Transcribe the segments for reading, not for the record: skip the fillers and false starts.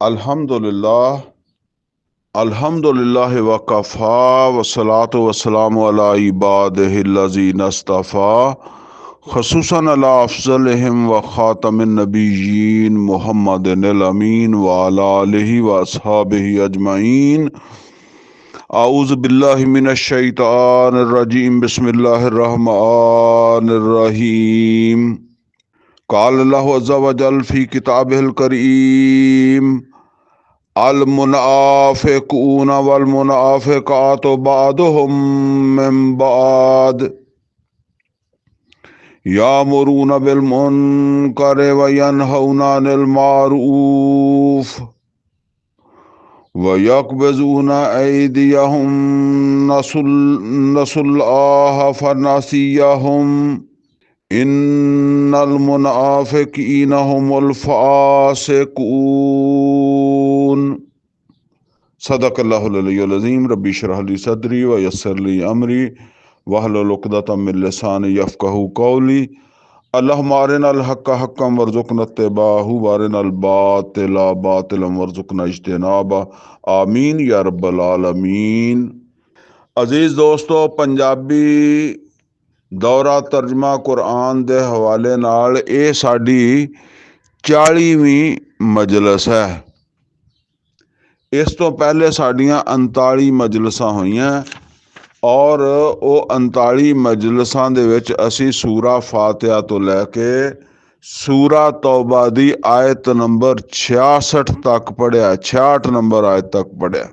अल्हम्दुलिल्लाह अल्हम्दुलिल्लाह वकफ़ा वस्सलातु वस्सलामु अला इबादिहिल्लज़ीना इस्तफ़ा ख़ुसूसन अला अफ़ज़लिहिम व ख़ातमिन नबिय्यीन मुहम्मदिनिल अमीन व अला आलिहि व अस्हाबिहि अजमईन। आऊज़ु बिल्लाहि मिनश शैतानिर रजीम बिस्मिल्लाहिर रहमानिर रहीम। क़ाल अल्लाहु अज़्ज़ा व जल फ़ी किताबिहिल करीम अल मुनाफ़िक़ून वल मुनाफ़िक़ातु बअदुहुम मिन बअद यामुरून बिल मुनकरि व यनहौना अनिल मारूफ़ व यक़बिज़ूना ऐदियहुम नसुल्लाह फनसियहुम इन्नल मुनाफ़िक़ीन हुमुल फ़ासिक़ून। सदक़ल्लाहुल अलियुल अज़ीम। रब्बी इश्रह ली सदरी व यस्सिर ली अमरी वहलुल उक़दतम मिन लिसानी यफ़क़हू क़ौली। अल्लाहुम्मा अरिनल हक़्क़ हक़्क़न वरज़ुक़ना इत्तिबाअहू व अरिनल बातिला बातिलन वरज़ुक़ना इज्तिनाबा। आमीन या रब्बल आलमीन। अजीज़ दोस्तों, पंजाबी दौरा तर्जमा कुरान के हवाले नाल ये साडी 40वीं मजलिस है। इस तो पहले साडियां 39 मजलिसां होईयां और वो 39 मजलिसां दे विच असी सूरा फातिहा तो लैके सूरा तौबा दी आयत नंबर 66 तक पढ़िया, 66 नंबर आयत तक पढ़िया।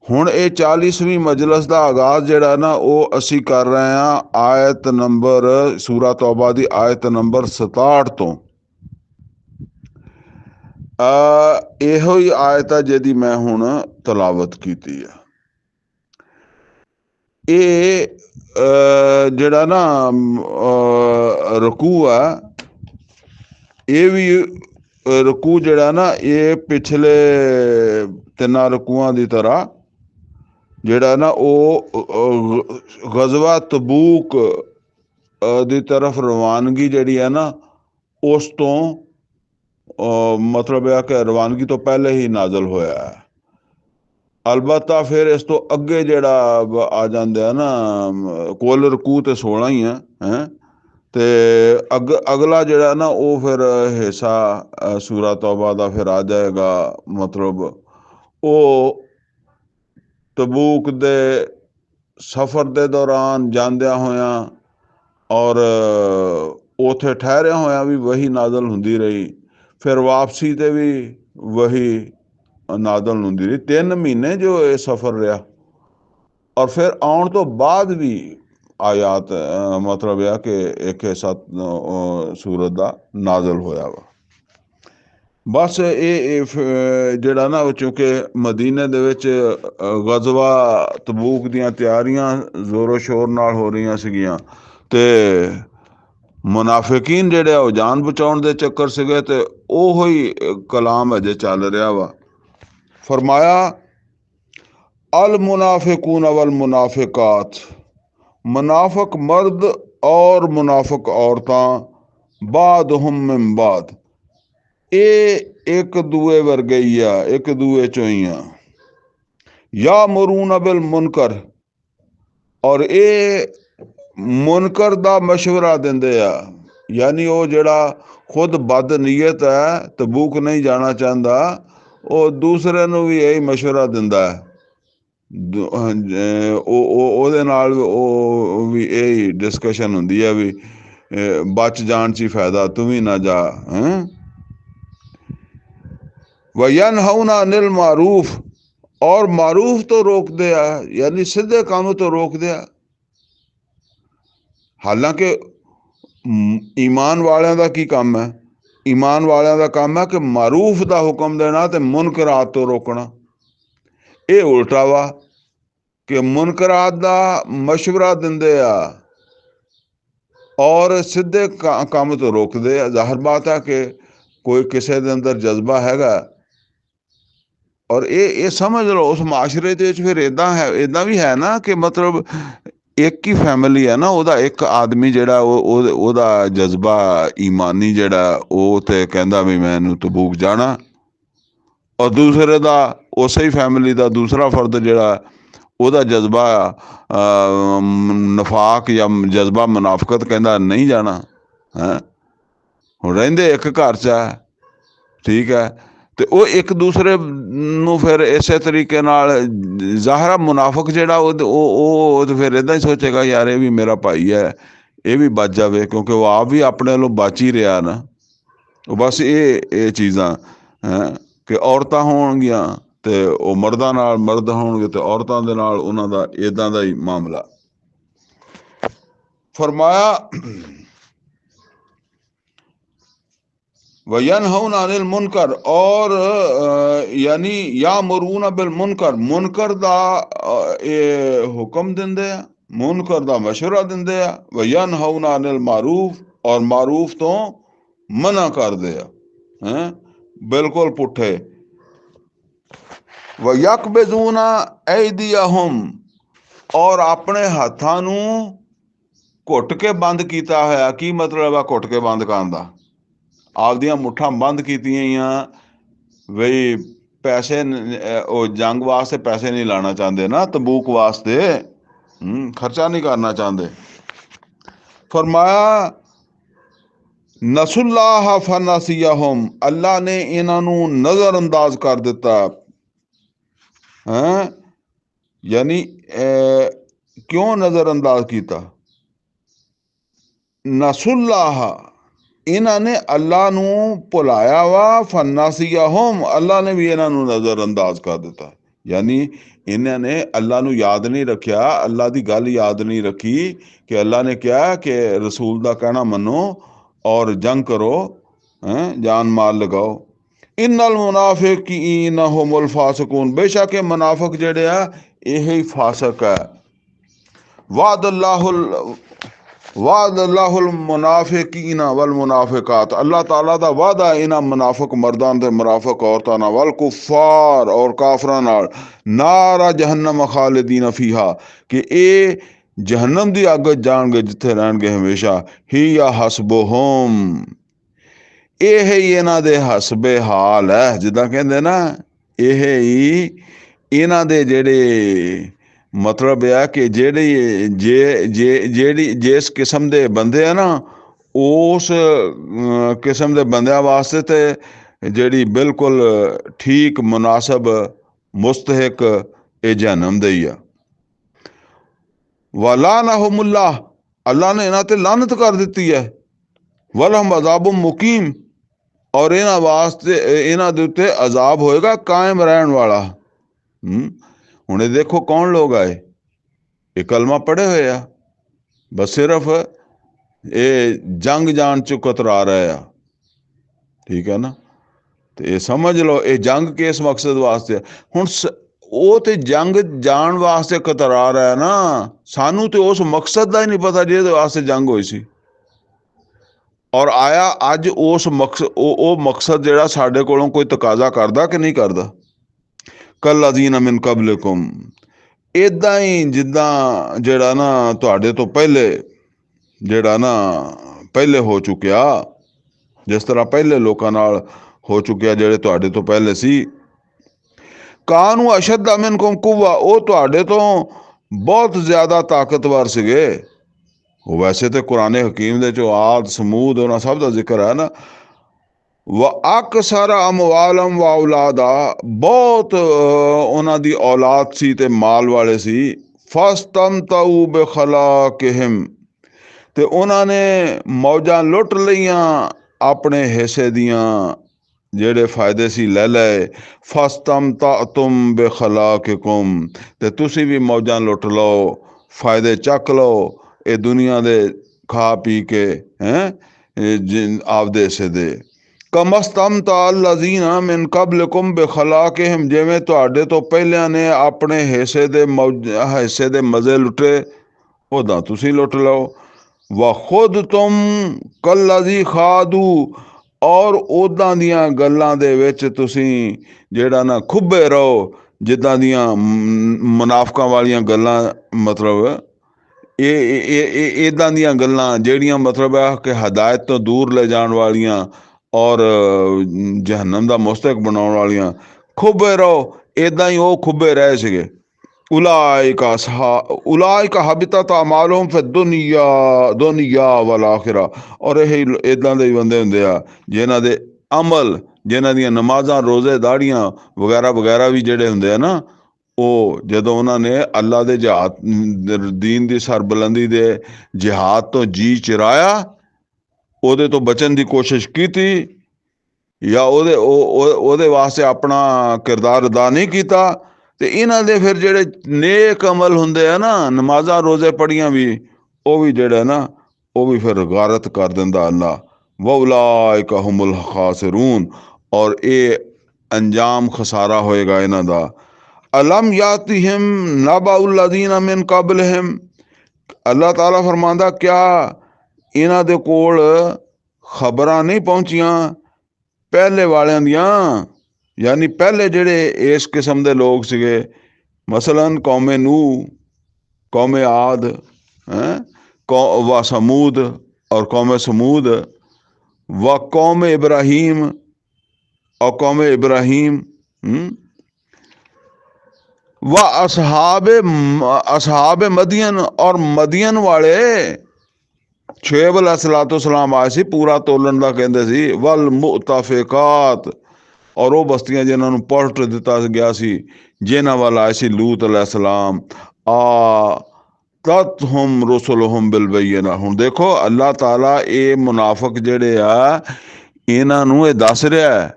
हुण ये 40वीं मजलिस का आगाज जिहड़ा ना वो असी कर रहे हैं आयत नंबर सूरा तौबा दी आयत नंबर 67 तो। इहो ही आयत है जिहदी मैं हुण तलावत कीती है। ये जिहड़ा ना रकू है, ये भी रकू जिहड़ा ना ये पिछले 3 रकूआं दी तरह जिहड़ा ना वो गज़वा तबूक दी तरफ रवानगी जिहड़ी है ना उस तो मतलब है कि रवानगी तो पहले ही नाजल होया है। अलबत्ता फिर इस तो अगे जिहड़ा आ जांदे है ना कुल रकू ते 16 ही है ते अगला जिहड़ा ना वो फिर हिस्सा सूरा तौबा दा फिर आ जाएगा। मतलब वो तबूक दे सफर दे दौरान जांदिया होया और उथे ठहरिया होया भी वही नाजल हुंदी रही, फिर वापसी ते भी वही नाजल हुंदी रही। 3 महीने जो ये सफर रहा और फिर आउण तो बाद भी आयात मतलब है कि एक हिस्सा सूरत दा नाजल होया वा। बस ये जिहड़ा ना चूंकि मदीने दे विच गज़वा तबूक दियां तैयारियां जोरों शोर नाल हो रही सीगियां ते मुनाफिकीन जिहड़े वो जान बचाउण दे चक्कर सीगे ते ओहो ही कलाम अजे चल रहा वा। फरमाया अल मुनाफिकून वल मुनाफिकात, मुनाफिक मर्द और मुनाफिक औरतां बादहुम मिन बाद, ये एक दूए वर्गे ही आ, एक दूए चों ही आ। या मुरून बिल मुनकर, और ये मुनकर दा मशवरा देंदे आ, यानी वो जिहड़ा खुद बद नीयत है तबूक नहीं जाना चाहता वो दूसरे नूं भी यही मशवरा दिंदा है। ਉਹਦੇ ਨਾਲ ਉਹ ਵੀ ਇਹ डिस्कशन ਹੁੰਦੀ है भी बच जान च फायदा, तू भी ना जा। वयनहौना अनिल मारूफ, और मारूफ तो रोक दिया, यानी सीधे काम तो रोक दिया। हालांकि ईमान वालियां दा की काम है? ईमान वालियां दा काम है कि मारूफ दा हुक्म देना ते मुनकरात तो रोकना। ये उल्टा वा कि मुनकरात दा मशवरा दिंदे आ और सीधे काम तो रोकदे आ। जाहिर बात है कि कोई किसी दे अंदर जज्बा हैगा और ये समझ लो उस माशरे दे विच फिर इदां है, इदां भी है ना कि मतलब एक ही फैमिली है ना, ओदा एक आदमी जिहड़ा ओदा जज्बा ईमानी जिहड़ा वो ते कहंदा भी मैनूं तबूक जाना। ਔਰ ਦੂਸਰੇ ਦਾ ਉਸੇ ਹੀ ਫੈਮਿਲੀ ਦਾ ਦੂਸਰਾ ਫਰਦ ਜਿਹੜਾ ਉਹਦਾ ਜਜ਼ਬਾ ਨਫਾਕ ਜਾਂ ਜਜ਼ਬਾ ਮੁਨਾਫਕਤ ਕਹਿੰਦਾ ਨਹੀਂ ਜਾਣਾ ਹੈ। ਹੁਣ ਰਹਿੰਦੇ ਇੱਕ ਘਰ 'ਚ ਹੈ, ਠੀਕ ਹੈ, ਤੇ ਉਹ ਇੱਕ ਦੂਸਰੇ ਨੂੰ ਫਿਰ ਇਸੇ ਤਰੀਕੇ ਨਾਲ ਜ਼ਾਹਰਾ ਮੁਨਾਫਕ ਜਿਹੜਾ ਉਹ ਫਿਰ ਇੱਦਾਂ ਹੀ ਸੋਚੇਗਾ ਯਾਰ ਇਹ ਵੀ ਮੇਰਾ ਭਾਈ ਹੈ, ਇਹ ਵੀ ਬਚ ਜਾਵੇ, ਕਿਉਂਕਿ ਉਹ ਆਪ ਵੀ ਆਪਣੇ ਵੱਲੋਂ ਬਚ ਹੀ ਰਿਹਾ ਨਾ। ਉਹ ਬਸ ਇਹ ਚੀਜ਼ਾਂ ਹੈ ਕਿ ਔਰਤਾਂ ਹੋਣਗੀਆਂ ਤੇ ਉਹ ਮਰਦਾਂ ਨਾਲ, ਮਰਦ ਹੋਣਗੇ ਤੇ ਔਰਤਾਂ ਦੇ ਨਾਲ, ਉਹਨਾਂ ਦਾ ਇੱਦਾਂ ਦਾ ਹੀ ਮਾਮਲਾ। ਫਰਮਾਇਆ वयनहौना अनिल मुनकर, और यानी यामुरूना बिल मुनकर, मुनकर दा हुक्म दिंदे आ, मुनकर दा मशवरा दिंदे आ। वयनहौना अनिल मारूफ, और मारूफ तो मना कर दे हैं बिल्कुल पुठे। वयकबिज़ूना ऐदियहुम, और अपने हत्थां नूं घुट के बंद किया होया। की मतलब है घुट के बंद करन दा? ਆਪਦੀਆਂ ਮੁੱਠਾਂ ਬੰਦ ਕੀਤੀਆਂ ਆ ਬਈ ਪੈਸੇ, ਉਹ ਜੰਗ ਵਾਸਤੇ ਪੈਸੇ ਨਹੀਂ ਲਾਣਾ ਚਾਹੁੰਦੇ ਨਾ, ਤਬੂਕ ਵਾਸਤੇ ਖਰਚਾ ਨਹੀਂ ਕਰਨਾ ਚਾਹੁੰਦੇ। ਫਰਮਾਇਆ ਨਸੁल्लाह फनसियहुम, अल्लाह ने ਇਹਨਾਂ ਨੂੰ ਨਜ਼ਰ ਅੰਦਾਜ਼ ਕਰ ਦਿੱਤਾ ਹੈ। ਯਾਨੀ ਕਿਉਂ ਨਜ਼ਰ ਅੰਦਾਜ਼ ਕੀਤਾ? ਨਸुल्लाह, ਇਹਨਾਂ ਨੇ ਅੱਲਾ ਨੂੰ ਭੁਲਾਇਆ ਵਾ। ਫਨਾਸੀਅਹੁਮ, ਅੱਲਾ ਨੇ ਵੀ ਇਹਨਾਂ ਨੂੰ ਨਜ਼ਰ ਅੰਦਾਜ਼ ਕਰ ਦਿੱਤਾ। ਯਾਨੀ ਇਹਨਾਂ ਨੇ ਅੱਲਾ ਨੂੰ ਯਾਦ ਨਹੀਂ ਰੱਖਿਆ, ਅੱਲਾ ਦੀ ਗੱਲ ਯਾਦ ਨਹੀਂ ਰੱਖੀ ਕਿ ਅੱਲਾ ਨੇ ਕਿਹਾ ਕਿ ਰਸੂਲ ਦਾ ਕਹਿਣਾ ਮੰਨੋ ਔਰ ਜੰਗ ਕਰੋ, ਜਾਨ ਮਾਲ ਲਗਾਓ। ਇਨਲ ਮੁਨਾਫਿकीन ਹੁਮੁਲ ਫਾਸਿਕੂਨ, ਬੇਸ਼ੱਕ ਇਹ ਮੁਨਾਫਿਕ ਜਿਹੜੇ ਆ ਇਹ ਹੀ ਫਾਸਕ ਹੈ। वादल्लाहुल मुनाफिकीन वल मुनाफिकात, अल्लाह ताला दा वादा इन्हां मुनाफिक मर्दां ते मुनाफिक औरतां नाल, वल कुफार, और काफरां नाल, नारा जहन्नम खालिदीन फीहा, कि ये जहन्नम दी अग जाणगे जिथे रहणगे हमेशा। ही या हसबुहुम, ਇਹ ਹੀ ਇਹਨਾਂ ਦੇ ਹਸਬੇ ਹਾਲ ਹੈ। ਜਿੱਦਾਂ ਕਹਿੰਦੇ ਨਾ, ਇਹ ਹੀ ਇਹਨਾਂ ਦੇ ਜਿਹੜੇ ਮਤਲਬ ਆ ਕਿ ਜਿਹੜੀ ਜਿਸ ਕਿਸਮ ਦੇ ਬੰਦੇ ਆ ਨਾ, ਉਸ ਕਿਸਮ ਦੇ ਬੰਦਿਆਂ ਵਾਸਤੇ ਤੇ ਜਿਹੜੀ ਬਿਲਕੁਲ ਠੀਕ ਮੁਨਾਸਬ ਮੁਸਤਹਿਕ ਇਹ ਜਹਨਮ ਦੇ ਹੀ ਆ। ਵਲਾਨਹੁਮੁल्लाह, ਅੱਲਾ ਨੇ ਇਹਨਾਂ ਤੇ ਲਾਨਤ ਕਰ ਦਿੱਤੀ ਹੈ। ਵਲਹਮ ਅਜ਼ਾਬੁਮ ਮੁਕੀਮ, ਔਰ ਇਹਨਾਂ ਵਾਸਤੇ, ਇਹਨਾਂ ਦੇ ਉੱਤੇ ਅਜ਼ਾਬ ਹੋਏਗਾ ਕਾਇਮ ਰਹਿਣ ਵਾਲਾ। ਹੁਣ ਇਹ ਦੇਖੋ ਕੌਣ ਲੋਕ ਆਏ, ਇਹ ਕਲਮਾ ਪੜ੍ਹੇ ਹੋਏ ਆ, ਬਸ ਸਿਰਫ ਇਹ ਜੰਗ ਜਾਣ ਚ ਕਤਰਾ ਰਹੇ ਆ, ਠੀਕ ਹੈ ਨਾ। ਤੇ ਇਹ ਸਮਝ ਲਓ ਇਹ ਜੰਗ ਕਿਸ ਮਕਸਦ ਵਾਸਤੇ। ਹੁਣ ਉਹ ਤੇ ਜੰਗ ਜਾਣ ਵਾਸਤੇ ਕਤਰਾ ਰਿਹਾ ਨਾ, ਸਾਨੂੰ ਤੇ ਉਸ ਮਕਸਦ ਦਾ ਹੀ ਨਹੀਂ ਪਤਾ ਜਿਹਦੇ ਵਾਸਤੇ ਜੰਗ ਹੋਈ ਸੀ। ਔਰ ਆਇਆ ਅੱਜ ਉਸ ਮਕਸਦ, ਉਹ ਮਕਸਦ ਜਿਹੜਾ ਸਾਡੇ ਕੋਲੋਂ ਕੋਈ ਤਕਾਜ਼ਾ ਕਰਦਾ ਕਿ ਨਹੀਂ ਕਰਦਾ। ਕਲਜ਼ੀਨ ਮਿਨ ਕਬਲਿਕੁਮ, ਇੱਦਾਂ ਹੀ ਜਿੱਦਾਂ ਜਿਹੜਾ ਨਾ ਤੁਹਾਡੇ ਤੋਂ ਪਹਿਲੇ, ਜਿਹੜਾ ਨਾ ਪਹਿਲੇ ਹੋ ਚੁੱਕਿਆ, ਜਿਸ ਤਰ੍ਹਾਂ ਪਹਿਲੇ ਲੋਕਾਂ ਨਾਲ ਹੋ ਚੁੱਕਿਆ ਜਿਹੜੇ ਤੁਹਾਡੇ ਤੋਂ ਪਹਿਲੇ ਸੀ। ਕਾਨੂੰ ਅਸ਼ਦ ਮਿਨकुम ਕੁव्वा, ਉਹ ਤੁਹਾਡੇ ਤੋਂ ਬਹੁਤ ਜ਼ਿਆਦਾ ਤਾਕਤਵਰ ਸੀਗੇ। ਉਹ ਵੈਸੇ ਤੇ ਕੁਰਾਨ ਹਕੀਮ ਦੇ ਚੋਂ ਆਦ ਸਮੂਦ ਉਹਨਾਂ ਸਭ ਦਾ ਜ਼ਿਕਰ ਹੈ ਨਾ। व अकसर अमवालम व औलादा, बहुत ਉਹਨਾਂ ਦੀ ਔਲਾਦ ਸੀ ਤੇ ਮਾਲ ਵਾਲੇ ਸੀ। फस्तमतऊ बिखलाकिहिम, ਤੇ ਉਹਨਾਂ ਨੇ ਮੌਜਾਂ ਲੁੱਟ ਲਈਆਂ ਆਪਣੇ ਹਿੱਸੇ ਦੀਆਂ, ਜਿਹੜੇ ਫਾਇਦੇ ਸੀ ਲੈ ਲਏ। फस्तमतअतुम बिखलाकिकुम, ਤੇ ਤੁਸੀਂ ਵੀ ਮੌਜਾਂ ਲੁੱਟ ਲਓ, ਫਾਇਦੇ ਚੱਕ ਲਓ ਇਹ ਦੁਨੀਆ ਦੇ ਖਾ ਪੀ ਕੇ ਆਪਦੇ ਹਿੱਸੇ ਦੇ। ਕਮਸਤਮਤਾ ਅਲਜ਼ੀਨਾ ਮਿਨ ਕਬਲਿਕੁਮ ਬਿਖਲਾਕਿਹਿਮ, ਜਿਵੇਂ ਤੁਹਾਡੇ ਤੋਂ ਪਹਿਲਿਆਂ ਨੇ ਆਪਣੇ ਹਿੱਸੇ ਦੇ ਮਜ਼ੇ ਲੁੱਟੇ, ਉੱਦਾਂ ਤੁਸੀਂ ਲੁੱਟ ਲਓ। व खुद तुम कल्लज़ी खादू, और ਉੱਦਾਂ ਦੀਆਂ ਗੱਲਾਂ ਦੇ ਵਿੱਚ ਤੁਸੀਂ ਜਿਹੜਾ ਨਾ ਖੁੱਬੇ ਰਹੋ, ਜਿੱਦਾਂ ਦੀਆਂ ਮੁਨਾਫਕਾਂ ਵਾਲੀਆਂ ਗੱਲਾਂ, ਮਤਲਬ ਇਹ ਇੱਦਾਂ ਦੀਆਂ ਗੱਲਾਂ ਜਿਹੜੀਆਂ ਮਤਲਬ ਹੈ ਕਿ ਹਦਾਇਤ ਤੋਂ ਦੂਰ ਲੈ ਜਾਣ ਵਾਲੀਆਂ ਔਰ ਜਹੰਨਮ ਦਾ ਮੁਸਤਕ ਬਣਾਉਣ ਵਾਲੀਆਂ। ਖੁੱਬੇ ਰਹੋ, ਇਦਾਂ ਹੀ ਉਹ ਖੁੱਬੇ ਰਹੇ ਸੀਗੇ। ਉਲਾਇਕਾ ਹਬਿਤਤ ਅਮਾਲੁਹੁਮ ਫਿ ਦੁਨੀਆ ਵਲ ਆਖਿਰਾ। ਔਰ ਇਹ ਇਦਾਂ ਦੇ ਬੰਦੇ ਹੁੰਦੇ ਆ ਜਿਨ੍ਹਾਂ ਦੇ ਅਮਲ, ਜਿਨ੍ਹਾਂ ਦੀਆਂ ਨਮਾਜ਼ਾਂ, ਰੋਜ਼ੇ, ਦਾੜੀਆਂ ਵਗੈਰਾ ਵਗੈਰਾ ਵੀ ਜਿਹੜੇ ਹੁੰਦੇ ਆ ਨਾ, ਉਹ ਜਦੋਂ ਉਹਨਾਂ ਨੇ ਅੱਲਾ ਦੇ ਜਹਾਦ, ਦੀਨ ਦੀ ਸਰਬੁਲੰਦੀ ਦੇ ਜਿਹਾਦ ਤੋਂ ਜੀ ਚਿਰਾਇਆ, ਉਹਦੇ ਤੋਂ ਬਚਣ ਦੀ ਕੋਸ਼ਿਸ਼ ਕੀਤੀ, ਜਾਂ ਉਹਦੇ ਵਾਸਤੇ ਆਪਣਾ ਕਿਰਦਾਰ ਅਦਾ ਨਹੀਂ ਕੀਤਾ, ਤੇ ਇਹਨਾਂ ਦੇ ਫਿਰ ਜਿਹੜੇ ਨੇਕ ਅਮਲ ਹੁੰਦੇ ਆ ਨਾ, ਨਮਾਜ਼ਾਂ ਰੋਜ਼ੇ ਪੜੀਆਂ ਵੀ, ਉਹ ਵੀ ਜਿਹੜਾ ਨਾ, ਉਹ ਵੀ ਫਿਰ ਗਾਰਤ ਕਰ ਦਿੰਦਾ ਅੱਲਾ। ਵਉਲਾਇਕਾ ਹੁਮੁਲ ਖਾਸਿरून। ਔਰ ਇਹ ਅੰਜਾਮ ਖਸਾਰਾ ਹੋਏਗਾ ਇਹਨਾਂ ਦਾ। ਅਲਮ ਯਾਤਿਹਿਮ ਨਬਉ ਲਜ਼ੀਨ ਮਿਨ ਕਬਲਹਿਮ। ਅੱਲਾਹ ਤਾਲਾ ਫਰਮਾਉਂਦਾ, ਕਿਆ ਇਹਨਾਂ ਦੇ ਕੋਲ ਖਬਰਾਂ ਨਹੀਂ ਪਹੁੰਚੀਆਂ ਪਹਿਲੇ ਵਾਲਿਆਂ ਦੀਆਂ, यानी पहले जेड़े इस किस्म के लोग सीगे, मसलन कौमे नूह, कौमे आद, व समूद और कौमे समूद, व कौम इब्राहीम और कौम इब्राहीम, व असहाब मदियन और मदियन वाले शुएब अलैहिस्सलाम आए सी, पूरा तोलन का कहते सी। वल मुतफिकात, और वो बस्तियां जिन्होंने पलट दिता गया सी, जिन्हां वाल आए सी लूत अलैहिस्सलाम। तत्हुम रुसुलहुम बिल बय्यिना। हुण देखो अल्लाह ताला ये मुनाफिक जेड़े आ, इन्हां नूं ये दस रहा है,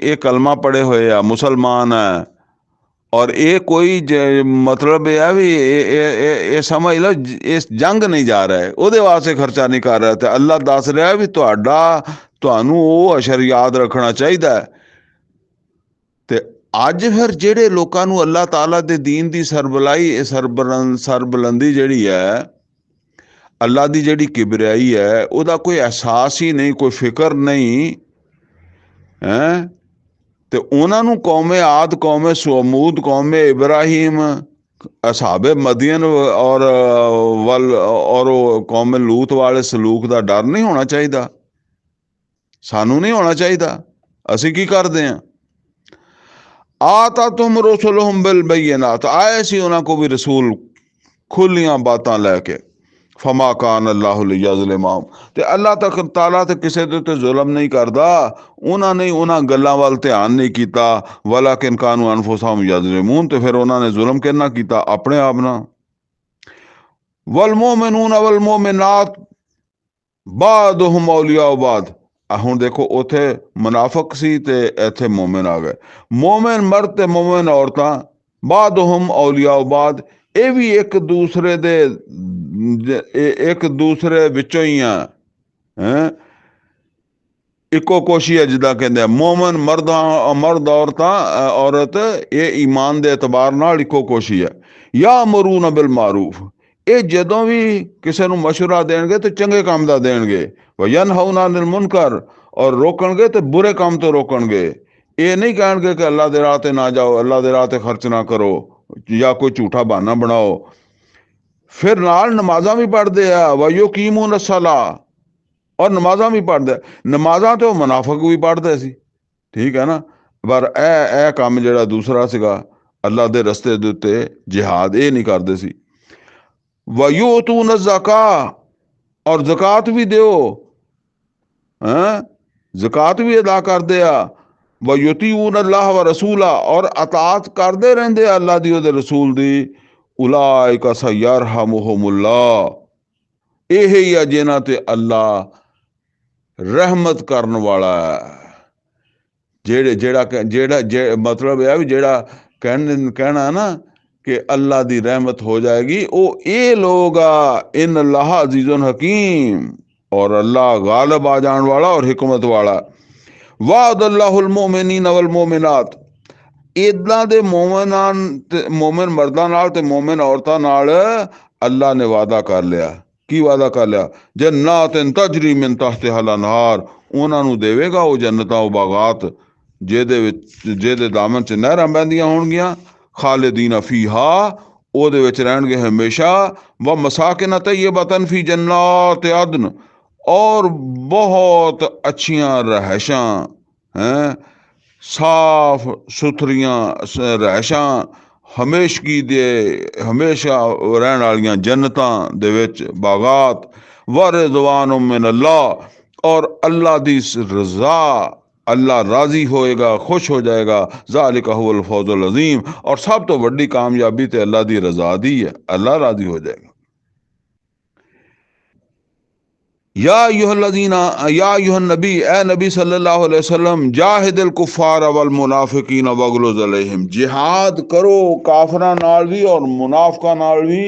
ये कलमा पढ़े हुए आ, मुसलमान है, और ये कोई मतलब है भी ये समझ लो इस जंग नहीं जा रहा है, ਉਹਦੇ ਵਾਸਤੇ खर्चा नहीं कर रहा। तो अल्लाह दस रहा भी ਤੁਹਾਨੂੰ ਉਹ ਅਸ਼ਰ याद रखना चाहिए। ਤੇ ਅੱਜ ਫਿਰ ਜਿਹੜੇ ਲੋਕਾਂ ਨੂੰ ਅੱਲਾਹ ਤਾਲਾ ਦੇ ਦੀਨ ਦੀ ਸਰਬੁਲੰਦੀ ਜਿਹੜੀ ਹੈ, ਅੱਲਾ ਦੀ ਜਿਹੜੀ ਕਿਬਰਿਆਈ ਹੈ, ਉਹਦਾ ਕੋਈ ਅਹਿਸਾਸ ਹੀ ਨਹੀਂ, ਕੋਈ ਫਿਕਰ ਨਹੀਂ ਹੈ। ਤੇ ਉਹਨਾਂ ਨੂੰ ਕੌਮੇ ਆਦ, ਕੌਮੇ ਸਮੂਦ, ਕੌਮੇ इब्राहीम, असहाबे मदियन और कौमे लूत वाले सलूक का डर नहीं होना चाहिए, सानू नहीं होना चाहिए। असी की करते हैं, आता तुम रुसुलहुम बिल बय्यिनात, आए सी उन्हां को भी रसूल खुलियां बातां लैके। फमा कान अल्लाहु लियज़लिमहुम, ते अल्लाह तक ताला ते किसी दे उत्ते जुल्म नहीं करदा, उन्होंने उन्हां गल्लां वल ध्यान नहीं कीता। वलाकिन कानू अनफुसहुम यज़लिमून, ते फिर उन्होंने जुल्म किन्ना कीता, अपने आप नाल। वल मोमिनून वल मोमिनात बादुहुम औलिया बाद। हुण देखो उत्थे मुनाफिक सी ते इत्थे मोमिन आ गए। मोमिन मर्द ते मोमिन औरतां, बादुहुम औलिया बाद, ये भी एक दूसरे विचों ही हैं, इको कोशी है जिदा कहते हैं। मोमिन मर्द औरत ये ईमान दे एतबार नाल इको कोशी है। या मरून बिल मारूफ, ये जदों भी किसी नूं मशवरा देणगे तो चंगे काम दा देणगे। वयनहौना अनिल मुनकर, और रोकणगे तो बुरे काम तो रोकणगे। ये नहीं कहणगे कि अल्लाह दे राह ते ना जाओ, अल्लाह दे राह ते खर्च ना करो, या कोई झूठा बहाना बनाओ। फिर नाल नमाजा भी पढ़ते हैं, वयुकीमून सलाह, और नमाजा भी पढ़ते। नमाजा तो मुनाफिक भी पढ़ते सी, ठीक है ना, पर ए काम जिहड़ा दूसरा सीगा, अल्लाह दे रस्ते दे उत्ते जिहाद, ये नहीं करते सी। वयूतून ज़का, और ज़कात भी दो, ज़कात भी अदा करते आ। वयुतीऊन अल्लाह व रसूला, और अतात करते रहते अल्लाह दी उहदे रसूल दी। उलाइका सयरहमुहुमुल्लाह, यही है जिन्हां ते अल्लाह रहमत करने वाला है। जेड़ा मतलब है भी जेड़ा कहना ना कि अल्लाह दी रहमत हो जाएगी, वो ये लोग इन अल्लाह अजीजुन हकीम, और अल्लाह गालिब आ जाने वाला और हिकमत वाला। वादल्लाहुल मोमिनीन वल मोमिनात, इदां दे मोमिन मर्दां नाल ते मोमिन औरतां नाल अल्लाह ने वादा कर लिया। की वादा कर लिया? जन्नातिन तजरी मिन तहतिहल अनहार, उन्हां नूं देवेगा वो जन्नतां, वो बागात जेदे दामन च नहरां बहंदियां होणगियां। खालिदीन फीहा, ਉਹਦੇ ਵਿੱਚ ਰਹਿਣਗੇ हमेशा। व मसाकिन तय्यबतन फी जन्नात अदन, और बहुत अच्छियां रहशां हैं साफ सुथरियां रहशा हमेशगी दे हमेशा रहने वालियां जन्नतां दे विच बागात व रिज़वान मिन अल्लाह और अल्लाह दी रज़ा अल्लाह राजी होएगा खुश हो जाएगा ज़ालिका हुवल फौजुल अज़ीम और सब तो बड़ी कामयाबी ते अल्लाह दी रज़ा दी है अल्लाह राजी हो जाएगा या युहल्लज़ीना या युहन नबी ए नबी सल्लल्लाहु अलैहि वसल्लम जाहिदिल कुफ़ार वल मुनाफिकीन वगलुज़ अलैहिम जिहाद करो काफरा नाल भी और मुनाफिका नाल भी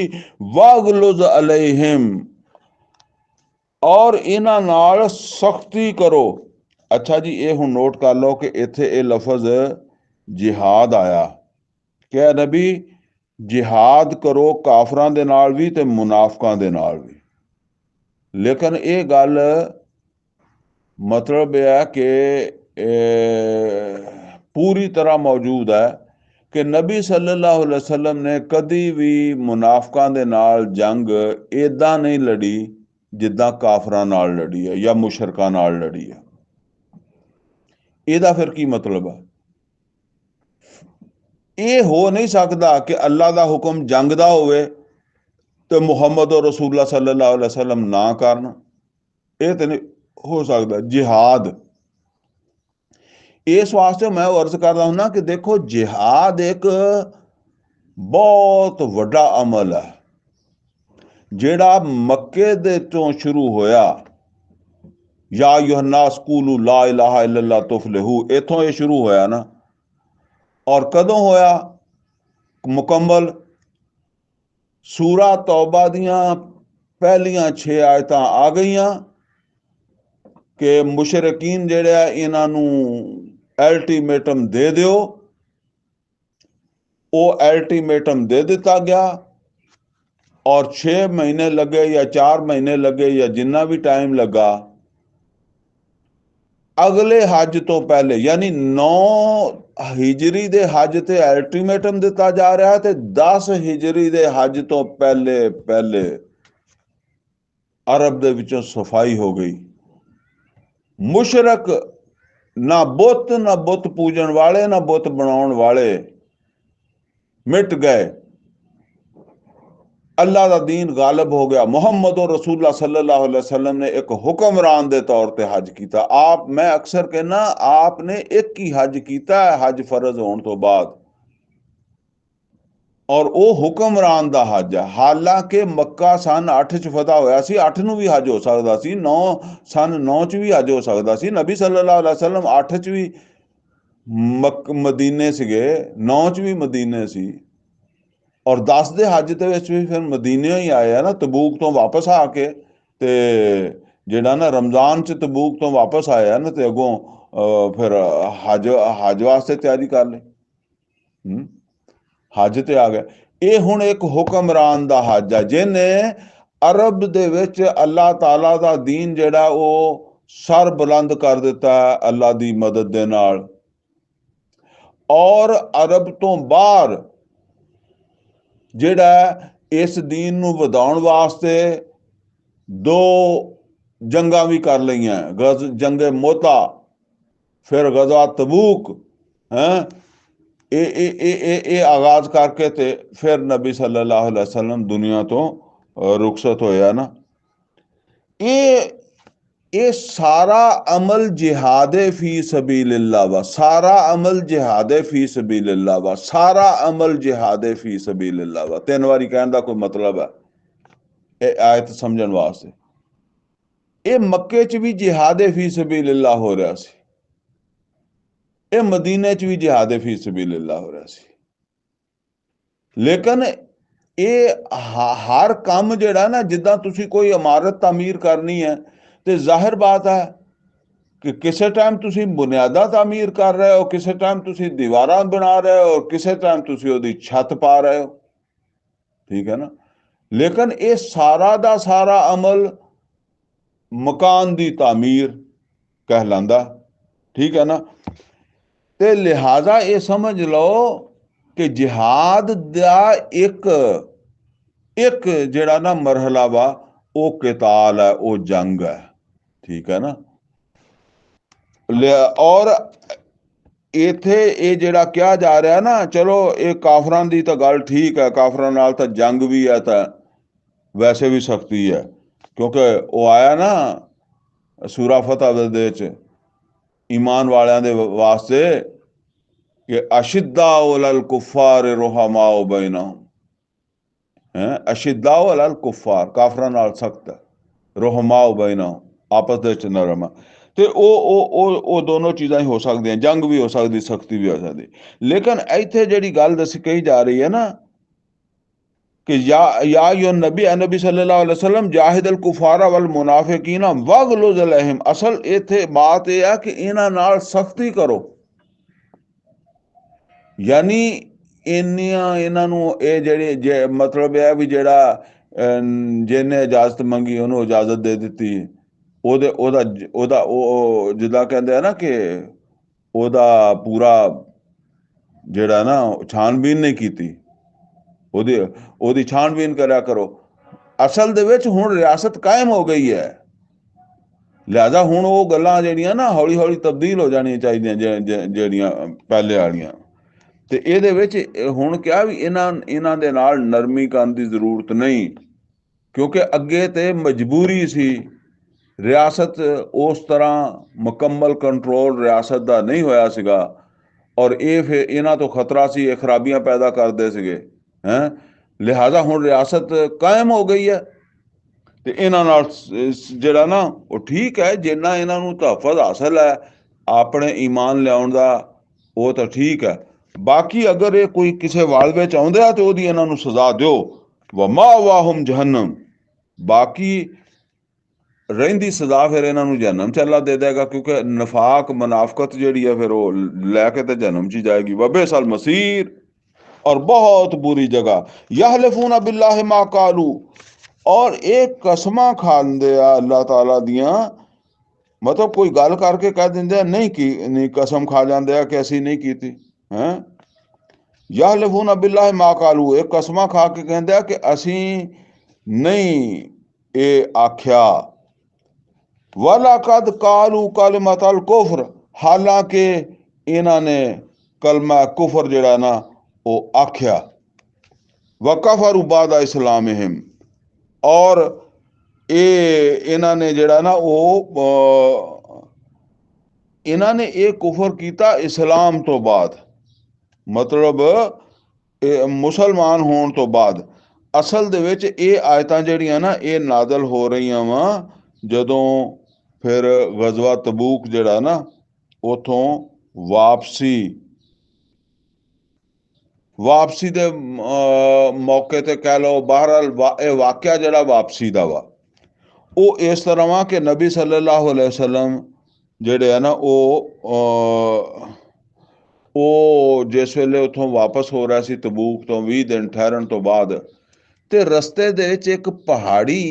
वगलुज़ अलैहिम और इन्हां नाल सख्ती करो अच्छा जी ये हुण नोट कर लो कि इत्थे ये लफज जिहाद आया क्या नबी जिहाद करो काफरां दे नाल भी ते मुनाफिकां दे नाल भी लेकिन ये गल मतलब यह है कि पूरी तरह मौजूद है कि नबी सल्लल्लाहु अलैहि वसल्लम ने कदी भी मुनाफिकां दे नाल जंग इदां नहीं लड़ी जिद्दां काफरां नाल लड़ी है या मुशरकां नाल लड़ी है ਇਹਦਾ फिर की मतलब है ਇਹ हो नहीं सकता कि अल्लाह का हुक्म जंग का होवे तो मुहम्मद और रसूलुल्लाह सल्लल्लाहु अलैहि वसल्लम ना करन ये तो नहीं हो सकता जिहाद इस वास्ते मैं अर्ज करता हूं ना कि देखो जिहाद एक बहुत वड्डा अमल है जेड़ा मक्के दे तो शुरू होया या युहन्नास कूलू ला इलाहा इल्लल्लाह तुफलिहू इथों ये शुरू होया ना और कदों होया मुकम्मल सूरा तौबा दियां पहलियां 6 आयतां आ गईयां कि मुशरकीन जेड़े इन्हां नूं अल्टीमेटम दे दिओ वो अल्टीमेटम दे दिता गया और 6 महीने लगे या 4 महीने लगे या जिन्ना भी टाइम लगा अगले हज तो पहले यानी 9 हिजरी दे हज ते अल्टीमेटम दिता जा रहा है ते 10 हिजरी दे हज तो पहले पहले अरब दे विचों सफाई हो गई मुशरक ना बुत पूजन वाले ना बुत बनाउण वाले मिट गए अल्लाह का दीन गालिब हो गया मुहम्मद और रसूलुल्लाह सल्लल्लाहु अलैहि वसल्लम ने एक हुक्मरान के तौर पर हज किया आप मैं अक्सर कहना आपने एक ही हज किया हज फर्ज होने तो बाद और वो हुक्मरान का हज है हालांकि मक्का सन 8 च फतह होया सी 8 नूं भी हज हो सकता सी 9 सन 9 च भी हज हो सकता सी नबी सल्लल्लाहु अलैहि वसल्लम 8 च भी मदीने सीगे 9 च भी मदीने सी और 10 दे हज दे विच भी फिर मदीने ही आए है ना तबूक तो वापस आके ते जेड़ा ना रमजान च तबूक तो वापस आया ना ते अगों फिर हज हज वास्ते तैयारी कर ले हज ते आ गया ये हुण एक हुक्मरान दा हज है जिन्हें अरब दे विच अल्लाह ताला दा दीन जेड़ा वो सर बुलंद कर दिता है अल्लाह दी मदद दे नाल और अरब तो बाहर जेड़ा इस दीन नूं वधाउण वास्ते 2 जंगां भी कर लईआं जंगे मोता फिर गज़वा तबूक हैं ये आगाज करके ते फिर नबी सल्लल्लाहु अलैहि वसल्लम दुनिया तो रुखसत होया ना ये ये सारा अमल जिहादे फी सबीलिल्लाह वा सारा अमल जिहादे फी सबीलिल्लाह वा सारा अमल जिहादे फी सबीलिल्लाह वा 3 वारी कहने का कोई मतलब है ये आयत समझण वास्ते ये मक्के च भी जिहादे फी सबीलिल्लाह हो रहा सी ये मदीने च भी जिहादे फी सबीलिल्लाह हो रहा सी लेकिन ये हर काम जेड़ा ना जिद्दां तुसी कोई इमारत तामीर करनी है तो जाहिर बात है कि किसी टाइम तुसी बुनियादा तामीर कर रहे हो किसी टाइम तुसी दीवारां बना रहे हो और किसी टाइम तुसी ओदी छत पा रहे हो ठीक है ना लेकिन ये सारा दा सारा अमल मकान दी तामीर कहलांदा ठीक है ना ते लिहाजा ये समझ लो कि जिहाद दा एक जेड़ा ना मरहला वा वो किताल है वो जंग है ठीक है ना और ਇੱਥੇ ਇਹ ਜਿਹੜਾ ਕਿਹਾ ਜਾ ਰਿਹਾ ਨਾ, ਚਲੋ ਇਹ ਕਾਫਰਾਂ ਦੀ ਤਾਂ ਗੱਲ ਠੀਕ ਹੈ, ਕਾਫਰਾਂ ਨਾਲ ਤਾਂ ਜੰਗ ਵੀ ਹੈ, ਤਾਂ ਵੈਸੇ ਵੀ ਸਖਤੀ ਹੈ, ਕਿਉਂਕਿ ਉਹ ਆਇਆ ਨਾ ਸੂਰਾ ਫਤਹ ਦੇ ਵਿੱਚ ਈਮਾਨ ਵਾਲਿਆਂ ਦੇ ਵਾਸਤੇ ਕਿ ਅਸ਼ਿੱਦਾਉ ਅਲਲ ਕੁਫਾਰ ਰੁਹਮਾਉ ਬੈਨਹੁਮ, ਅਸ਼ਿੱਦਾਉ ਅਲਲ ਕੁਫਾਰ, ਕਾਫਰਾਂ ਨਾਲ ਸਖਤ ਹੈ, ਰੁਹਮਾਉ ਬੈਨਹੁਮ, ਆਪਸ ਦੇ ਵਿੱਚ ਨਰਮ ਹੈ। ਤੇ ਉਹ ਦੋਨੋਂ ਚੀਜ਼ਾਂ ਹੀ ਹੋ ਸਕਦੀਆਂ, ਜੰਗ ਵੀ ਹੋ ਸਕਦੀ, ਸਖਤੀ ਵੀ ਹੋ ਸਕਦੀ। ਲੇਕਿਨ ਇੱਥੇ ਜਿਹੜੀ ਗੱਲ ਦੱਸੀ ਕਹੀ ਜਾ ਰਹੀ ਹੈ ਨਾ ਕਿ ਯਾ ਨਬੀ ਨਬੀ ਸੱਲੱਲਾਹੁ ਅਲੈहि ਵਸੱਲਮ ਜਾਹਿਦ ਅਲ ਕੁਫਾਰਾ ਵਲ ਮੁਨਾਫਿਕੀਨਾ ਵਗਲੁਜ਼ ਅਲੈਹਿਮ, ਅਸਲ ਇੱਥੇ ਬਾਤ ਇਹ ਆ ਕਿ ਇਹਨਾਂ ਨਾਲ ਸਖਤੀ ਕਰੋ, ਯਾਨੀ ਇਹਨਾਂ ਨੂੰ ਇਹ ਜਿਹੜੇ ਮਤਲਬ ਇਹ ਵੀ ਜਿਹੜਾ ਜਿਹਨੇ ਇਜਾਜ਼ਤ ਮੰਗੀ ਉਹਨੂੰ ਇਜਾਜ਼ਤ ਦੇ ਦਿੱਤੀ, ਉਹਦਾ ਉਹ ਜਿੱਦਾਂ ਕਹਿੰਦੇ ਆ ਨਾ ਕਿ ਉਹਦਾ ਪੂਰਾ ਜਿਹੜਾ ਨਾ ਛਾਣਬੀਨ ਨਹੀਂ ਕੀਤੀ, ਉਹਦੀ ਛਾਣਬੀਨ ਕਰਿਆ ਕਰੋ। ਅਸਲ ਦੇ ਵਿੱਚ ਹੁਣ ਰਿਆਸਤ ਕਾਇਮ ਹੋ ਗਈ ਹੈ, ਲਿਹਾਜ਼ਾ ਹੁਣ ਉਹ ਗੱਲਾਂ ਜਿਹੜੀਆਂ ਨਾ ਹੌਲੀ ਹੌਲੀ ਤਬਦੀਲ ਹੋ ਜਾਣੀਆਂ ਚਾਹੀਦੀਆਂ ਜਿਹੜੀਆਂ ਪਹਿਲੇ ਵਾਲੀਆਂ। ਤੇ ਇਹਦੇ ਵਿੱਚ ਹੁਣ ਕਿਹਾ ਵੀ ਇਹਨਾਂ ਦੇ ਨਾਲ ਨਰਮੀ ਕਰਨ ਦੀ ਜ਼ਰੂਰਤ ਨਹੀਂ, ਕਿਉਂਕਿ ਅੱਗੇ ਤੇ ਮਜਬੂਰੀ ਸੀ, ਰਿਆਸਤ ਉਸ ਤਰ੍ਹਾਂ ਮੁਕੰਮਲ ਕੰਟਰੋਲ ਰਿਆਸਤ ਦਾ ਨਹੀਂ ਹੋਇਆ ਸੀਗਾ, ਔਰ ਇਹ ਫਿਰ ਇਹਨਾਂ ਤੋਂ ਖਤਰਾ ਸੀ, ਇਹ ਖਰਾਬੀਆਂ ਪੈਦਾ ਕਰਦੇ ਸੀਗੇ ਹੈਂ। ਲਿਹਾਜ਼ਾ ਹੁਣ ਰਿਆਸਤ ਕਾਇਮ ਹੋ ਗਈ ਹੈ, ਤੇ ਇਹਨਾਂ ਨਾਲ ਜਿਹੜਾ ਨਾ ਉਹ ਠੀਕ ਹੈ, ਜਿੰਨਾ ਇਹਨਾਂ ਨੂੰ ਤਹਫ਼ੁਜ਼ ਹਾਸਲ ਹੈ ਆਪਣੇ ਈਮਾਨ ਲਿਆਉਣ ਦਾ, ਉਹ ਤਾਂ ਠੀਕ ਹੈ। ਬਾਕੀ ਅਗਰ ਇਹ ਕੋਈ ਕਿਸੇ ਵਾਲ ਵਿੱਚ ਆਉਂਦੇ ਆ ਤੇ ਉਹਦੀ ਇਹਨਾਂ ਨੂੰ ਸਜ਼ਾ ਦਿਓ, ਵਮਾਵਾਹੁਮ ਜਹੰਨਮ, ਬਾਕੀ ਰਹਿੰਦੀ ਸਜ਼ਾ ਫਿਰ ਇਹਨਾਂ ਨੂੰ ਜਹੰਨਮ ਚ ਅੱਲਾ ਦੇ ਦੇਗਾ, ਕਿਉਂਕਿ ਨਫਾਕ ਮੁਨਾਫਕਤ ਜਿਹੜੀ ਹੈ ਫਿਰ ਉਹ ਲੈ ਕੇ ਤੇ ਜਹੰਨਮ ਚ ਹੀ ਜਾਏਗੀ। ਵਬਿਸਲ ਮਸੀਰ, और बहुत बुरी जगह। यहलिफून बिल्लाहि मा कालू, और एक कसमां खांदे आ अल्लाह ताला दियां, मतलब कोई गल करके कह दिंदे नहीं की, नहीं कसम खा जांदे आ कि असी नहीं कीती हैं। यहलिफून बिल्लाहि मा कालू, एक कसमां खा के कहंदे आ कि असी नहीं ये आख्या। वलकद कालू कलमतल कुफ्र, हालांकि इन्हां ने कलमा कुफर जिहड़ा ना ਉਹ ਆਖਿਆ। ਵਕਫਰੂ ਬਾਦਾ ਇਸਲਾਮਹਿਮ, ਔਰ ਇਹਨਾਂ ਨੇ ਜਿਹੜਾ ਨਾ ਉਹ ਇਹਨਾਂ ਨੇ ਇਹ ਕੁਫਰ ਕੀਤਾ ਇਸਲਾਮ ਤੋਂ ਬਾਅਦ, ਮਤਲਬ ਮੁਸਲਮਾਨ ਹੋਣ ਤੋਂ ਬਾਅਦ। ਅਸਲ ਦੇ ਵਿੱਚ ਇਹ ਆਇਤਾਂ ਜਿਹੜੀਆਂ ਨਾ ਇਹ ਨਾਜ਼ਲ ਹੋ ਰਹੀਆਂ ਵਾ ਜਦੋਂ ਫਿਰ ਗਜ਼ਵਾ ਤਬੂਕ ਜਿਹੜਾ ਨਾ ਉਥੋਂ ਵਾਪਸੀ ਦੇ ਮੌਕੇ ਤੇ ਕਹਿ ਲਓ। ਬਹਰਹਾਲ ਇਹ ਵਾਕਿਆ ਜਿਹੜਾ ਵਾਪਸੀ ਦਾ ਵਾ ਉਹ ਇਸ ਤਰ੍ਹਾਂ ਵਾ ਕਿ ਨਬੀ ਸੱਲੱਲਾਹੁ ਅਲੈहि ਵਸੱਲਮ ਜਿਹੜੇ ਆ ਨਾ ਉਹ ਜਿਸ ਵੇਲੇ ਉੱਥੋਂ ਵਾਪਸ ਹੋ ਰਿਹਾ ਸੀ ਤਬੂਕ ਤੋਂ 20 ਦਿਨ ਠਹਿਰਨ ਤੋਂ ਬਾਅਦ, ਤੇ ਰਸਤੇ ਦੇ ਵਿੱਚ ਇੱਕ ਪਹਾੜੀ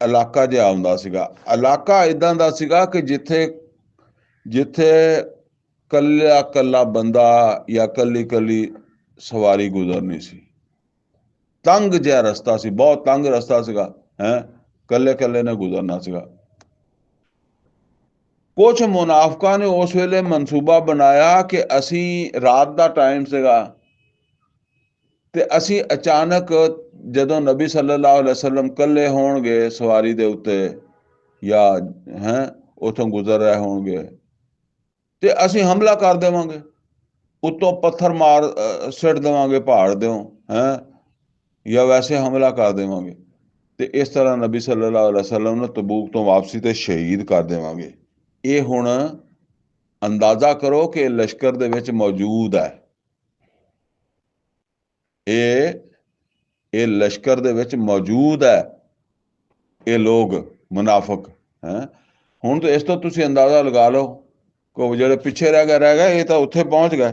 ਇਲਾਕਾ ਜਿਹਾ ਆਉਂਦਾ ਸੀਗਾ। ਇਲਾਕਾ ਇੱਦਾਂ ਦਾ ਸੀਗਾ ਕਿ ਜਿੱਥੇ ਕੱਲਾ ਕੱਲਾ ਬੰਦਾ ਜਾਂ ਕੱਲੀ ਕੱਲੀ ਸਵਾਰੀ ਗੁਜ਼ਰਨੀ ਸੀ। ਤੰਗ ਜਿਹਾ ਰਸਤਾ ਸੀ, ਬਹੁਤ ਤੰਗ ਰਸਤਾ ਸੀਗਾ ਹੈਂ, ਕੱਲੇ ਕੱਲੇ ਨੇ ਗੁਜ਼ਰਨਾ ਸੀਗਾ। ਕੁਛ ਮੁਨਾਫਕਾਂ ਨੇ ਉਸ ਵੇਲੇ ਮਨਸੂਬਾ ਬਣਾਇਆ ਕਿ ਅਸੀਂ, ਰਾਤ ਦਾ ਟਾਈਮ ਸੀਗਾ, ਤੇ ਅਸੀਂ ਅਚਾਨਕ ਜਦੋਂ ਨਬੀ ਸੱਲੱਲਾਹੁ ਅਲੈहि ਵਸੱਲਮ ਕੱਲੇ ਹੋਣਗੇ ਸਵਾਰੀ ਦੇ ਉੱਤੇ ਜਾਂ ਉੱਥੋਂ ਗੁਜ਼ਰ ਰਹੇ ਹੋਣਗੇ, ਤੇ ਅਸੀਂ ਹਮਲਾ ਕਰ ਦੇਵਾਂਗੇ, ਉੱਤੋਂ ਪੱਥਰ ਸਿੱਟ ਦੇਵਾਂਗੇ ਪਹਾੜ ਦਿਓ ਜਾਂ ਵੈਸੇ ਹਮਲਾ ਕਰ ਦੇਵਾਂਗੇ, ਤੇ ਇਸ ਤਰ੍ਹਾਂ ਨਬੀ ਸੱਲੱਲਾਹੁ ਅਲੈहि ਵਸੱਲਮ ਨੂੰ ਤਬੂਕ ਤੋਂ ਵਾਪਸੀ ਤੇ ਸ਼ਹੀਦ ਕਰ ਦੇਵਾਂਗੇ। ਇਹ ਹੁਣ ਅੰਦਾਜ਼ਾ ਕਰੋ ਕਿ ਲਸ਼ਕਰ ਦੇ ਵਿੱਚ ਮੌਜੂਦ ਹੈ, ਇਹ ਲਸ਼ਕਰ ਦੇ ਵਿੱਚ ਮੌਜੂਦ ਹੈ ਇਹ ਲੋਕ ਮੁਨਾਫਕ ਹੁਣ ਤਾਂ ਇਸ ਤੋਂ ਤੁਸੀਂ ਅੰਦਾਜ਼ਾ ਲਗਾ ਲਓ ਕਿ ਜਿਹੜੇ ਪਿੱਛੇ ਰਹਿ ਗਏ ਇਹ ਤਾਂ ਉੱਥੇ ਪਹੁੰਚ ਗਏ।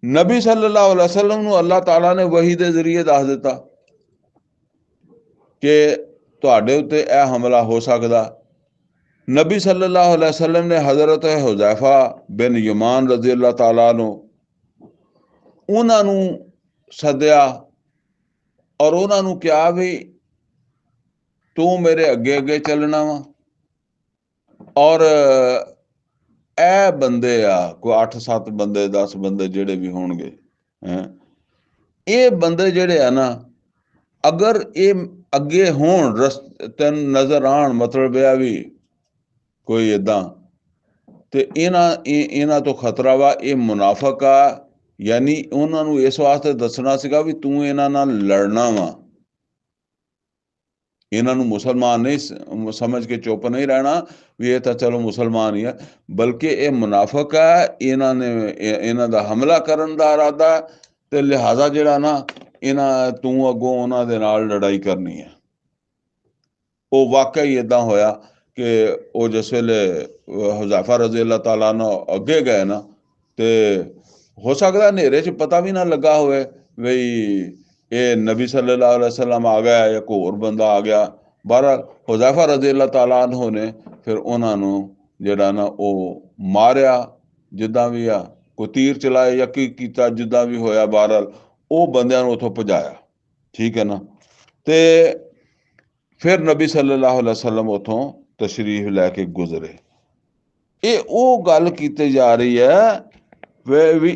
ਨਬੀ ਸੱਲੱਲਾਹੁ ਅਲੈहि ਵਸੱਲਮ ਨੂੰ ਅੱਲਾਹ ਤਾਲਾ ਨੇ ਵਹੀ ਦੇ ਜ਼ਰੀਏ ਦੱਸ ਦਿੱਤਾ ਕਿ ਤੁਹਾਡੇ ਉੱਤੇ ਇਹ ਹਮਲਾ ਹੋ ਸਕਦਾ। ਨਬੀ ਸੱਲੱਲਾਹੁ ਅਲੈहि ਵਸੱਲਮ ਨੇ ਹਜ਼ਰਤ ਹੁਜ਼ੈਫਾ ਬਿਨ ਯਮਾਨ ਰਜ਼ੀ ਅੱਲਾਹ ਤਾਲਾ ਨੂੰ ਉਹਨਾਂ ਨੂੰ ਸੱਦਿਆ ਔਰ ਉਹਨਾਂ ਨੂੰ ਕਿਹਾ ਵੀ ਤੂੰ ਮੇਰੇ ਅੱਗੇ ਅੱਗੇ ਚੱਲਣਾ ਵਾ, ਔਰ ਇਹ ਬੰਦੇ ਆ ਕੋਈ 8-7 ਬੰਦੇ 10 ਬੰਦੇ ਜਿਹੜੇ ਵੀ ਹੋਣਗੇ ਹੈਂ, ਇਹ ਬੰਦੇ ਜਿਹੜੇ ਆ ਨਾ, ਅਗਰ ਇਹ ਅੱਗੇ ਹੋਣ ਤੈਨੂੰ ਨਜ਼ਰ ਆਉਣ, ਮਤਲਬ ਇਹ ਵੀ ਕੋਈ ਏਦਾਂ, ਤੇ ਇਹਨਾਂ ਤੋਂ ਖਤਰਾ ਵਾ, ਇਹ ਮੁਨਾਫਕ ਆ। ਯਾਨੀ ਉਹਨਾਂ ਨੂੰ ਇਸ ਵਾਸਤੇ ਦੱਸਣਾ ਸੀਗਾ ਵੀ ਤੂੰ ਇਹਨਾਂ ਨਾਲ ਲੜਨਾ ਵਾ, ਇਹਨਾਂ ਨੂੰ ਮੁਸਲਮਾਨ ਨਹੀਂ ਸਮਝ ਕੇ ਚੁੱਪ ਨਹੀਂ ਰਹਿਣਾ ਵੀ ਇਹ ਤਾਂ ਚਲੋ ਮੁਸਲਮਾਨ ਹੀ ਆ, ਬਲਕਿ ਇਹ ਮੁਨਾਫਕ ਹੈ, ਇਹਨਾਂ ਦਾ ਹਮਲਾ ਕਰਨ ਦਾ ਇਰਾਦਾ, ਤੇ ਲਿਹਾਜ਼ਾ ਜਿਹੜਾ ਨਾ ਤੂੰ ਅੱਗੋਂ ਉਹਨਾਂ ਦੇ ਨਾਲ ਲੜਾਈ ਕਰਨੀ ਹੈ। ਉਹ ਵਾਕਈ ਏਦਾਂ ਹੋਇਆ ਕਿ ਉਹ ਜਿਸ ਵੇਲੇ ਹੁਜ਼ੈਫਾ ਰਜ਼ੀ ਅੱਲਾਹ ਤਾਲਾ ਨੂੰ ਅੱਗੇ ਗਏ ਨਾ, ਤੇ ਹੋ ਸਕਦਾ ਹਨੇਰੇ 'ਚ ਪਤਾ ਵੀ ਨਾ ਲੱਗਾ ਹੋਵੇ ਬਈ ਇਹ ਨਬੀ ਸੱਲੱਲਾਹੁ ਅਲੈहि ਵਸੱਲਮ ਆ ਗਿਆ ਜਾਂ ਕੋਈ ਹੋਰ ਬੰਦਾ ਆ ਗਿਆ। ਬਹਰਹਾਲ ਹੁਜ਼ੈਫਾ ਰਜ਼ੀ ਅੱਲਾਹ ਤਾਲਾ ਅਨਹੂ ਨੇ ਫਿਰ ਉਹਨਾਂ ਨੂੰ ਜਿਹੜਾ ਨਾ ਉਹ ਮਾਰਿਆ, ਜਿੱਦਾਂ ਵੀ ਆ, ਕੋਈ ਤੀਰ ਚਲਾਏ ਜਾਂ ਕੀ ਕੀਤਾ, ਜਿੱਦਾਂ ਵੀ ਹੋਇਆ, ਬਹਰਹਾਲ ਉਹ ਬੰਦਿਆਂ ਨੂੰ ਉੱਥੋਂ ਭਜਾਇਆ, ਠੀਕ ਹੈ ਨਾ। ਤੇ ਫਿਰ ਨਬੀ ਸੱਲੱਲਾਹੁ ਅਲੈहि ਵਸੱਲਮ ਉੱਥੋਂ ਤਸ਼ਰੀਫ ਲੈ ਕੇ ਗੁਜ਼ਰੇ। ਇਹ ਉਹ ਗੱਲ ਕੀਤੀ ਜਾ ਰਹੀ ਹੈ ਵੀ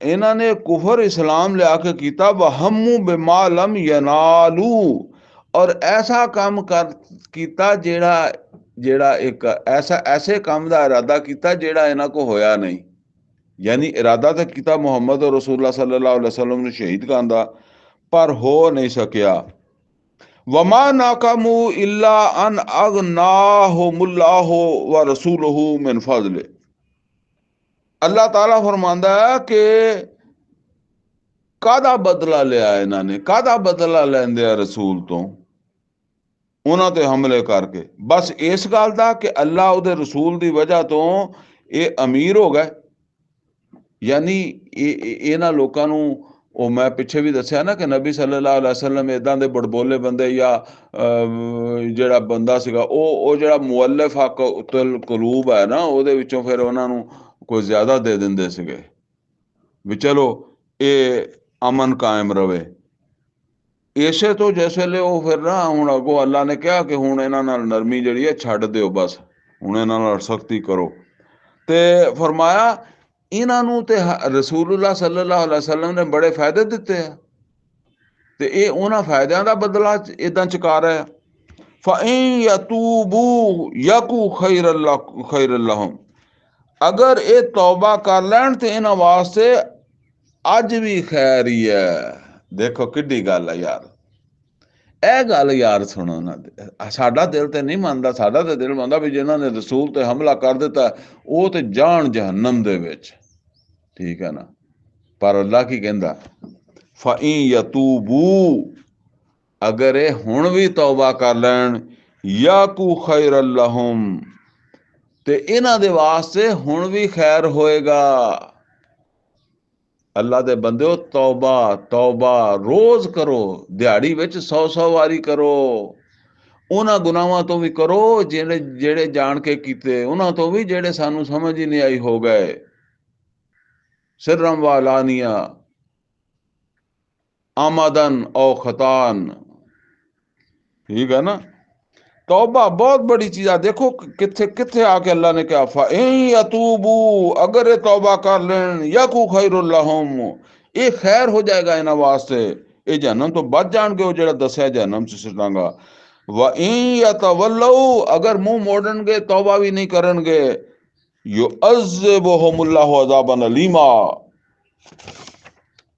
ਇਹਨਾਂ ਨੇ ਕੁਫਰ ਇਸਲਾਮ ਲਿਆ ਕੇ ਕੀਤਾ, ਵਹਮੂ ਬਿਮਾ ਲਮ ਯਨਾਲੂ, ਔਰ ਐਸਾ ਕੰਮ ਕੀਤਾ ਜਿਹੜਾ ਇੱਕ ਐਸੇ ਕੰਮ ਦਾ ਇਰਾਦਾ ਕੀਤਾ ਜਿਹੜਾ ਇਹਨਾਂ ਕੋ ਹੋਇਆ ਨਹੀਂ। ਯਾਨੀ ਇਰਾਦਾ ਤਾਂ ਕੀਤਾ ਮੁਹੰਮਦ ਔਰ ਰਸੂਲullah ਸੱਲੱਲਾਹੁ ਅਲੈहि ਵਸੱਲਮ ਨੂੰ ਸ਼ਹੀਦ ਕਰਨ ਦਾ, ਪਰ ਹੋ ਨਹੀਂ ਸਕਿਆ। ਵਮਾ ਨਾਕਾਮੂ ਇਲਾ ਅਨ ਅਗਨਾਹੁਮੁल्लाहु व रसूलहु मिन फज़ले। ਅੱਲਾਹ ਤਾਲਾ ਫਰਮਾਂਦਾ ਹੈ ਕਿ ਕਾਹਦਾ ਬਦਲਾ ਲਿਆ ਇਹਨਾਂ ਨੇ, ਕਾਹਦਾ ਬਦਲਾ ਲੈਂਦੇ ਆ ਰਸੂਲ ਤੋਂ, ਉਹਨਾਂ ਤੇ ਹਮਲੇ ਕਰਕੇ। ਬਸ ਇਸ ਗੱਲ ਦਾ ਕਿ ਅੱਲਾਹ ਉਹਦੇ ਰਸੂਲ ਦੀ ਵਜ੍ਹਾ ਤੋਂ ਇਹ ਅਮੀਰ ਹੋ ਗਏ। ਯਾਨੀ ਇਹਨਾਂ ਲੋਕਾਂ ਨੂੰ, ਉਹ ਮੈਂ ਪਿੱਛੇ ਵੀ ਦੱਸਿਆ ਨਾ ਕਿ ਨਬੀ ਸੱਲੱਲਾਹੁ ਅਲੈहि ਵਸੱਲਮ ਇੱਦਾਂ ਦੇ ਬੜਬੋਲੇ ਬੰਦੇ, ਜਾਂ ਜਿਹੜਾ ਬੰਦਾ ਸੀਗਾ ਉਹ ਜਿਹੜਾ ਮੁਅੱਲਿਫ ਹੱਕੁਲ ਕਲੂਬ ਹੈ ਨਾ, ਉਹਦੇ ਵਿੱਚੋਂ ਫਿਰ ਉਹਨਾਂ ਨੂੰ ਕੋਈ ਜ਼ਿਆਦਾ ਦੇ ਦਿੰਦੇ ਸੀਗੇ ਵੀ ਚਲੋ ਇਹ ਅਮਨ ਕਾਇਮ ਰਵੇ। ਇਸੇ ਤੋਂ ਜਿਸ ਵੇਲੇ ਉਹ ਫਿਰ ਨਾ, ਹੁਣ ਅੱਗੋਂ ਅੱਲਾ ਨੇ ਕਿਹਾ ਕਿ ਹੁਣ ਇਹਨਾਂ ਨਾਲ ਨਰਮੀ ਜਿਹੜੀ ਹੈ ਛੱਡ ਦਿਓ, ਬਸ ਹੁਣ ਇਹਨਾਂ ਨਾਲ ਸਖਤੀ ਕਰੋ। ਤੇ ਫਰਮਾਇਆ ਇਹਨਾਂ ਨੂੰ ਤੇ ਰਸੂਲullah ਸੱਲੱਲਾਹੁ ਅਲੈहि ਵਸੱਲਮ ਨੇ ਬੜੇ ਫਾਇਦੇ ਦਿੱਤੇ ਆ, ਤੇ ਇਹ ਉਹਨਾਂ ਫਾਇਦਿਆਂ ਦਾ ਬਦਲਾ ਇਦਾਂ ਚੁਕਾ ਰਿਹਾ। ਫਇਨ ਯਤੂਬੂ ਯਕੂ ਖੈਰ ਲਹੁਮ, ਅਗਰ ਇਹ ਤੌਬਾ ਕਰ ਲੈਣ ਤੇ ਇਹਨਾਂ ਵਾਸਤੇ ਅੱਜ ਵੀ ਖੈਰ ਹੀ ਹੈ। ਦੇਖੋ ਕਿੱਡੀ ਗੱਲ ਹੈ ਯਾਰ, ਇਹ ਗੱਲ ਯਾਰ ਸੁਣੋ ਨਾ, ਸਾਡਾ ਦਿਲ ਤੇ ਨਹੀਂ ਮੰਨਦਾ, ਸਾਡਾ ਤੇ ਦਿਲ ਮੰਨਦਾ ਵੀ ਜਿਨ੍ਹਾਂ ਨੇ ਰਸੂਲ ਤੇ ਹਮਲਾ ਕਰ ਦਿੱਤਾ ਉਹ ਤੇ ਜਾਣ ਜਹੰਨਮ ਦੇ ਵਿੱਚ, ਠੀਕ ਹੈ ਨਾ। ਪਰ ਅੱਲਾ ਕੀ ਕਹਿੰਦਾ, ਫਇਨ ਯਤੂਬੂ, ਅਗਰ ਇਹ ਹੁਣ ਵੀ ਤੌਬਾ ਕਰ ਲੈਣ, ਯਾਕੂ ਖੈਰ ਲਹੁਮ, ਤੇ ਇਹਨਾਂ ਦੇ ਵਾਸਤੇ ਹੁਣ ਵੀ ਖੈਰ ਹੋਏਗਾ। ਅੱਲਾ ਦੇ ਬੰਦਿਓ, ਤੌਬਾ ਤੌਬਾ ਰੋਜ਼ ਕਰੋ, ਦਿਹਾੜੀ ਵਿੱਚ 100 ਵਾਰੀ ਕਰੋ। ਉਹਨਾਂ ਗੁਨਾਹਾਂ ਤੋਂ ਵੀ ਕਰੋ ਜਿਹੜੇ ਜਾਣ ਕੇ ਕੀਤੇ, ਉਹਨਾਂ ਤੋਂ ਵੀ ਜਿਹੜੇ ਸਾਨੂੰ ਸਮਝ ਹੀ ਨਹੀਂ ਆਈ ਹੋ ਗਏ, ਸਿਰਮ ਵਾਲਾਨੀਆ, ਆਮਦਨ ਔ ਖਤਾਨ, ਠੀਕ ਹੈ ਨਾ। ਤੌਬਾ ਬਹੁਤ ਬੜੀ ਚੀਜ਼ ਆ। ਦੇਖੋ ਕਿੱਥੇ ਆ ਕੇ ਅੱਲਾ ਨੇ ਕਿਹਾ, ਫਇਨ ਯਤੂਬੂ, ਅਗਰ ਇਹ ਤੌਬਾ ਕਰ ਲੈਣ, ਯਕੂ ਖੈਰੁਲ ਲਹੁਮ, ਇਹ ਖੈਰ ਹੋ ਜਾਏਗਾ ਇਹਨਾਂ ਵਾਸਤੇ, ਇਹ ਜਹੰਨਮ ਤੋਂ ਬਚ ਜਾਣਗੇ, ਉਹ ਜਿਹੜਾ ਦੱਸਿਆ ਜਹੰਨਮ ਚ ਸਿੱਟਾਂਗਾ। ਵਇਨ ਯਤਵੱਲਊ, ਅਗਰ ਮੂੰਹ ਮੋੜਨਗੇ, ਤੌਬਾ ਵੀ ਨਹੀਂ ਕਰਨਗੇ, युअज़्ज़िबुहुमुल्लाहु अज़ाबन अलीमा,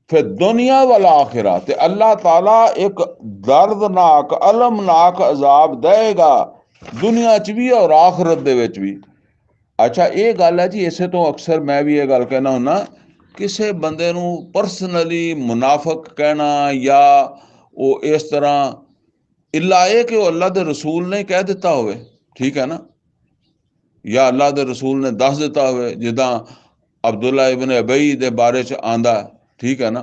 फिर दुनिया वल आखिरा, ते अल्लाह ताला एक दर्दनाक अलमनाक अजाब देगा दुनिया च भी और आखिरत दे विच भी। अच्छा ये गल है जी, इसे तो अक्सर मैं भी ये गल कहना हुन्ना, किसी बंदे नूं परसनली मुनाफिक कहना या वो इस तरह इला ये कि वो अल्लाह दे रसूल ने कह दिता होवे, ठीक है ना, या अल्लाह दे रसूल ने दस दिता होवे, जिदा अब्दुल्ला इबन अबई दे बारे च आंदा, ठीक है ना,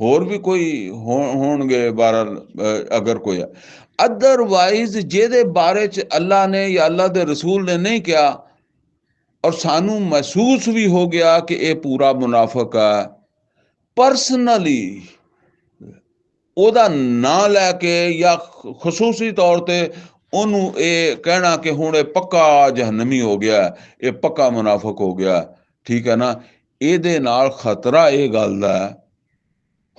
होर भी कोई होणगे बहरहाल अगर कोई है। अदरवाइज जेदे बारे च अल्लाह ने या अल्लाह दे रसूल ने नहीं किया और सानू महसूस भी हो गया कि ये पूरा मुनाफिक है, परसनली ਉਹਦਾ ਨਾਂ ਲੈ ਕੇ ਜਾਂ ਖਸੂਸੀ ਤੌਰ ਤੇ ਉਹਨੂੰ ਇਹ ਕਹਿਣਾ ਕਿ ਹੁਣ ਇਹ ਪੱਕਾ ਜਹੰਨਮੀ ਹੋ ਗਿਆ, ਇਹ ਪੱਕਾ ਮੁਨਾਫਿਕ ਹੋ ਗਿਆ। ਠੀਕ ਹੈ ਨਾ। ਇਹਦੇ ਨਾਲ ਖਤਰਾ ਇਹ ਗੱਲ ਦਾ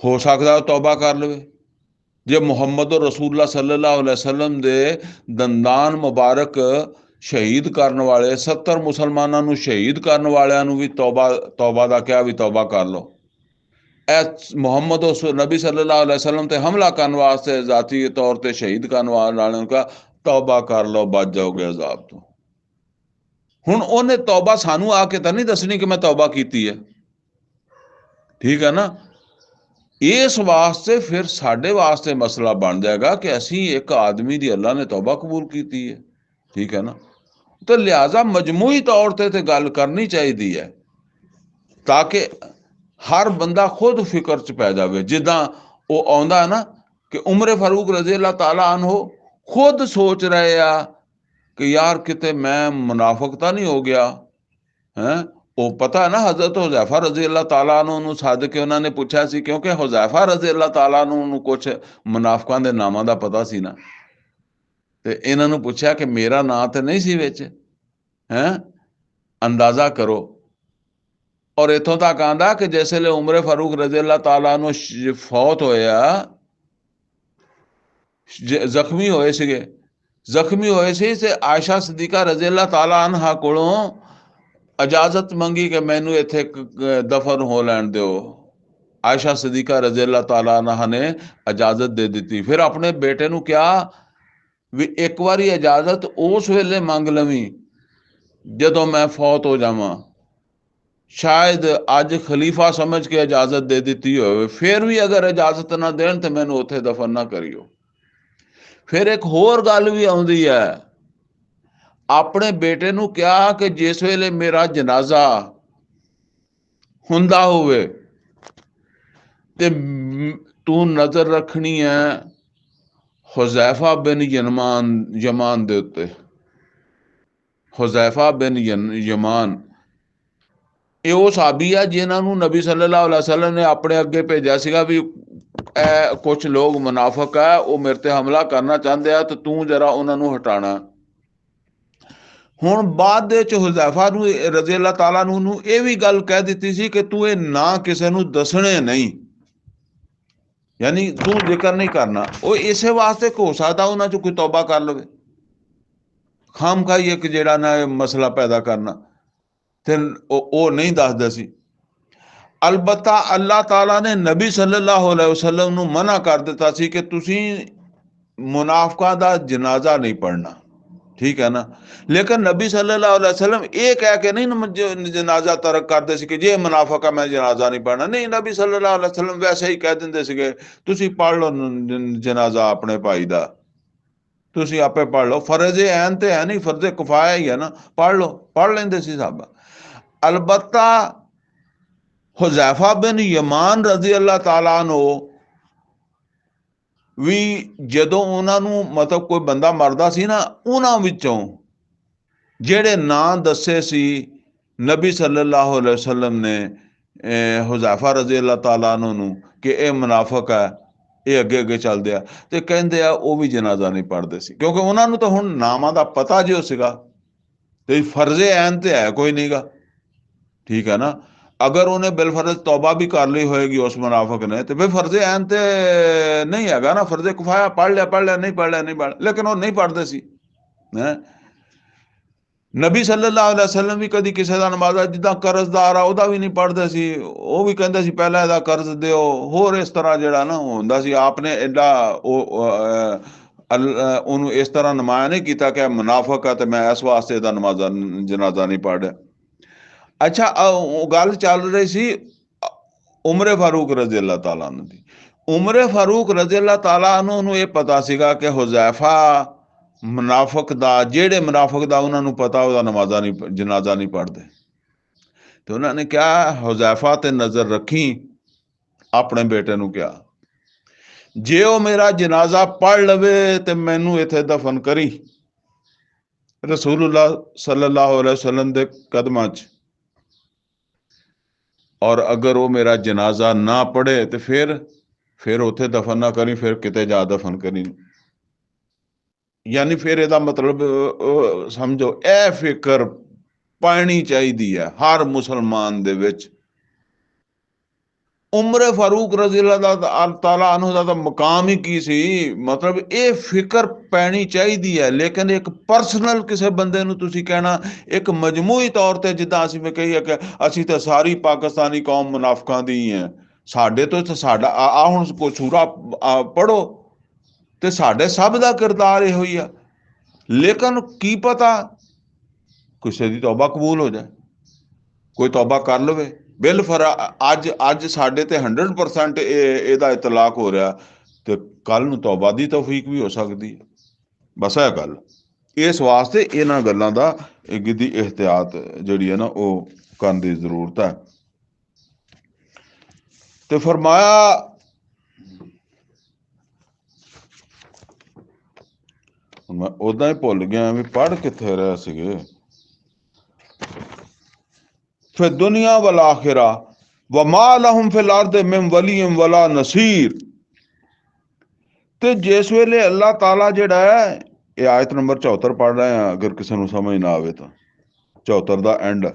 ਹੋ ਸਕਦਾ ਉਹ ਤੌਬਾ ਕਰ ਲਵੇ। ਜੇ ਮੁਹੰਮਦ ਰਸੂਲullah ਸੱਲੱਲਾਹੁ ਅਲੈਹਿ ਵਸੱਲਮ ਦੇ ਦੰਦਾਨ ਮੁਬਾਰਕ ਸ਼ਹੀਦ ਕਰਨ ਵਾਲੇ 70 ਮੁਸਲਮਾਨਾਂ ਨੂੰ ਸ਼ਹੀਦ ਕਰਨ ਵਾਲਿਆਂ ਨੂੰ ਵੀ ਤੌਬਾ ਦਾ ਕਿਹਾ ਵੀ ਤੌਬਾ ਕਰ ਲਓ। ਇਹ ਮੁਹੰਮਦ ਨਬੀ ਸੱਲੱਲਾਹੁ ਅਲੈਹਿ ਵਸੱਲਮ ਤੇ ਹਮਲਾ ਕਰਨ ਵਾਸਤੇ ਜ਼ਾਤੀ ਤੌਰ ਤੇ ਸ਼ਹੀਦ ਕਰਨ ਵਾਲਿਆਂ ਨੂੰ ਕਿਹਾ ਤੌਬਾ ਕਰ ਲਓ, ਬਚ ਜਾਓਗੇ ਅਜ਼ਾਬ ਤੋਂ। ਹੁਣ ਉਹਨੇ ਤੌਬਾ ਸਾਨੂੰ ਆ ਕੇ ਤਾਂ ਨਹੀਂ ਦੱਸਣੀ ਕਿ ਮੈਂ ਤੌਬਾ ਕੀਤੀ ਹੈ। ਠੀਕ ਹੈ ਨਾ। ਇਸ ਵਾਸਤੇ ਫਿਰ ਸਾਡੇ ਵਾਸਤੇ ਮਸਲਾ ਬਣ ਜਾਏਗਾ ਕਿ ਅਸੀਂ ਇੱਕ ਆਦਮੀ ਦੀ ਅੱਲਾ ਨੇ ਤੌਬਾ ਕਬੂਲ ਕੀਤੀ ਹੈ। ਠੀਕ ਹੈ ਨਾ। ਤਾਂ ਲਿਹਾਜ਼ਾ ਮਜਮੂਈ ਤੌਰ ਤੇ ਗੱਲ ਕਰਨੀ ਚਾਹੀਦੀ ਹੈ ਤਾਂ ਕਿ ਹਰ ਬੰਦਾ ਖੁਦ ਫਿਕਰ 'ਚ ਪੈ ਜਾਵੇ। ਜਿੱਦਾਂ ਉਹ ਆਉਂਦਾ ਨਾ ਕਿ ਉਮਰ ਫਾਰੂਕ ਰਜ਼ੀ ਅੱਲਾਹ ਤਾਲਾ ਅਨਹੂ ਖੁਦ ਸੋਚ ਰਹੇ ਆ ਕਿ ਯਾਰ ਕਿਤੇ ਮੈਂ ਮੁਨਾਫਿਕ ਤਾਂ ਨਹੀਂ ਹੋ ਗਿਆ ਹੈ। ਉਹ ਪਤਾ ਨਾ ਹਜ਼ਰਤ ਹੁਜ਼ੈਫਾ ਰਜ਼ੀ ਅੱਲਾਹ ਤਾਲਾ ਨੂੰ ਸੱਦ ਕੇ ਉਹਨਾਂ ਨੇ ਪੁੱਛਿਆ ਸੀ, ਕਿਉਂਕਿ ਹੁਜ਼ੈਫਾ ਰਜ਼ੀ ਅੱਲਾਹ ਤਾਲਾ ਨੂੰ ਕੁਛ ਮੁਨਾਫਿਕਾਂ ਦੇ ਨਾਮਾਂ ਦਾ ਪਤਾ ਸੀ ਨਾ। ਤੇ ਇਹਨਾਂ ਨੂੰ ਪੁੱਛਿਆ ਕਿ ਮੇਰਾ ਨਾਂ ਤੇ ਨਹੀਂ ਸੀ ਵਿੱਚ, ਹੈ ਅੰਦਾਜ਼ਾ ਕਰੋ। ਔਰ ਇੱਥੋਂ ਤੱਕ ਆਂਦਾ ਕਿ ਜਿਸ ਵੇਲੇ ਉਮਰ ਫਾਰੂਕ ਰਜ਼ੀ ਅੱਲਾਹ ਤਾਲਾ ਨੂੰ ਫੌਤ ਹੋਇਆ, ਜ਼ਖਮੀ ਹੋਏ ਸੀਗੇ, ਜ਼ਖਮੀ ਹੋਏ ਸੀ ਤੇ ਆਇਸ਼ਾ ਸਦੀਕਾ ਰਜ਼ੀ ਅੱਲਾਹ ਤਾਲਾ ਅਨਹਾ ਕੋਲੋਂ ਇਜਾਜ਼ਤ ਮੰਗੀ ਕਿ ਮੈਨੂੰ ਇੱਥੇ ਦਫਨ ਹੋ ਲੈਣ ਦਿਓ। ਆਇਸ਼ਾ ਸਦੀਕਾ ਰਜ਼ੀ ਅੱਲਾਹ ਤਾਲਾ ਅਨਹਾ ਨੇ ਇਜਾਜ਼ਤ ਦੇ ਦਿੱਤੀ। ਫਿਰ ਆਪਣੇ ਬੇਟੇ ਨੂੰ ਕਿਹਾ ਵੀ ਇੱਕ ਵਾਰੀ ਇਜਾਜ਼ਤ ਉਸ ਵੇਲੇ ਮੰਗ ਲਵੀਂ ਜਦੋਂ ਮੈਂ ਫੌਤ ਹੋ ਜਾਵਾਂ, ਸ਼ਾਇਦ ਅੱਜ ਖਲੀਫਾ ਸਮਝ ਕੇ ਇਜਾਜ਼ਤ ਦੇ ਦਿੱਤੀ ਹੋਵੇ, ਫਿਰ ਵੀ ਅਗਰ ਇਜਾਜ਼ਤ ਨਾ ਦੇਣ ਤੇ ਮੈਨੂੰ ਉੱਥੇ ਦਫਨ ਨਾ ਕਰਿਓ। ਫਿਰ ਇੱਕ ਹੋਰ ਗੱਲ ਵੀ ਆਉਂਦੀ ਹੈ, ਆਪਣੇ ਬੇਟੇ ਨੂੰ ਕਿਹਾ ਕਿ ਜਿਸ ਵੇਲੇ ਮੇਰਾ ਜਨਾਜ਼ਾ ਹੁੰਦਾ ਹੋਵੇ ਤੇ ਤੂੰ ਨਜ਼ਰ ਰੱਖਣੀ ਹੈ ਹੁਜ਼ੈਫਾ ਬਿਨ ਯਮਾਨ ਦੇ ਉੱਤੇ। ਹੁਜ਼ੈਫਾ ਬਿਨ ਯਮਾਨ ਇਹ ਉਹ ਸਾਬੀ ਆ ਜਿਨ੍ਹਾਂ ਨੂੰ ਨਬੀ ਸੱਲੱਲਾਹੁ ਅਲੈਹਿ ਵਸੱਲਮ ਨੇ ਆਪਣੇ ਅੱਗੇ ਭੇਜਿਆ ਸੀਗਾ ਵੀ ਇਹ ਕੁਛ ਲੋਕ ਮੁਨਾਫਿਕ ਆ, ਉਹ ਮੇਰੇ ਤੇ ਹਮਲਾ ਕਰਨਾ ਚਾਹੁੰਦੇ ਆ ਤੇ ਤੂੰ ਜਰਾ ਉਹਨਾਂ ਨੂੰ ਹਟਾਣਾ। ਹੁਣ ਬਾਅਦ ਦੇ ਵਿੱਚ ਹੁਜ਼ੈਫਾ ਨੂੰ ਰਜ਼ੀ ਅੱਲਾਹ ਤਾਲਾ ਨੂੰ ਇਹ ਵੀ ਗੱਲ ਕਹਿ ਦਿੱਤੀ ਸੀ ਕਿ ਤੂੰ ਇਹ ਨਾ ਕਿਸੇ ਨੂੰ ਦੱਸਣੇ ਨਹੀਂ, ਯਾਨੀ ਤੂੰ ਜ਼ਿਕਰ ਨਹੀਂ ਕਰਨਾ। ਉਹ ਇਸੇ ਵਾਸਤੇ ਹੋ ਸਕਦਾ ਉਹਨਾਂ 'ਚ ਕੋਈ ਤੌਬਾ ਕਰ ਲਵੇ। ਖਾਮਖਾਈ ਇੱਕ ਜਿਹੜਾ ਨਾ ਮਸਲਾ ਪੈਦਾ ਕਰਨਾ, ਤੇ ਉਹ ਨਹੀਂ ਦੱਸਦਾ ਸੀ। ਅਲਬત્ਤਾ ਅੱਲਾਹ ਤਾਲਾ ਨੇ ਨਬੀ ਸੱਲੱਲਾਹੁ ਅਲੈਹਿ ਵਸੱਲਮ ਨੂੰ ਮਨਾ ਕਰ ਦਿੱਤਾ ਸੀ ਕਿ ਤੁਸੀਂ ਮੁਨਾਫਿਕਾਂ ਦਾ ਜਨਾਜ਼ਾ ਨਹੀਂ ਪੜ੍ਹਨਾ। ਠੀਕ ਹੈ ਨਾ। ਲੇਕਿਨ ਨਬੀ ਸੱਲੱਲਾਹੁ ਅਲੈਹਿ ਵਸੱਲਮ ਇਹ ਕਹਿ ਕੇ ਨਹੀਂ ਜਨਾਜ਼ਾ ਤਰਕ ਕਰਦੇ ਸੀ ਕਿ ਜੇ ਮੁਨਾਫਿਕ ਆ ਮੈਂ ਜਨਾਜ਼ਾ ਨਹੀਂ ਪੜ੍ਹਨਾ। ਨਹੀਂ, ਨਬੀ ਸੱਲੱਲਾਹੁ ਅਲੈਹਿ ਵਸੱਲਮ ਵੈਸੇ ਹੀ ਕਹਿ ਦਿੰਦੇ ਸੀਗੇ ਤੁਸੀਂ ਪੜ੍ਹ ਲਓ ਜਨਾਜ਼ਾ ਆਪਣੇ ਭਾਈ ਦਾ, ਤੁਸੀਂ ਆਪੇ ਪੜ੍ਹ ਲਓ। ਫਰਜ਼ ਐਨ ਤੇ ਹੈ ਨਹੀਂ, ਫਰਜ਼ ਕਿਫਾਇਆ ਹੀ ਹੈ ਨਾ, ਪੜ੍ਹ ਲਓ। ਪੜ੍ਹ ਲੈਂਦੇ ਸੀ ਸਾਹਬਾ। ਅਲਬત્ਤਾ ਹੁਜ਼ੈਫਾ ਬਿਨ ਯਮਾਨ ਰਜ਼ੀ ਅੱਲਾਹ ਤਾਲਾ ਨੂੰ ਵੀ ਜਦੋਂ ਉਹਨਾਂ ਨੂੰ ਮਤਲਬ ਕੋਈ ਬੰਦਾ ਮਰਦਾ ਸੀ ਨਾ, ਉਹਨਾਂ ਵਿੱਚੋਂ ਜਿਹੜੇ ਨਾਂ ਦੱਸੇ ਸੀ ਨਬੀ ਸੱਲੱਲਾਹੁ ਅਲੈਹਿ ਵਸੱਲਮ ਨੇ ਹੁਜ਼ੈਫਾ ਰਜ਼ੀ ਅੱਲਾਹ ਤਾਲਾ ਨੂੰ ਕਿ ਇਹ ਮੁਨਾਫਿਕ ਹੈ, ਇਹ ਅੱਗੇ ਅੱਗੇ ਚੱਲਦੇ ਆ, ਤੇ ਕਹਿੰਦੇ ਆ ਉਹ ਵੀ ਜਨਾਜ਼ਾ ਨਹੀਂ ਪੜ੍ਹਦੇ ਸੀ, ਕਿਉਂਕਿ ਉਹਨਾਂ ਨੂੰ ਤਾਂ ਹੁਣ ਨਾਮਾਂ ਦਾ ਪਤਾ ਜੋ ਸੀਗਾ ਤੇ ਫਰਜ਼ ਐਨ ਤੇ ਹੈ ਕੋਈ ਨਹੀਂਗਾ। ਠੀਕ ਹੈ ਨਾ। ਅਗਰ ਉਹਨੇ ਬਿਲਫਰਜ਼ ਤੌਬਾ ਵੀ ਕਰ ਲਈ ਹੋਏਗੀ ਉਸ ਮੁਨਾਫਿਕ ਨੇ ਤੇ ਫਿਰ ਫਰਜ਼ ਐਨ ਤੇ ਨਹੀਂ ਹੈਗਾ ਨਾ, ਫਰਜ਼ ਕਿਫਾਇਆ ਪੜ੍ਹ ਲਿਆ ਪੜ੍ਹ ਲਿਆ, ਨਹੀਂ ਪੜ੍ਹ ਲਿਆ ਨਹੀਂ ਪੜ੍ਹ। ਲੇਕਿਨ ਉਹ ਨਹੀਂ ਪੜ੍ਹਦੇ ਸੀ। ਨਬੀ ਸੱਲੱਲਾਹੁ ਅਲੈਹਿ ਵਸੱਲਮ ਵੀ ਕਦੀ ਕਿਸੇ ਦਾ ਨਮਾਜ਼ਾ, ਜਿੱਦਾਂ ਕਰਜ਼ਦਾਰ ਆ ਉਹਦਾ ਵੀ ਨਹੀਂ ਪੜ੍ਹਦੇ ਸੀ। ਉਹ ਵੀ ਕਹਿੰਦੇ ਸੀ ਪਹਿਲਾਂ ਇਹਦਾ ਕਰਜ਼ ਦਿਓ। ਹੋਰ ਇਸ ਤਰ੍ਹਾਂ ਜਿਹੜਾ ਨਾ ਹੁੰਦਾ ਸੀ, ਆਪਨੇ ਐਡਾ ਉਹਨੂੰ ਇਸ ਤਰ੍ਹਾਂ ਨਮਾਇਆ ਨਹੀਂ ਕੀਤਾ ਕਿ ਮੁਨਾਫਿਕ ਆ ਤੇ ਮੈਂ ਇਸ ਵਾਸਤੇ ਇਹਦਾ ਜਨਾਜ਼ਾ ਨਹੀਂ ਪੜ੍ਹ ਰਿਹਾ। ਅੱਛਾ, ਉਹ ਗੱਲ ਚੱਲ ਰਹੀ ਸੀ ਉਮਰ ਫਾਰੂਕ ਰਜ਼ੀ ਅੱਲਾਹ ਤਾਲਾ ਅਨਹੂ ਦੀ। ਉਮਰ ਫਾਰੂਕ ਰਜ਼ੀ ਅੱਲਾਹ ਤਾਲਾ ਅਨਹੂ ਨੂੰ ਇਹ ਪਤਾ ਸੀਗਾ ਕਿ ਹੁਜ਼ੈਫਾ ਮੁਨਾਫਿਕ ਦਾ, ਜਿਹੜੇ ਮੁਨਾਫਿਕ ਦਾ ਉਹਨਾਂ ਨੂੰ ਪਤਾ ਉਹਦਾ ਜਨਾਜ਼ਾ ਨਹੀਂ ਪੜ੍ਹਦੇ, ਤੇ ਉਹਨਾਂ ਨੇ ਕਿਹਾ ਹੁਜ਼ੈਫਾ ਤੇ ਨਜ਼ਰ ਰੱਖੀ। ਆਪਣੇ ਬੇਟੇ ਨੂੰ ਕਿਹਾ ਜੇ ਉਹ ਮੇਰਾ ਜਨਾਜ਼ਾ ਪੜ੍ਹ ਲਵੇ ਤੇ ਮੈਨੂੰ ਇੱਥੇ ਦਫਨ ਕਰੀ ਰਸੂਲullah ਸੱਲੱਲਾਹੁ ਅਲੈਹਿ ਵਸੱਲਮ ਦੇ ਕਦਮਾਂ 'ਚ, ਔਰ ਅਗਰ ਉਹ ਮੇਰਾ ਜਨਾਜ਼ਾ ਨਾ ਪੜ੍ਹੇ ਤੇ ਫਿਰ ਉੱਥੇ ਦਫਨ ਨਾ ਕਰੀ, ਫਿਰ ਕਿਤੇ ਜਾ ਦਫਨ ਕਰੀ। ਯਾਨੀ ਫਿਰ ਇਹਦਾ ਮਤਲਬ ਸਮਝੋ, ਇਹ ਫਿਕਰ ਪਾਣੀ ਚਾਹੀਦੀ ਹੈ ਹਰ ਮੁਸਲਮਾਨ ਦੇ ਵਿੱਚ। ਉਮਰ ਫਾਰੂਕ ਰਜ਼ੀ ਅੱਲਾਹ ਤਾਲਾ ਅਨਹੂ ਦਾ ਤਾਂ ਮਕਾਮ ਹੀ ਕੀ ਸੀ, ਮਤਲਬ ਇਹ ਫਿਕਰ ਪੈਣੀ ਚਾਹੀਦੀ ਹੈ। ਲੇਕਿਨ ਇੱਕ ਪਰਸਨਲ ਕਿਸੇ ਬੰਦੇ ਨੂੰ ਤੁਸੀਂ ਕਹਿਣਾ, ਇੱਕ ਮਜਮੂਈ ਤੌਰ ਤੇ, ਜਿੱਦਾਂ ਅਸੀਂ ਮੈਂ ਕਹੀਏ ਕਿ ਅਸੀਂ ਤਾਂ ਸਾਰੀ ਪਾਕਿਸਤਾਨੀ ਕੌਮ ਮੁਨਾਫਕਾਂ ਦੀ ਹੀ ਹੈ, ਸਾਡੇ ਤੋਂ ਸਾਡਾ ਆ ਹੁਣ ਕੋਈ ਸੂਰਾ ਪੜੋ ਤੇ ਸਾਡੇ ਸਭ ਦਾ ਕਿਰਦਾਰ ਇਹੋ ਹੀ ਆ। ਲੇਕਿਨ ਕੀ ਪਤਾ ਕਿਸੇ ਦੀ ਤੌਬਾ ਕਬੂਲ ਹੋ ਜਾਏ, ਕੋਈ ਤੌਬਾ ਕਰ ਲਵੇ। ਬਿਲ ਫਰ ਅੱਜ ਸਾਡੇ ਤੇ 100% ਇਹਦਾ ਇਤਲਾਕ ਹੋ ਰਿਹਾ, ਤੇ ਕੱਲ ਨੂੰ ਤੌਬਾ ਦੀ ਤੌਫੀਕ ਵੀ ਹੋ ਸਕਦੀ ਹੈ। ਬਸ ਇਹ ਗੱਲ, ਇਸ ਵਾਸਤੇ ਇਹਨਾਂ ਗੱਲਾਂ ਦਾ ਗਿੱਦੀ ਇਹਤਿਆਤ ਜਿਹੜੀ ਹੈ ਨਾ ਉਹ ਕਰਨ ਦੀ ਜ਼ਰੂਰਤ ਹੈ। ਤੇ ਫਰਮਾਇਆ, ਮੈਂ ਉਦਾਂ ਹੀ ਭੁੱਲ ਗਿਆ ਵੀ ਪੜ੍ਹ ਕਿੱਥੇ ਰਹੇ ਸੀਗੇ। ਫਿਰ ਦੁਨੀਆ ਵਲ ਆਖਿਰਾ ਵਮਾ ਲਹੁਮ ਫਿਲ ਅਰਦ ਮਿਨ ਵਲੀਇਨ ਵਲਾ ਨਸੀਰ। ਤੇ ਜਿਸ ਵੇਲੇ ਅੱਲਾਹ ਤਾਲਾ ਜਿਹੜਾ ਹੈ, ਇਹ ਆਇਤ ਨੰਬਰ 74 ਪੜ੍ਹ ਰਹੇ ਆ, ਅਗਰ ਕਿਸੇ ਨੂੰ ਸਮਝ ਨਾ ਆਵੇ ਤਾਂ 74 ਦਾ ਐਂਡ।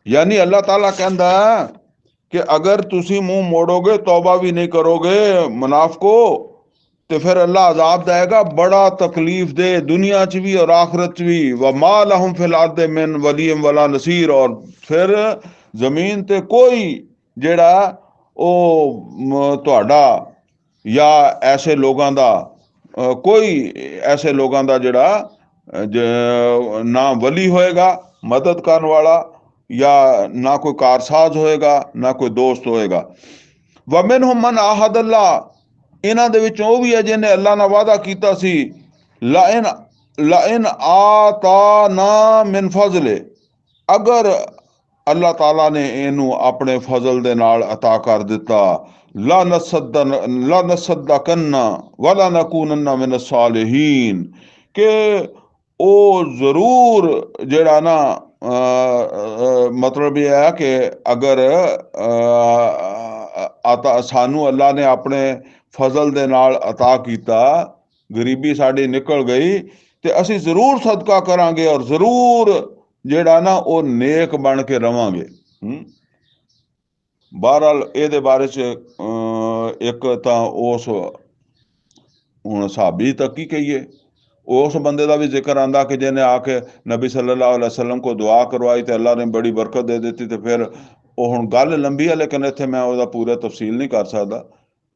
ਯਾਨੀ ਅੱਲਾਹ ਤਾਲਾ ਕਹਿੰਦਾ ਕਿ ਅਗਰ ਤੁਸੀਂ ਮੂੰਹ ਮੋੜੋਗੇ, ਤੌਬਾ ਵੀ ਨਹੀਂ ਕਰੋਗੇ ਮੁਨਾਫਕੋ, ਤੇ ਫਿਰ ਅੱਲਾਹ ਅਜ਼ਾਬ ਦੇਗਾ ਬੜਾ ਤਕਲੀਫ ਦੇ, ਦੁਨੀਆ 'ਚ ਵੀ ਔਰ ਆਖਰਤ 'ਚ ਵੀ। ਵਮਾ ਲਹੁਮ ਫਿਲ ਅਰਦ ਮਿਨ ਵਲੀਇਨ ਵਲਾ ਨਸੀਰ, ਔਰ ਫਿਰ ਜ਼ਮੀਨ ਤੇ ਕੋਈ ਜਿਹੜਾ ਉਹ ਤੁਹਾਡਾ ਜਾਂ ਐਸੇ ਲੋਕਾਂ ਦਾ ਕੋਈ ਐਸੇ ਲੋਕਾਂ ਦਾ ਜਿਹੜਾ ਨਾ ਵਲੀ ਹੋਏਗਾ ਮਦਦ ਕਰਨ ਵਾਲਾ, ਜਾਂ ਨਾ ਕੋਈ ਕਾਰਸਾਜ਼ ਹੋਏਗਾ, ਨਾ ਕੋਈ ਦੋਸਤ ਹੋਏਗਾ। ਵਮਿਨਹੁਮ ਮਨ ਆਹਦ ਅੱਲਾਹ, ਇਹਨਾਂ ਦੇ ਵਿੱਚ ਉਹ ਵੀ ਹੈ ਜਿਹਨੇ ਅੱਲਾਹ ਨਾਲ ਵਾਅਦਾ ਕੀਤਾ ਸੀ, ਲਾਇਨ ਆਤਾਨਾ ਮਿਨ ਫਜ਼ਲੇ, ਅਗਰ ਅੱਲਾਹ ਤਾਲਾ ਨੇ ਇਹਨੂੰ ਆਪਣੇ ਫਜ਼ਲ ਦੇ ਨਾਲ ਅਤਾ ਕਰ ਦਿੱਤਾ, ਲਾ ਨਸੱਦਕੰਨਾ ਵਲਾ ਨਕੂਨੰਨਾ ਮਿਨ ਸਾਲਿਹੀਨ, ਕਿ ਉਹ ਜ਼ਰੂਰ ਜਿਹੜਾ ਨਾ ਮਤਲਬ ਇਹ ਹੈ ਕਿ ਅਗਰ ਸਾਨੂੰ ਅੱਲਾਹ ਨੇ ਆਪਣੇ ਫਜ਼ਲ ਦੇ ਨਾਲ ਅਤਾ ਕੀਤਾ, ਗਰੀਬੀ ਸਾਡੀ ਨਿਕਲ ਗਈ, ਤੇ ਅਸੀਂ ਜ਼ਰੂਰ ਸਦਕਾ ਕਰਾਂਗੇ ਔਰ ਜ਼ਰੂਰ ਜਿਹੜਾ ਨਾ ਉਹ ਨੇਕ ਬਣ ਕੇ ਰਵਾਂਗੇ। ਬਹਰਹਾਲ ਇਹਦੇ ਬਾਰੇ 'ਚ ਇੱਕ ਤਾਂ ਉਸ ਹੁਣ ਸਾਬੀ ਤੱਕ ਕੀ ਕਹੀਏ, ਉਸ ਬੰਦੇ ਦਾ ਵੀ ਜ਼ਿਕਰ ਆਂਦਾ ਕਿ ਜਿਹਨੇ ਆ ਕੇ ਨਬੀ ਸੱਲੱਲਾਹੁ ਅਲੈहि ਵਸੱਲਮ ਕੋ ਦੁਆ ਕਰਵਾਈ ਤੇ ਅੱਲਾਹ ਨੇ ਬੜੀ ਬਰਕਤ ਦੇ ਦਿੱਤੀ। ਤੇ ਫਿਰ ਉਹ ਹੁਣ ਗੱਲ ਲੰਬੀ ਹੈ, ਲੇਕਿਨ ਇੱਥੇ ਮੈਂ ਉਹਦਾ ਪੂਰਾ ਤਫਸੀਲ ਨਹੀਂ ਕਰ ਸਕਦਾ।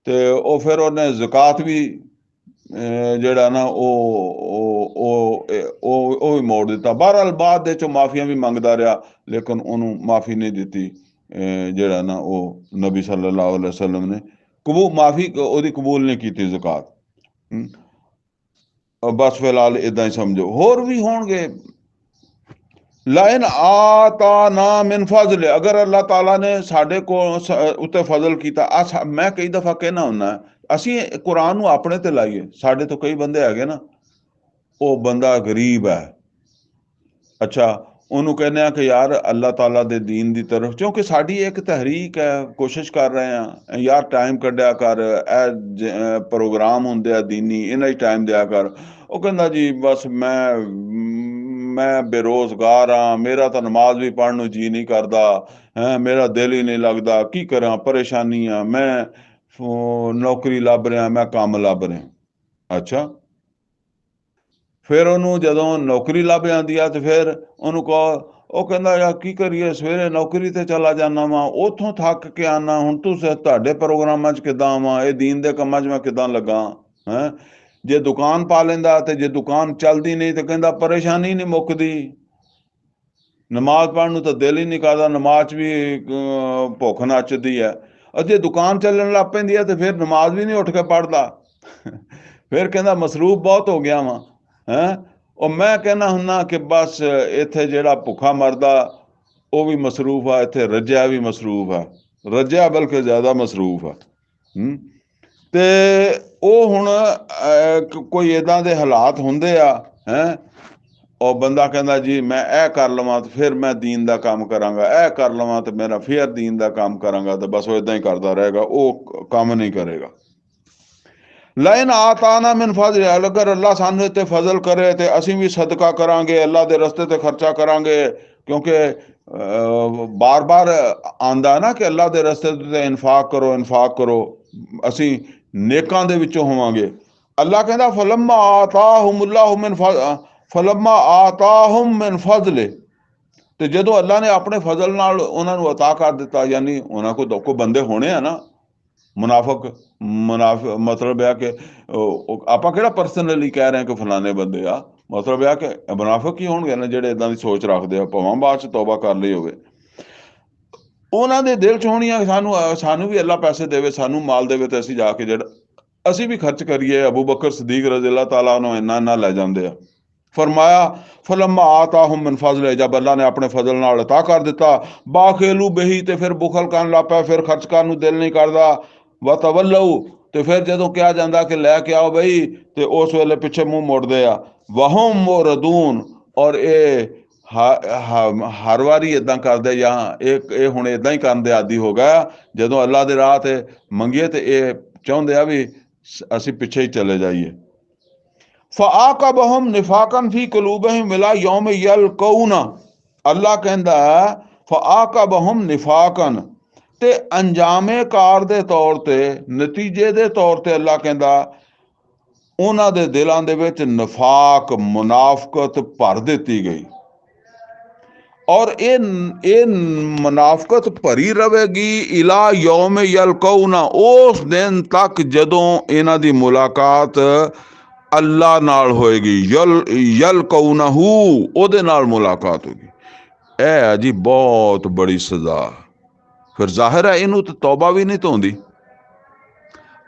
ਤੇ ਉਹ ਫਿਰ ਉਹਨੇ ਜ਼ਕਾਤ ਵੀ ਜਿਹੜਾ ਨਾ ਉਹ ਵੀ ਮੋੜ ਦਿੱਤਾ। ਬਹਰਹਾਲ ਬਾਅਦ ਦੇ ਚੋਂ ਮਾਫੀਆਂ ਵੀ ਮੰਗਦਾ ਰਿਹਾ, ਲੇਕਿਨ ਉਹਨੂੰ ਮਾਫੀ ਨਹੀਂ ਦਿੱਤੀ ਜਿਹੜਾ ਨਾ ਉਹ ਨਬੀ ਸੱਲੱਲਾਹੁ ਅਲੈहि ਵਸੱਲਮ ਨੇ ਮਾਫੀ ਉਹਦੀ ਕਬੂਲ ਨਹੀਂ ਕੀਤੀ ਜ਼ਕਾਤ। ਬਸ ਫਿਲਹਾਲ ਇਦਾਂ ਹੀ ਸਮਝੋ, ਹੋਰ ਵੀ ਹੋਣਗੇ। ਲਾਇਨ ਆਤਾਨਾ ਮਿਨ ਫਜ਼ਲ, ਅਗਰ ਅੱਲਾਹ ਤਾਲਾ ਨੇ ਸਾਡੇ ਕੋਲ ਉੱਤੇ ਫਜ਼ਲ ਕੀਤਾ। ਮੈਂ ਕਈ ਦਫਾ ਕਹਿਣਾ ਹੁੰਦਾ, ਅਸੀਂ ਕੁਰਾਨ ਨੂੰ ਆਪਣੇ ਤੇ ਲਾਈਏ, ਸਾਡੇ ਤੋਂ ਕਈ ਬੰਦੇ ਹੈਗੇ ਨਾ, ਉਹ ਬੰਦਾ ਗਰੀਬ ਹੈ, ਅੱਛਾ ਉਹਨੂੰ ਕਹਿੰਦੇ ਆ ਕਿ ਯਾਰ ਅੱਲਾਹ ਤਾਲਾ ਦੇ ਦੀਨ ਦੀ ਤਰਫ, ਕਿਉਂਕਿ ਸਾਡੀ ਇੱਕ ਤਹਿਰੀਕ ਹੈ, ਕੋਸ਼ਿਸ਼ ਕਰ ਰਹੇ ਹਾਂ ਯਾਰ ਟਾਈਮ ਕੱਢਿਆ ਕਰ, ਇਹ ਪ੍ਰੋਗਰਾਮ ਹੁੰਦੇ ਆ ਦੀਨੀ, ਇਹਨਾਂ ਹੀ ਟਾਈਮ ਦਿਆ ਕਰ। ਉਹ ਕਹਿੰਦਾ ਜੀ ਬਸ ਮੈਂ ਬੇਰੋਜ਼ਗਾਰ ਹਾਂ, ਮੇਰਾ ਤਾਂ ਨਮਾਜ਼ ਵੀ ਪੜ੍ਹਨ ਨੂੰ ਜੀ ਨਹੀਂ ਕਰਦਾ ਹੈ, ਮੇਰਾ ਦਿਲ ਹੀ ਨਹੀਂ ਲੱਗਦਾ, ਕੀ ਕਰਾਂ, ਪਰੇਸ਼ਾਨੀ ਆ, ਮੈਂ ਨੌਕਰੀ ਲੱਭ ਰਿਹਾ, ਮੈਂ ਕੰਮ ਲੱਭ ਰਿਹਾ। ਅੱਛਾ, ਫਿਰ ਉਹਨੂੰ ਜਦੋਂ ਨੌਕਰੀ ਲੱਭ ਜਾਂਦੀ ਆ ਤੇ ਫਿਰ ਉਹਨੂੰ ਕਹੋ, ਉਹ ਕਹਿੰਦਾ ਯਾਰ ਕੀ ਕਰੀਏ, ਸਵੇਰੇ ਨੌਕਰੀ ਤੇ ਚਲਾ ਜਾਂਦਾ ਵਾਂ, ਉੱਥੋਂ ਥੱਕ ਕੇ ਆਉਣਾ, ਹੁਣ ਤੁਹਾਡੇ ਪ੍ਰੋਗਰਾਮਾਂ 'ਚ ਕਿੱਦਾਂ ਆਵਾਂ, ਇਹ ਦੀਨ ਦੇ ਕੰਮਾਂ 'ਚ ਮੈਂ ਕਿੱਦਾਂ ਲੱਗਾ ਹੈਂ। ਜੇ ਦੁਕਾਨ ਪਾ ਲੈਂਦਾ, ਤੇ ਜੇ ਦੁਕਾਨ ਚੱਲਦੀ ਨਹੀਂ ਤੇ ਕਹਿੰਦਾ ਪਰੇਸ਼ਾਨੀ ਨਹੀਂ ਮੁੱਕਦੀ, ਨਮਾਜ਼ ਪੜ੍ਹਨ ਨੂੰ ਤਾਂ ਦਿਲ ਹੀ ਨਹੀਂ ਕਰਦਾ, ਨਮਾਜ਼ 'ਚ ਵੀ ਭੁੱਖ ਨੱਚਦੀ ਹੈ। ਜੇ ਦੁਕਾਨ ਚੱਲਣ ਲੱਗ ਪੈਂਦੀ ਹੈ ਤੇ ਫਿਰ ਨਮਾਜ਼ ਵੀ ਨਹੀਂ ਉੱਠ ਕੇ ਪੜ੍ਹਦਾ, ਫਿਰ ਕਹਿੰਦਾ ਮਸਰੂਫ ਬਹੁਤ ਹੋ ਗਿਆ ਵਾਂ ਹੈਂ। ਉਹ ਮੈਂ ਕਹਿੰਦਾ ਹੁੰਦਾ ਕਿ ਬਸ ਇੱਥੇ ਜਿਹੜਾ ਭੁੱਖਾ ਮਰਦਾ ਉਹ ਵੀ ਮਸਰੂਫ ਆ, ਇੱਥੇ ਰੱਜਿਆ ਵੀ ਮਸਰੂਫ ਆ, ਰੱਜਿਆ ਬਲਕਿ ਜ਼ਿਆਦਾ ਮਸਰੂਫ ਆ। ਤੇ ਉਹ ਹੁਣ ਕੋਈ ਏਦਾਂ ਦੇ ਹਾਲਾਤ ਹੁੰਦੇ ਆ ਹੈਂ, ਉਹ ਬੰਦਾ ਕਹਿੰਦਾ ਜੀ ਮੈਂ ਇਹ ਕਰ ਲਵਾਂ ਤੇ ਫਿਰ ਮੈਂ ਦੀਨ ਦਾ ਕੰਮ ਕਰਾਂਗਾ, ਇਹ ਕਰ ਲਵਾਂ ਤੇ ਮੇਰਾ ਫਿਰ ਦੀਨ ਦਾ ਕੰਮ ਕਰਾਂਗਾ, ਤੇ ਬਸ ਉਹ ਏਦਾਂ ਹੀ ਕਰਦਾ ਰਹੇਗਾ, ਉਹ ਕੰਮ ਨਹੀਂ ਕਰੇਗਾ। लैन आताना मिन फजल, अगर अल्लाह सानू ते फजल करे तो असीं भी सदका करांगे, अल्लाह दे रस्ते ते खर्चा करांगे। क्योंकि बार बार आंदा ना कि अल्लाह दे रस्ते ते इन्फाक करो, इन्फाक करो, असीं नेकां दे विचों होवांगे। अल्लाह कहंदा फलम्मा आताहुमुल्लाहु मिन फलम्मा आताहुम मिन फजले, ਤੇ ਜਦੋਂ ਅੱਲਾ ਨੇ ਆਪਣੇ ਫਜ਼ਲ ਨਾਲ ਉਹਨਾਂ ਨੂੰ ਅਤਾ ਕਰ ਦਿੱਤਾ, ਯਾਨੀ ਉਹਨਾਂ ਕੋਲ ਦੋ ਬੰਦੇ ਹੋਣੇ ਆ ਨਾ ਮੁਨਾਫਿਕ, ਮਤਲਬ ਇਹ ਕਿ ਆਪਾਂ ਕਿਹੜਾ ਪਰਸਨਲੀ ਕਹਿ ਰਹੇ ਕਿ ਫਲਾਣੇ ਬੰਦੇ ਆ, ਮਤਲਬ ਇਹ ਕਿ ਮੁਨਾਫਿਕ ਹੀ ਹੋਣਗੇ ਨਾ ਜਿਹੜੇ ਇਦਾਂ ਦੀ ਸੋਚ ਰੱਖਦੇ ਆ, ਭਾਵੇਂ ਬਾਅਦ ਚ ਤੌਬਾ ਕਰ ਲਈ ਹੋਵੇ। ਉਹਨਾਂ ਦੇ ਦਿਲ ਚ ਹੋਣੀ ਆ ਸਾਨੂੰ ਵੀ ਅੱਲਾ ਪੈਸੇ ਦੇਵੇ, ਸਾਨੂੰ ਮਾਲ ਦੇਵੇ ਤੇ ਅਸੀਂ ਜਾ ਕੇ ਜਿਹੜਾ ਅਸੀਂ ਵੀ ਖਰਚ ਕਰੀਏ। ਅਬੂ ਬਕਰ ਸਦੀਕ ਰਜ਼ੀ ਅੱਲਾਹ ਤਾਲਾ ਨੂੰ ਇੰਨਾ ਲੈ ਜਾਂਦੇ ਆ। फरमाया फलम्मा आताहुम मिन फजले, जब अल्लाह ने अपने फजल नाल अता कर दिता, बाखेलू बेही, ते फिर बुखल करन लग पिया, फिर खर्च करन नूं दिल नहीं करदा। व तवल्लऊ, ते फिर जदों कहा जांदा कि लैके आओ बई, ते उस वेले पिछे मूँह मोड़दे आ। वहुम मुरदून, और ये हर वारी इदां करदे, ਜਾਂ ਇਹ ਹੁਣ इदां ही करन दे आदी हो गया। जदों अल्लाह दे राह ते मंगीए ते ये चाहुंदे आ भी असीं पिछे ही चले जाइए। फ़आक़बहुम निफ़ाक़न फ़ी क़ुलूबिहिम इला यौम यलक़ौना, अल्लाह कहंदा फ़आक़बहुम निफ़ाक़न, ते अंजामे कार दे तौर ते, नतीजे दे तौर ते अल्लाह कहंदा उन्हां दे दिलां दे विच निफ़ाक़, मुनाफकत भर दित्ती गई। और ये मुनाफकत भरी रहेगी इला यौम यलक़ौना, उस दिन तक जदों इन्हां दी मुलाकात अल्लाह नाल होएगी। यलक़ौनहू, ओदे नाल मुलाकात होगी। ए है जी बहुत बड़ी सज़ा। फिर जाहिर है इनू तो तौबा भी नहीं धोंदी।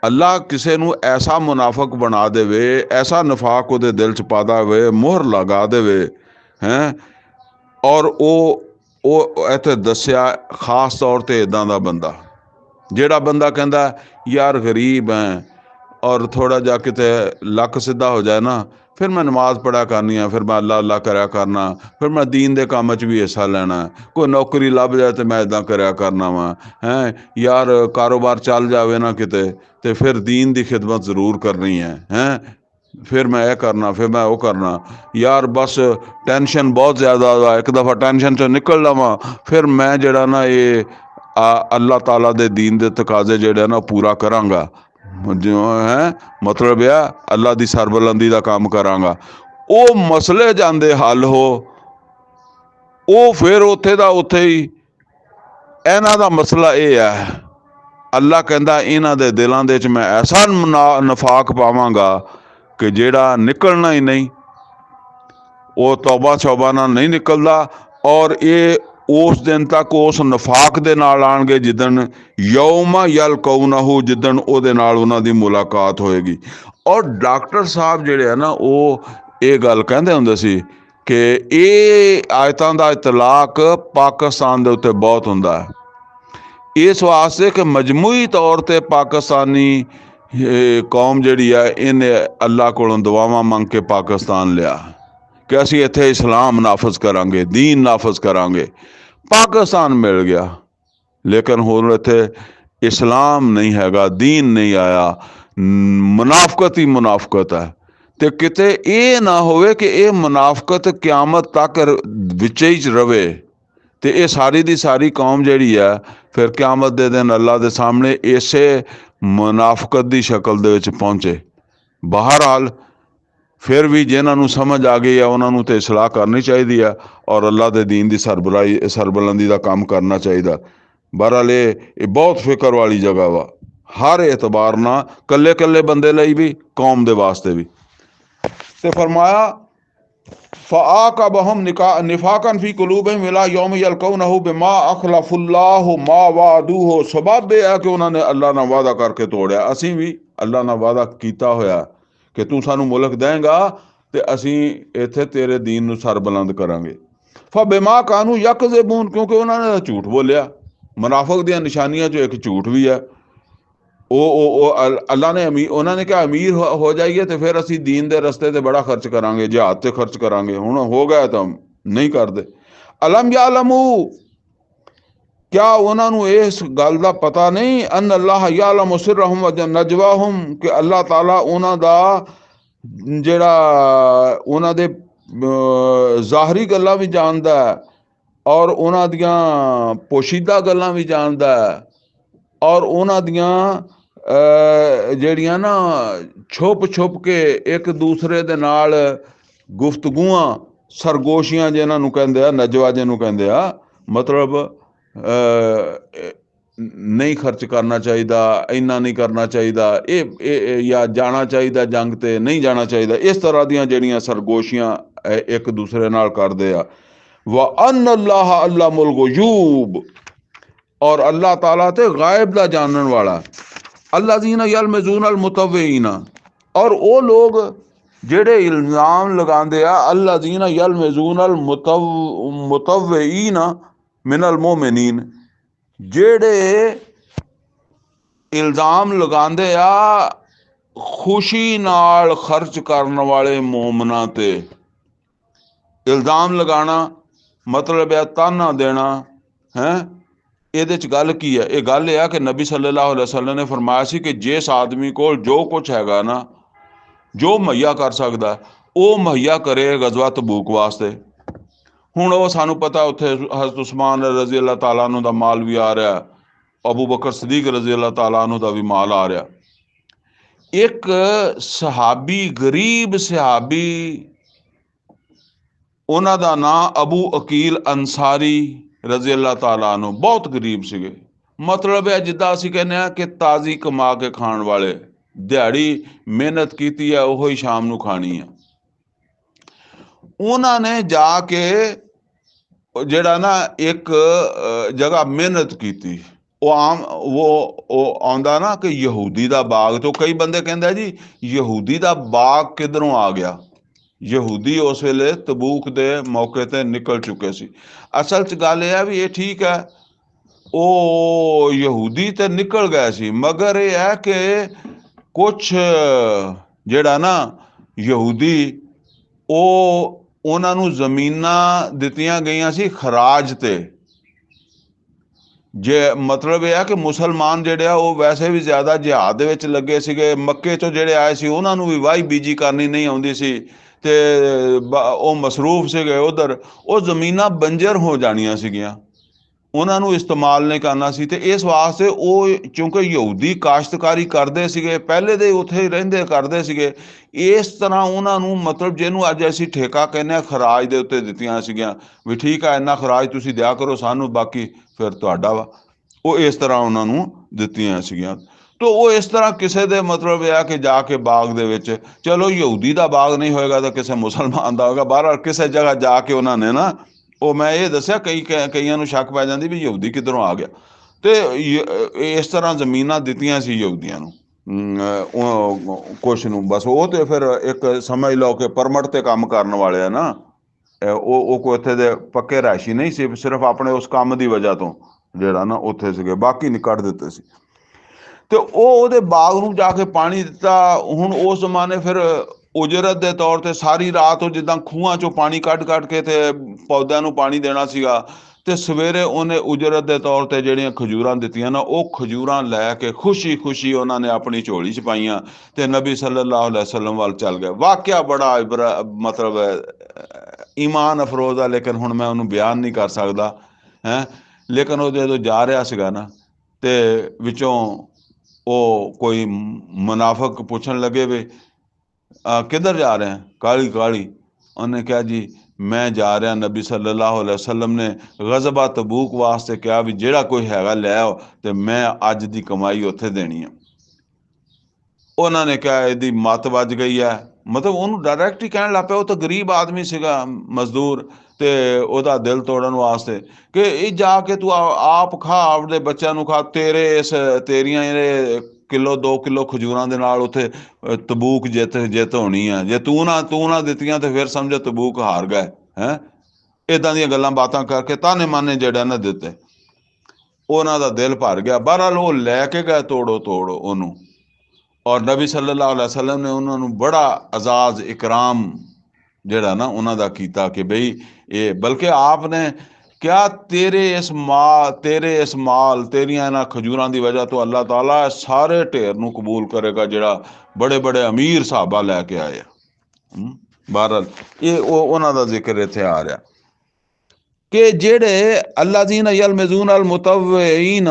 अल्लाह किसी नू ऐसा मुनाफक बना देवे, ऐसा नफाक उहदे दिल च पा देवे, मोहर लगा देवे हैं। और ਉਹ ਇੱਥੇ ਦੱਸਿਆ ਖਾਸ ਤੌਰ 'ਤੇ ਇੱਦਾਂ ਦਾ ਬੰਦਾ, ਜਿਹੜਾ ਬੰਦਾ ਕਹਿੰਦਾ ਯਾਰ ਗਰੀਬ ਹੈ ਔਰ ਥੋੜ੍ਹਾ ਜਿਹਾ ਕਿਤੇ ਲੱਕ ਸਿੱਧਾ ਹੋ ਜਾਏ ਨਾ, ਫਿਰ ਮੈਂ ਨਮਾਜ਼ ਪੜ੍ਹਿਆ ਕਰਨੀ ਆ, ਫਿਰ ਮੈਂ ਅੱਲਾ ਅੱਲਾ ਕਰਿਆ ਕਰਨਾ, ਫਿਰ ਮੈਂ ਦੀਨ ਦੇ ਕੰਮ 'ਚ ਵੀ ਹਿੱਸਾ ਲੈਣਾ, ਕੋਈ ਨੌਕਰੀ ਲੱਭ ਜਾਏ ਤਾਂ ਮੈਂ ਇੱਦਾਂ ਕਰਿਆ ਕਰਨਾ ਵਾ ਹੈਂ, ਯਾਰ ਕਾਰੋਬਾਰ ਚੱਲ ਜਾਵੇ ਨਾ ਕਿਤੇ ਤੇ ਫਿਰ ਦੀਨ ਦੀ ਖਿਦਮਤ ਜ਼ਰੂਰ ਕਰਨੀ ਹੈ ਫਿਰ ਮੈਂ ਇਹ ਕਰਨਾ, ਫਿਰ ਮੈਂ ਉਹ ਕਰਨਾ। ਯਾਰ ਬਸ ਟੈਨਸ਼ਨ ਬਹੁਤ ਜ਼ਿਆਦਾ ਵਾ, ਇੱਕ ਦਫਾ ਟੈਨਸ਼ਨ 'ਚੋਂ ਨਿਕਲ ਲਵਾਂ, ਫਿਰ ਮੈਂ ਜਿਹੜਾ ਨਾ ਇਹ ਅੱਲਾਹ ਤਾਲਾ ਦੇ ਦੀਨ ਦੇ ਤਕਾਜ਼ੇ ਜਿਹੜੇ ਨਾ ਪੂਰਾ ਕਰਾਂਗਾ, ਜਿਉਂ ਹੈ ਮਤਲਬ ਆ ਅੱਲਾ ਦੀ ਸਰਬੁਲੰਦੀ ਦਾ ਕੰਮ ਕਰਾਂਗਾ। ਉਹ ਮਸਲੇ ਜਾਂਦੇ ਹੱਲ ਹੋ, ਉਹ ਫਿਰ ਉੱਥੇ ਦਾ ਉੱਥੇ ਹੀ। ਇਹਨਾਂ ਦਾ ਮਸਲਾ ਇਹ ਹੈ, ਅੱਲਾ ਕਹਿੰਦਾ ਇਹਨਾਂ ਦੇ ਦਿਲਾਂ ਦੇ 'ਚ ਮੈਂ ਐਸਾ ਨਫਾਕ ਪਾਵਾਂਗਾ ਕਿ ਜਿਹੜਾ ਨਿਕਲਣਾ ਹੀ ਨਹੀਂ, ਉਹ ਤੌਬਾ ਸ਼ੌਬਾ ਨਾਲ ਨਹੀਂ ਨਿਕਲਦਾ। ਔਰ ਇਹ ਉਸ ਦਿਨ ਤੱਕ ਉਸ ਨਫਾਕ ਦੇ ਨਾਲ ਆਉਣਗੇ ਜਿੱਦਣ ਯੌਮਾ ਯਲਕੌਨਹੁ, ਜਿੱਦਣ ਉਹਦੇ ਨਾਲ ਉਹਨਾਂ ਦੀ ਮੁਲਾਕਾਤ ਹੋਏਗੀ। ਔਰ ਡਾਕਟਰ ਸਾਹਿਬ ਜਿਹੜੇ ਆ ਨਾ, ਉਹ ਇਹ ਗੱਲ ਕਹਿੰਦੇ ਹੁੰਦੇ ਸੀ ਕਿ ਇਹ ਆਇਤਾਂ ਦਾ ਇਤਲਾਕ ਪਾਕਿਸਤਾਨ ਦੇ ਉੱਤੇ ਬਹੁਤ ਹੁੰਦਾ ਹੈ, ਇਸ ਵਾਸਤੇ ਕਿ ਮਜਮੂਈ ਤੌਰ 'ਤੇ ਪਾਕਿਸਤਾਨੀ ਕੌਮ ਜਿਹੜੀ ਆ ਇਹਨੇ ਅੱਲਾ ਕੋਲੋਂ ਦੁਆਵਾਂ ਮੰਗ ਕੇ ਪਾਕਿਸਤਾਨ ਲਿਆ ਕਿ ਅਸੀਂ ਇੱਥੇ ਇਸਲਾਮ ਨਾਫਜ਼ ਕਰਾਂਗੇ, ਦੀਨ ਨਾਫਜ਼ ਕਰਾਂਗੇ। ਪਾਕਿਸਤਾਨ ਮਿਲ ਗਿਆ, ਲੇਕਿਨ ਹੁਣ ਇੱਥੇ ਇਸਲਾਮ ਨਹੀਂ ਹੈਗਾ, ਦੀਨ ਨਹੀਂ ਆਇਆ, ਮੁਨਾਫਕਤ ਹੀ ਮੁਨਾਫਕਤ ਹੈ। ਤੇ ਕਿਤੇ ਇਹ ਨਾ ਹੋਵੇ ਕਿ ਇਹ ਮੁਨਾਫਕਤ ਕਿਆਮਤ ਤੱਕ ਵਿੱਚ ਹੀ ਰਵੇ, ਤੇ ਇਹ ਸਾਰੀ ਦੀ ਸਾਰੀ ਕੌਮ ਜਿਹੜੀ ਆ ਫਿਰ ਕਿਆਮਤ ਦੇ ਦਿਨ ਅੱਲਾ ਦੇ ਸਾਹਮਣੇ ਇਸੇ ਮੁਨਾਫਕਤ ਦੀ ਸ਼ਕਲ ਦੇ ਵਿੱਚ ਪਹੁੰਚੇ। ਬਹਰਹਾਲ ਫਿਰ ਵੀ ਜਿਨ੍ਹਾਂ ਨੂੰ ਸਮਝ ਆ ਗਈ ਆ ਉਹਨਾਂ ਨੂੰ ਤੇ ਇਸਲਾਹ ਕਰਨੀ ਚਾਹੀਦੀ ਆ ਔਰ ਅੱਲਾ ਦੇ ਦੀਨ ਦੀ ਸਰਬੁਲੰਦੀ ਦਾ ਕੰਮ ਕਰਨਾ ਚਾਹੀਦਾ। ਬਹਰਹਾਲ ਇਹ ਬਹੁਤ ਫਿਕਰ ਵਾਲੀ ਜਗ੍ਹਾ ਵਾ, ਹਰ एतबार ਨਾਲ, ਕੱਲੇ ਕੱਲੇ ਬੰਦੇ ਲਈ ਵੀ, ਕੌਮ ਦੇ ਵਾਸਤੇ ਵੀ। ਤੇ ਫਰਮਾਇਆ फ़आक़बहुम निफ़ाक़न फ़ी क़ुलूबिहिम इला यौम यलक़ौनहु बिमा अख़लफ़ुल्लाहु मा वादूहु। सबब ਇਹ ਹੈ ਕਿ ਉਹਨਾਂ ਨੇ ਅੱਲਾ ਨਾਲ ਵਾਅਦਾ ਕਰਕੇ ਤੋੜਿਆ। ਅਸੀਂ ਵੀ ਅੱਲਾ ਨਾਲ ਵਾਅਦਾ ਕੀਤਾ ਹੋਇਆ ਕਿ ਤੂੰ ਸਾਨੂੰ ਮੁਲਕ ਦੇਂਗਾ ਤੇ ਅਸੀਂ ਇੱਥੇ ਤੇਰੇ ਦੀਨ ਨੂੰ ਸਰਬੁਲੰਦ ਕਰਾਂਗੇ। फ़बिमा कानू यकज़िबून, ਕਿਉਂਕਿ ਉਹਨਾਂ ਨੇ ਝੂਠ ਬੋਲਿਆ। ਮੁਨਾਫਿਕ ਦੀਆਂ ਨਿਸ਼ਾਨੀਆਂ 'ਚੋਂ ਇੱਕ ਝੂਠ ਵੀ ਹੈ। ਅੱਲਾ ਨੇ ਉਹਨਾਂ ਨੇ ਕਿਹਾ ਅਮੀਰ ਹੋ ਜਾਈਏ ਤੇ ਫਿਰ ਅਸੀਂ ਦੀਨ ਦੇ ਰਸਤੇ ਤੇ ਬੜਾ ਖਰਚ ਕਰਾਂਗੇ, ਜਿਹਾਦ ਤੇ ਖਰਚ ਕਰਾਂਗੇ। ਹੁਣ ਹੋ ਗਿਆ ਤਾਂ ਨਹੀਂ ਕਰਦੇ। ਅਲਮ ਯਅਲਮੂ, क्या उन्होंने इस गल का पता नहीं अन अल्लाह यालम सिरहुम व नजवाहुम कि अल्लाह ताला उन्हों का ਜਿਹੜਾ ਉਹਨਾਂ ਦੇ ਜ਼ਾਹਰੀ ਗੱਲਾਂ ਵੀ ਜਾਣਦਾ ਔਰ ਉਹਨਾਂ ਦੀਆਂ ਪੋਸ਼ੀਦਾ ਗੱਲਾਂ ਵੀ ਜਾਣਦਾ ਔਰ ਉਹਨਾਂ ਦੀਆਂ ਜਿਹੜੀਆਂ ਨਾ ਛੁਪ ਛੁਪ ਕੇ ਇੱਕ ਦੂਸਰੇ ਦੇ ਨਾਲ ਗੁਫ਼ਤਗੂਆਂ ਸਰਗੋਸ਼ੀਆਂ ਜਿਹਨਾਂ ਨੂੰ ਕਹਿੰਦੇ ਆ ਨਜਵਾ ਜਿਹਨੂੰ ਕਹਿੰਦੇ ਆ ਮਤਲਬ ਨਹੀਂ ਖਰਚ ਕਰਨਾ ਚਾਹੀਦਾ ਇੰਨਾ ਨਹੀਂ ਕਰਨਾ ਚਾਹੀਦਾ ਇਹ ਜਾਂ ਜਾਣਾ ਚਾਹੀਦਾ ਜੰਗ ਤੇ ਨਹੀਂ ਜਾਣਾ ਚਾਹੀਦਾ ਇਸ ਤਰ੍ਹਾਂ ਦੀਆਂ ਜਿਹੜੀਆਂ ਸਰਗੋਸ਼ੀਆਂ ਇੱਕ ਦੂਸਰੇ ਨਾਲ ਕਰਦੇ ਆ व अन अल्लाह अल्लामुल गुयूब और अल्लाह ताला ते गायब दा जानन वाला अल्लाज़ीना यलमज़ून अल मुतव्विईना और वो लोग जेड़े इल्ज़ाम लगांदे आ अल्लाज़ीना यलमज़ून अल मुतव्विईना मिनल मोमिनीन जेड़े इल्ज़ाम लगांदे आ खुशी नाल खर्च करने वाले मोमना ते इल्ज़ाम लगाना मतलब है ताना देना है ਇਹਦੇ 'ਚ ਗੱਲ ਕੀ ਹੈ ਇਹ ਗੱਲ ਇਹ ਆ ਕਿ ਨਬੀ ਸੱਲੱਲਾਹੁ ਅਲੈहि ਵਸੱਲਮ ਨੇ ਫਰਮਾਇਆ ਸੀ ਕਿ ਜਿਸ ਆਦਮੀ ਕੋਲ ਜੋ ਕੁਛ ਹੈਗਾ ਨਾ ਜੋ ਮੁਹੱਈਆ ਕਰ ਸਕਦਾ ਉਹ ਮੁਹੱਈਆ ਕਰੇ ਗਜ਼ਵਾ ਤਬੂਕ ਵਾਸਤੇ ਹੁਣ ਉਹ ਸਾਨੂੰ ਪਤਾ ਉੱਥੇ ਹਜ਼ਰਤ ਉਸਮਾਨ ਰਜ਼ੀ ਅੱਲਾਹ ਤਾਲਾ ਨੂੰ ਦਾ ਮਾਲ ਵੀ ਆ ਰਿਹਾ ਅਬੂ ਬਕਰ ਸਦੀਕ ਰਜ਼ੀ ਅੱਲਾਹ ਤਾਲਾ ਨੂੰ ਦਾ ਵੀ ਮਾਲ ਆ ਰਿਹਾ ਇੱਕ ਸਹਾਬੀ ਗਰੀਬ ਸਹਾਬੀ ਉਹਨਾਂ ਦਾ ਨਾਂ ਅਬੂ ਅਕੀਲ ਅੰਸਾਰੀ ਰਜ਼ੀ ਅੱਲਾਹ ਤਾਲਾ ਨੂੰ ਬਹੁਤ ਗਰੀਬ ਸੀਗੇ ਮਤਲਬ ਹੈ ਜਿੱਦਾਂ ਅਸੀਂ ਕਹਿੰਦੇ ਹਾਂ ਕਿ ਤਾਜ਼ੀ ਕਮਾ ਕੇ ਖਾਣ ਵਾਲੇ ਦਿਹਾੜੀ ਮਿਹਨਤ ਕੀਤੀ ਹੈ ਉਹੀ ਸ਼ਾਮ ਨੂੰ ਖਾਣੀ ਹੈ ਉਹਨਾਂ ਨੇ ਜਾ ਕੇ ਜਿਹੜਾ ਨਾ ਇੱਕ ਜਗ੍ਹਾ ਮਿਹਨਤ ਕੀਤੀ ਉਹ ਆਉਂਦਾ ਨਾ ਕਿ ਯਹੂਦੀ ਦਾ ਬਾਗ ਤੋਂ ਕਈ ਬੰਦੇ ਕਹਿੰਦੇ ਜੀ ਯਹੂਦੀ ਦਾ ਬਾਗ ਕਿੱਧਰੋਂ ਆ ਗਿਆ ਯਹੂਦੀ ਉਸ ਵੇਲੇ ਤਬੂਕ ਦੇ ਮੌਕੇ ਤੇ ਨਿਕਲ ਚੁੱਕੇ ਸੀ ਅਸਲ 'ਚ ਗੱਲ ਇਹ ਆ ਵੀ ਇਹ ਠੀਕ ਹੈ ਉਹ ਯਹੂਦੀ ਤੇ ਨਿਕਲ ਗਏ ਸੀ ਮਗਰ ਇਹ ਹੈ ਕਿ ਕੁਛ ਜਿਹੜਾ ਨਾ ਯਹੂਦੀ ਉਹ ਉਹਨਾਂ ਨੂੰ ਜ਼ਮੀਨਾਂ ਦਿੱਤੀਆਂ ਗਈਆਂ ਸੀ ਖਰਾਜ ਤੇ ਜੇ ਮਤਲਬ ਇਹ ਆ ਕਿ ਮੁਸਲਮਾਨ ਜਿਹੜੇ ਆ ਉਹ ਵੈਸੇ ਵੀ ਜ਼ਿਆਦਾ ਜਿਹਾਦ ਦੇ ਵਿੱਚ ਲੱਗੇ ਸੀਗੇ ਮੱਕੇ ਤੋਂ ਜਿਹੜੇ ਆਏ ਸੀ ਉਹਨਾਂ ਨੂੰ ਵੀ ਵਾਹੀ ਬੀਜੀ ਕਰਨੀ ਨਹੀਂ ਆਉਂਦੀ ਸੀ ਤੇ ਉਹ ਮਸਰੂਫ ਸੀਗੇ ਉਧਰ ਉਹ ਜ਼ਮੀਨਾਂ ਬੰਜਰ ਹੋ ਜਾਣੀਆਂ ਸੀਗੀਆਂ ਉਹਨਾਂ ਨੂੰ ਇਸਤੇਮਾਲ ਨਹੀਂ ਕਰਨਾ ਸੀ ਤੇ ਇਸ ਵਾਸਤੇ ਉਹ ਕਿਉਂਕਿ ਯਹੂਦੀ ਕਾਸ਼ਤਕਾਰੀ ਕਰਦੇ ਸੀਗੇ ਪਹਿਲੇ ਦੇ ਉੱਥੇ ਹੀ ਰਹਿੰਦੇ ਕਰਦੇ ਸੀਗੇ ਇਸ ਤਰ੍ਹਾਂ ਉਹਨਾਂ ਨੂੰ ਮਤਲਬ ਜਿਹਨੂੰ ਅੱਜ ਅਸੀਂ ਠੇਕਾ ਕਹਿੰਦੇ ਹਾਂ ਖਰਾਜ ਦੇ ਉੱਤੇ ਦਿੱਤੀਆਂ ਸੀਗੀਆਂ ਵੀ ਠੀਕ ਆ ਇੰਨਾ ਖਰਾਜ ਤੁਸੀਂ ਦਿਆ ਕਰੋ ਸਾਨੂੰ ਬਾਕੀ ਫਿਰ ਤੁਹਾਡਾ ਵਾ ਉਹ ਇਸ ਤਰ੍ਹਾਂ ਉਹਨਾਂ ਨੂੰ ਦਿੱਤੀਆਂ ਸੀਗੀਆਂ ਤੋ ਉਹ ਇਸ ਤਰ੍ਹਾਂ ਕਿਸੇ ਦੇ ਮਤਲਬ ਇਹ ਆ ਕਿ ਜਾ ਕੇ ਬਾਗ ਦੇ ਵਿੱਚ ਚਲੋ ਯਹੂਦੀ ਦਾ ਬਾਗ ਨਹੀਂ ਹੋਏਗਾ ਤਾਂ ਕਿਸੇ ਮੁਸਲਮਾਨ ਦਾ ਹੋਏਗਾ ਬਹਰਹਾਲ ਕਿਸੇ ਜਗ੍ਹਾ ਜਾ ਕੇ ਉਹਨਾਂ ਨੇ ਨਾ ਉਹ ਮੈਂ ਇਹ ਦੱਸਿਆ ਕਈਆਂ ਨੂੰ ਸ਼ੱਕ ਪੈ ਜਾਂਦੀ ਵੀ ਯਹੂਦੀ ਕਿੱਧਰੋਂ ਆ ਗਿਆ ਤੇ ਇਸ ਤਰ੍ਹਾਂ ਜ਼ਮੀਨਾਂ ਦਿੱਤੀਆਂ ਸੀ ਯਹੂਦੀਆਂ ਨੂੰ ਕੁਛ ਨੂੰ ਬਸ ਉਹ ਤੇ ਫਿਰ ਇੱਕ ਸਮਝ ਲਓ ਕਿ ਪਰਮਿਟ ਤੇ ਕੰਮ ਕਰਨ ਵਾਲੇ ਆ ਨਾ ਉਹ ਕੋਈ ਉੱਥੇ ਦੇ ਪੱਕੇ ਰਿਹਾਇਸ਼ੀ ਨਹੀਂ ਸੀ ਸਿਰਫ ਆਪਣੇ ਉਸ ਕੰਮ ਦੀ ਵਜ੍ਹਾ ਤੋਂ ਜਿਹੜਾ ਨਾ ਉੱਥੇ ਸੀਗੇ ਬਾਕੀ ਨਹੀਂ ਕੱਢ ਦਿੱਤੇ ਸੀ ਤੇ ਉਹਦੇ ਬਾਗ ਨੂੰ ਜਾ ਕੇ ਪਾਣੀ ਦਿੱਤਾ ਹੁਣ ਉਸ ਜ਼ਮਾਨੇ ਫਿਰ ਉਜਰਤ ਦੇ ਤੌਰ ਤੇ ਸਾਰੀ ਰਾਤ ਉਹ ਜਿੱਦਾਂ ਖੂਹਾਂ ਚੋਂ ਪਾਣੀ ਕੱਢ ਕੇ ਤੇ ਪੌਦਿਆਂ ਨੂੰ ਪਾਣੀ ਦੇਣਾ ਸੀਗਾ ਤੇ ਸਵੇਰੇ ਉਹਨੇ ਉਜਰਤ ਦੇ ਤੌਰ ਤੇ ਜਿਹੜੀਆਂ ਖਜੂਰਾਂ ਦਿੱਤੀਆਂ ਨਾ ਉਹ ਖਜੂਰਾਂ ਲੈ ਕੇ ਖੁਸ਼ੀ ਉਹਨਾਂ ਨੇ ਆਪਣੀ ਝੋਲੀ 'ਚ ਪਾਈਆਂ ਤੇ ਨਬੀ ਸੱਲੱਲਾਹੁ ਅਲੈਹਿ ਵਸੱਲਮ ਵੱਲ ਚੱਲ ਗਏ ਵਾਕਿਆ ਬੜਾ ਮਤਲਬ ਈਮਾਨ ਅਫਰੋਜ਼ ਆ ਲੇਕਿਨ ਹੁਣ ਮੈਂ ਉਹਨੂੰ ਬਿਆਨ ਨਹੀਂ ਕਰ ਸਕਦਾ ਹੈ ਲੇਕਿਨ ਉਹ ਜਦੋਂ ਜਾ ਰਿਹਾ ਸੀਗਾ ਨਾ ਤੇ ਵਿੱਚੋਂ ਉਹ ਕੋਈ ਮੁਨਾਫਿਕ ਪੁੱਛਣ ਲੱਗੇ ਵੀ ਕਿੱਧਰ ਜਾ ਰਹੇ ਕਾਲੀ ਉਹਨੇ ਕਿਹਾ ਜੀ ਮੈਂ ਜਾ ਰਿਹਾ ਨਬੀ ਸੱਲੱਲਾਹੁ ਅਲੈਹਿ ਵਸੱਲਮ ਨੇ ਗਜ਼ਵਾ ਤਬੂਕ ਵਾਸਤੇ ਕਿਹਾ ਵੀ ਜਿਹੜਾ ਕੋਈ ਹੈਗਾ ਲੈ ਆਓ ਤੇ ਮੈਂ ਅੱਜ ਦੀ ਕਮਾਈ ਉੱਥੇ ਦੇਣੀ ਆ ਉਹਨਾਂ ਨੇ ਕਿਹਾ ਇਹਦੀ ਮੱਤ ਵੱਜ ਗਈ ਹੈ ਮਤਲਬ ਉਹਨੂੰ ਡਾਇਰੈਕਟ ਹੀ ਕਹਿਣ ਲੱਗ ਪਿਆ ਉਹ ਤਾਂ ਗਰੀਬ ਆਦਮੀ ਸੀਗਾ ਮਜ਼ਦੂਰ ਤੇ ਉਹਦਾ ਦਿਲ ਤੋੜਨ ਵਾਸਤੇ ਕਿ ਇਹ ਜਾ ਕੇ ਤੂੰ ਆਪ ਖਾ ਆਪਦੇ ਬੱਚਿਆਂ ਨੂੰ ਖਾ ਤੇਰੀਆਂ ਇਹਦੇ ਕਿਲੋ 2 ਕਿਲੋ ਖਜੂਰਾਂ ਦੇ ਨਾਲ ਉੱਥੇ ਤਬੂਕ ਜਿੱਤ ਹੋਣੀ ਆ ਜੇ ਤੂੰ ਨਾ ਦਿੱਤੀਆਂ ਤੇ ਫਿਰ ਸਮਝੋ ਤਬੂਕ ਹਾਰ ਗਏ ਹੈ ਇੱਦਾਂ ਦੀਆਂ ਗੱਲਾਂ ਬਾਤਾਂ ਕਰਕੇ ਤਾਨੇ ਮਾਨੇ ਜਿਹੜਾ ਨਾ ਦਿੱਤੇ ਉਹਨਾਂ ਦਾ ਦਿਲ ਭਰ ਗਿਆ ਬਹਰਹਾਲ ਉਹ ਲੈ ਕੇ ਗਏ ਤੋੜੋ ਉਹਨੂੰ ਔਰ ਨਬੀ ਸੱਲੱਲਾਹੁ ਅਲੈਹਿ ਵਸੱਲਮ ਨੇ ਉਹਨਾਂ ਨੂੰ ਬੜਾ ਅਜ਼ਾਜ਼ ਇਕਰਾਮ ਜਿਹੜਾ ਨਾ ਉਹਨਾਂ ਦਾ ਕੀਤਾ ਕਿ ਬਈ ਇਹ ਬਲਕਿ ਆਪ ਨੇ क्या तेरे इस माल तेरिया इन्हां खजूरां की वजह तो अल्लाह ताला सारे ढेर नूं कबूल करेगा जिहड़ा बड़े बड़े अमीर साहबा लैके आए। बहरहाल ये उन्हां दा जिक्र इत्थे आ रहा कि जेड़े अल्लाज़ीना यलमिज़ून अल मुतव्विईन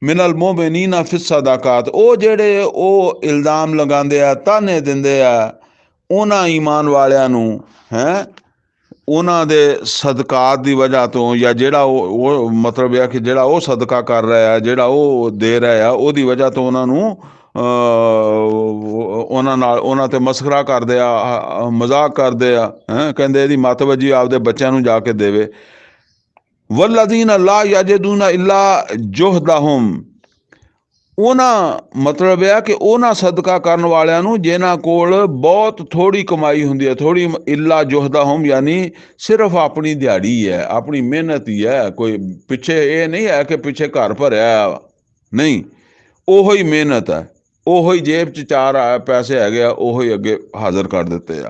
मिनल मोमिनीना फिस सदाकात, ओ जेड़े ओ इल्ज़ाम लगांदे आ, ताने दिंदे आ उन्हां ईमान वालियां नूं, हैं उन्हां दे सदकात दी वजह तो, या जेड़ा वो मतलब है कि जेड़ा वो सदका कर रहा है, जेड़ा वो दे रहा है, ओदी वजह तो उन्हां नूं उन्हां ते मसखरा करदे आ, मजाक करदे आ, हैं कहंदे इहदी मत वजी आपदे बच्चों नूं जाके देवे। वल्लज़ीना ला यजिदूना इल्ला जुहदहुम, उन्हां मतलब है कि उन्हां सदका करन वालियां नूं जिन्हां कोल बहुत थोड़ी कमाई हुंदी है, थोड़ी इल्ला जुहदहुम यानी सिर्फ अपनी दिहाड़ी है, अपनी मेहनत ही है, कोई पिछे ये नहीं है कि पिछे घर भरिया, नहीं, ओहो ही मेहनत है, ओहो ही जेब च चार पैसे हैगे आ, ओहो ही अगे हाजिर कर दिते आ।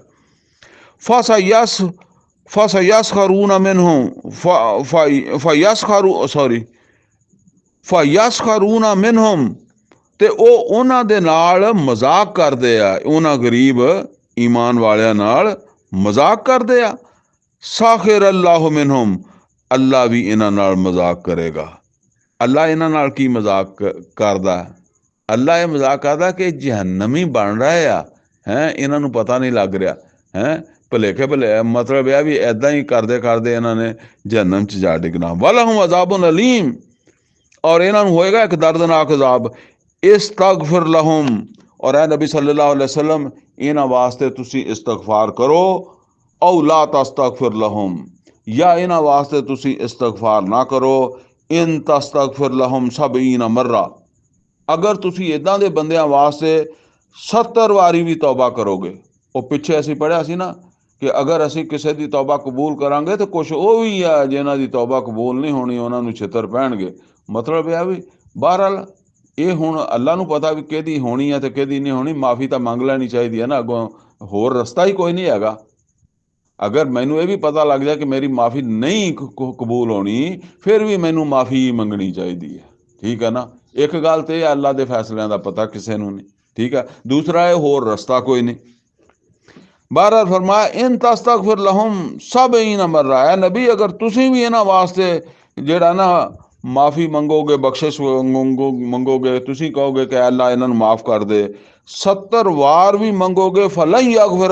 फसयस्खरून मिनहुम फयस्खरून मिनहुम, ते ਉਹ ਉਹਨਾਂ ਦੇ ਨਾਲ ਮਜ਼ਾਕ ਕਰਦੇ ਆ, ਉਹਨਾਂ ਗਰੀਬ ਈਮਾਨ ਵਾਲਿਆਂ ਨਾਲ ਮਜ਼ਾਕ ਕਰਦੇ ਆ। ਸਾਖਿਰ ਅੱਲਾਹੁ ਮਿਨਹੁਮ, ਅੱਲਾ ਵੀ ਇਹਨਾਂ ਨਾਲ ਮਜ਼ਾਕ ਕਰੇਗਾ। ਅੱਲਾ ਇਹਨਾਂ ਨਾਲ ਕੀ ਮਜ਼ਾਕ ਕਰਦਾ? ਅੱਲਾ ਇਹ ਮਜ਼ਾਕ ਕਰਦਾ ਕਿ ਜਹੰਨਮੀ ਬਣ ਰਹੇ ਆ, ਹੈ ਇਹਨਾਂ ਨੂੰ ਪਤਾ ਨਹੀਂ ਲੱਗ ਰਿਹਾ, ਹੈ ਭੁਲੇਖੇ ਭੁਲੇ ਮਤਲਬ ਇਹ ਵੀ ਇੱਦਾਂ ਹੀ ਕਰਦੇ ਕਰਦੇ ਇਹਨਾਂ ਨੇ ਜਹੰਨਮ 'ਚ ਜਾ ਡਿੱਗਣਾ। ਵਲਹੁਮ ਅਜ਼ਾਬੁਨ ਅਲੀਮ, और इन्हों होएगा एक दर्दनाक अजाब। इस्तगफिर लहुम, और ए नबी सल्लल्लाहु अलैहि वसल्लम इन्हां वास्ते तुसी इस्तगफार करो, औ ला तस्तगफिर लहुम, या इन्हां वास्ते तुसी इस्तगफार ना करो। इन तस्तगफिर लहुम 70 मर्रा, अगर तुसी इदां दे बंदियां वास्ते 70 वारी भी तौबा करोगे, वो पिछे असीं पढ़िया सी ना कि अगर असीं किसी की तौबा कबूल करांगे तो कुछ वो भी है जिन्हां दी तौबा कबूल नहीं होनी, उन्हां नूं छितर पैणगे। मतलब यह भी बहरहाल ये हुण अल्लाह नूं पता भी किहदी होनी है तो किहदी नहीं होनी, माफ़ी तो मंग लैनी चाहिए है ना, अगों होर रस्ता ही कोई नहीं हैगा। अगर मैनू ये भी पता लग जाए कि मेरी माफ़ी नहीं कबूल होनी, फिर भी मैनू माफ़ी मंगनी चाहिए है, ठीक है ना। एक गल तो यह अल्लाह के फैसलों का पता किसी नूं नहीं, ठीक है। दूसरा है होर रस्ता कोई नहीं। बहरहाल फरमाया इन तस्तगफिर लहुम 70 मर्रा, है नबी अगर तुसी भी इन्हां वास्ते जेड़ा ना माफ़ी मंगोगे, बख्शिश मंगोगे, तुसी कहोगे कि अल्लाह इन्हां नूं माफ़ कर दे, 70 वार भी मंगोगे, फलन यगफिर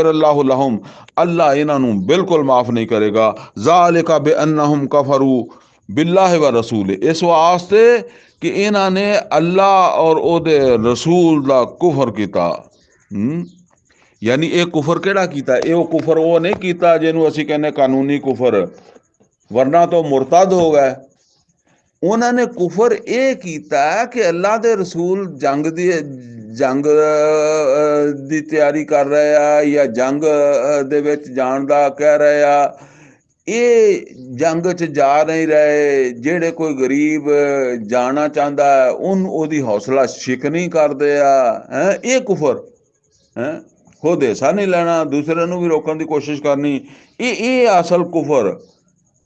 अल्लाहु लहुम, अल्लाह इन्हां नूं बिल्कुल माफ़ नहीं करेगा। ज़ालिका बिअन्नहुम कफरू बिल्लाहि व रसूल, इस वास्ते कि इन्हां ने अल्लाह और ओदे रसूल दा कुफर कीता। यानी ये कुफर केड़ा कीता? ये कुफर वो नहीं कीता जिन्हों असीं कहने कानूनी कुफर, वरना तो मुरतद हो गए। उन्होंने कुफर ये कीता कि अल्लाह दे रसूल जंग दी तैयारी कर रहे आ, या जंग दे विच जाण दा कह रहे आ, ये जंग च जा नहीं रहे। जेड़े कोई गरीब जाना चाहता है उन ओदी हौसला शिकनी करदे आ, हैं ये कुफर, हैं खुद हिस्सा नहीं लेना, दूसरे नूं भी रोकने की कोशिश करनी, ये असल कुफर,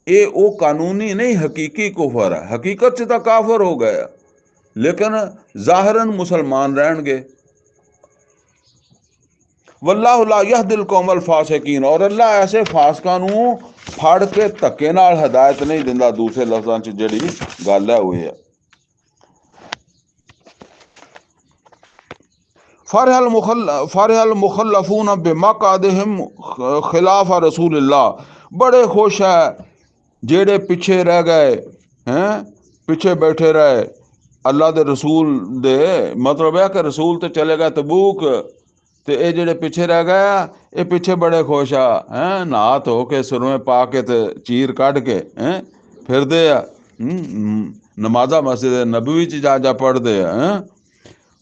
ये वो कानूनी नहीं हकीकी कुफर है। हकीकत से तो काफर हो गया, लेकिन जाहिरन मुसलमान रहणगे। वल्लाहु ला यहदिल कौमल फासिकीन, और अल्लाह ऐसे फासकां नूं फड़ के धक्के नाल हदायत नहीं दिंदा। दूसरे लफ्जां च जिहड़ी गल है वो है फरहल मुखल्लफून बिमक़अदिहिम खिलाफ रसूलिल्लाह, बड़े खुश है जेड़े पिछे रह गए, हैं पिछे बैठे रहे अल्लाह दे रसूल दे, मतलब है कि रसूल तो चले गए तबूक, तो ये जेड़े पिछे रह गए ये पिछे बड़े खुश आ, हैं नहा धो के सुरमे पा के ते चीर कढ़ के हैं फिरदे आ, नमाजा मस्जिद नबवी च जा पढ़दे हैं।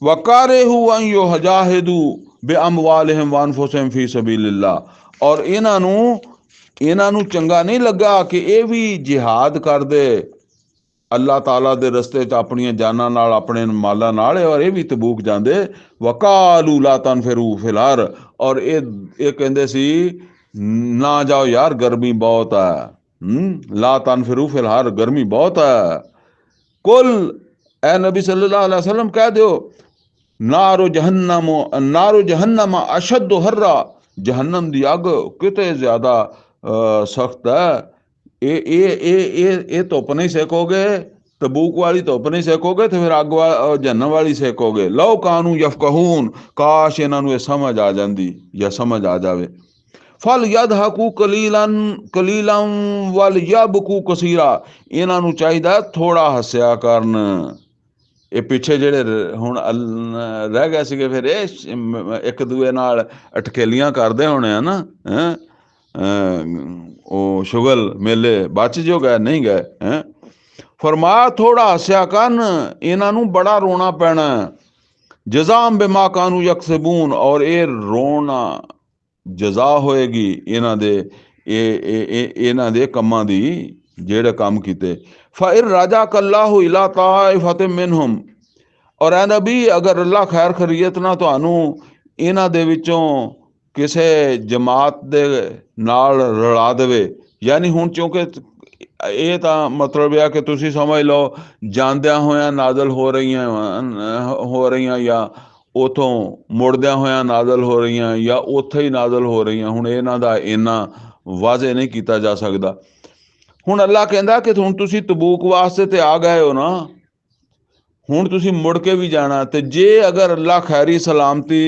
वकारेहु अन युजाहिदू बिअमवालिहिम व अनफुसिहिम फी सबीलिल्लाह, और इन्हां नूं चंगा नहीं लगा कि ये भी जिहाद कर दे अल्लाह ताला दे रस्ते च अपनी जाना नाल, अपने माला नाल, और ये भी तबूक जांदे। वकालू ला तनफिरू फिल हर, और ये कहंदे सी ना जाओ यार गर्मी बहुत है, ला तनफिरू फिलहाल, गर्मी बहुत है। कुल ए नबी सल्लल्लाहु अलैहि वसल्लम कह दो, नारो जहन्नम अशद हर्रा, जहन्नम दी अग किते ज्यादा सख्त है। ये धुप नहीं सेकोगे, तबूक वाली धुप नहीं सेकोगे तो फिर अग जहन्नम वाली सेकोगे। लो कानू यफकहून, काश इन्हों समझ आ जाती या समझ आ जाए। फल यद हकू कलीलन वल यबकू कसीरा, इन्हों चाहिए थोड़ा हस्या करन। ये पिछे जेड़े हुण रह गए सीगे, फिर एक दूए नाल अटकेलियां करदे होने है ना, वो शुगल मेले बच जो गए नहीं गए हैं। फरमाया थोड़ा हस्या करन, इन्हों बड़ा रोना पैना। जजाम बेमा कानू यकसबून, और ये रोना जजा होएगी इन्हां दे कम्मां दी जेड़े काम कीते। फिर राजा कल्लाहु इला ताइफतिम मिनहुम, और ए नबी अगर अल्लाह खैर खरीयत ना तुहानू इन्हां दे विचों किसे जमात दे नाल रला देवे, यानी हुण क्योंकि ये तो मतलब है कि तुसी समझ लो जांदियां होया नाजल हो रही या उथों मुड़द्या होया नाजल हो रही या उत्थे ही नाजल हो रही। हुण इन्हां दा इन्ना वाजे नहीं किया जा सकता। हुण अल्लाह कहंदा कि हुण तुसी तबूक वास्ते ते आ गए हो ना, हुण तुसी मुड़ के भी जाना, ते जे अगर अल्लाह खैरी सलामती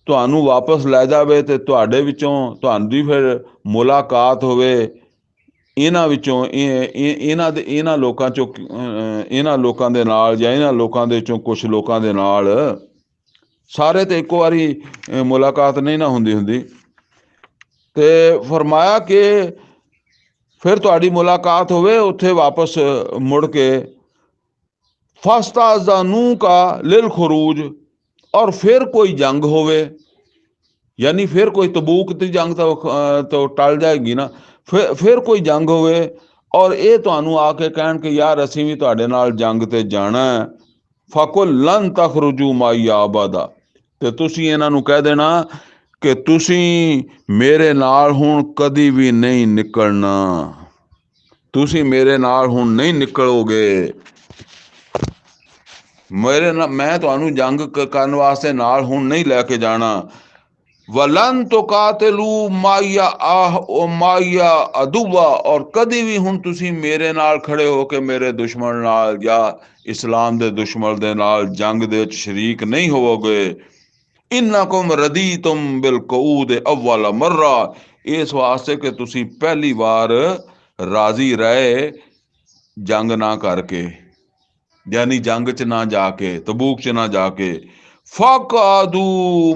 तुहानू वापस लै जावे ते तुहाडे विचों तुहाडी फिर मुलाकात होवे इन्हां विचों इन्हां लोकां चों इन्हां लोकां दे नाल जां इन्हां लोकां दे चों कुछ लोकां दे नाल, सारे तो एक बारी मुलाकात नहीं ना हुंदी। ते फरमाया कि फिर तुहाडी मुलाकात होवे उत्थे वापस मुड़ के। फस्ताज़ानू का लिल खरूज, और फिर कोई जंग होवे, यानी फिर कोई तबूक की जंग तो टल जाएगी ना, फिर कोई जंग होवे और ये तुहानू आके कहन कि यार असीं भी तुहाडे नाल जंग ते जाना है। फकुल लन तखरुजू माई आबादा, ते तुसी इन्हां नू कह देना कि तुसी मेरे नाल हुण कदी भी नहीं निकलना, तुसी मेरे नाल हुण नहीं निकलोगे, मेरे ना मैं तुहानू जंग करन वास्ते नाल हुण नहीं लैके जाना। वलन तो कातिलू माइया माइया अदुवा, और कदी भी हुण तुसी मेरे नाल खड़े हो के मेरे दुश्मन नाल या इस्लाम दे दुश्मन दे नाल जंग दे विच शरीक नहीं होवोगे। इन्नकुम रदीतुम बिलकऊद अव्वल मर्रा, इस वास्ते कि तुसी पहली बार राजी रहे जंग ना करके, यानी जंग च ना जाके, तबूक च ना जाके। फकादू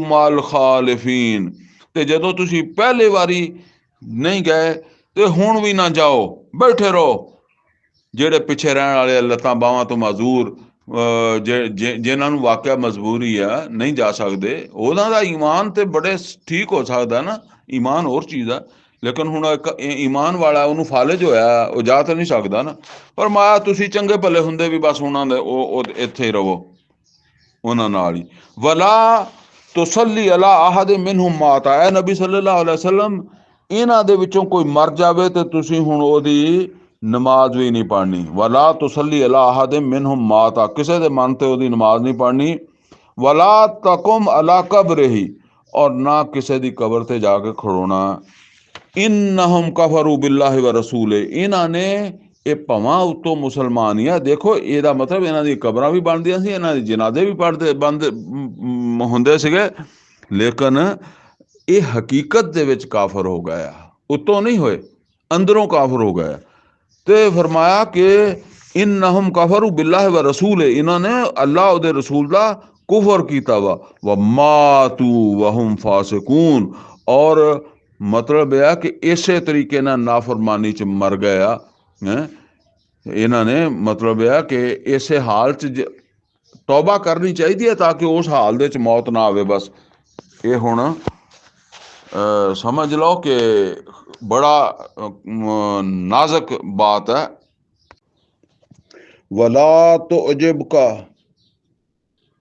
माल खालिफीन, ते जदों तुसी पहले वारी नहीं गए ते हुण भी ना जाओ, बैठे रहो। जेड़े पिछे रहने वाले लत्तां बावां तो माजूर जिन्हां नू वाकया मजबूरी है नहीं जा सकते, उन्हां दा ईमान ते बड़े ठीक हो सकदा ना, ईमान होर चीज़ है, लेकिन हुण एक ईमान वाला उन्होंने फालिज होया वो जा तो नहीं सकता ना। पर माया तुसी चंगे भले हुंदे भी बस उन्होंने इत्थे ही रवो उन्हां नाल ही। वला तुसल्ली अला अहद मिनहुम माता, ऐ नबी सल्लल्लाहु अलैहि वसल्लम इन्हां दे विचों कोई मर जावे तो तुसी हुण ओदी नमाज भी नहीं पढ़नी। वला तुसल्ली अला अहद मिनहुम माता, किसी दे मन ते ओदी नमाज नहीं पढ़नी। वला तकुम अला कब्र ही, और ना किसी दी कब्र ते जाके खड़ोना। इन्नहुम कफरू बिल्लाहि व रसूले, इन्हां ने ये भवां उत्तों मुसलमान ही है, देखो ਇਹਦਾ मतलब इन्हां दी कबरां भी बनदियां सी, इन्हां दे जनाजे भी पढ़दे बंद हुंदे सीगे, लेकिन ये हकीकत दे विच काफर हो गया, उत्तों नहीं होए, अंदरों काफर हो गया। ते फरमाया कि इन्नहुम कफरू बिल्लाहि व रसूले, इन्होंने अल्लाह उहदे रसूल दा कुफर कीता वा व मातू वहुम फासिकून, और मतलब यह कि इसे तरीके नाल नाफरमानी च मर गया है। इन्होंने मतलब यह कि इसे हाल च तौबा करनी चाहिए ताकि उस हाल दे च मौत ना आवे। बस ये हुण समझ लो कि बड़ा नाजुक बात है। वला तो अजब का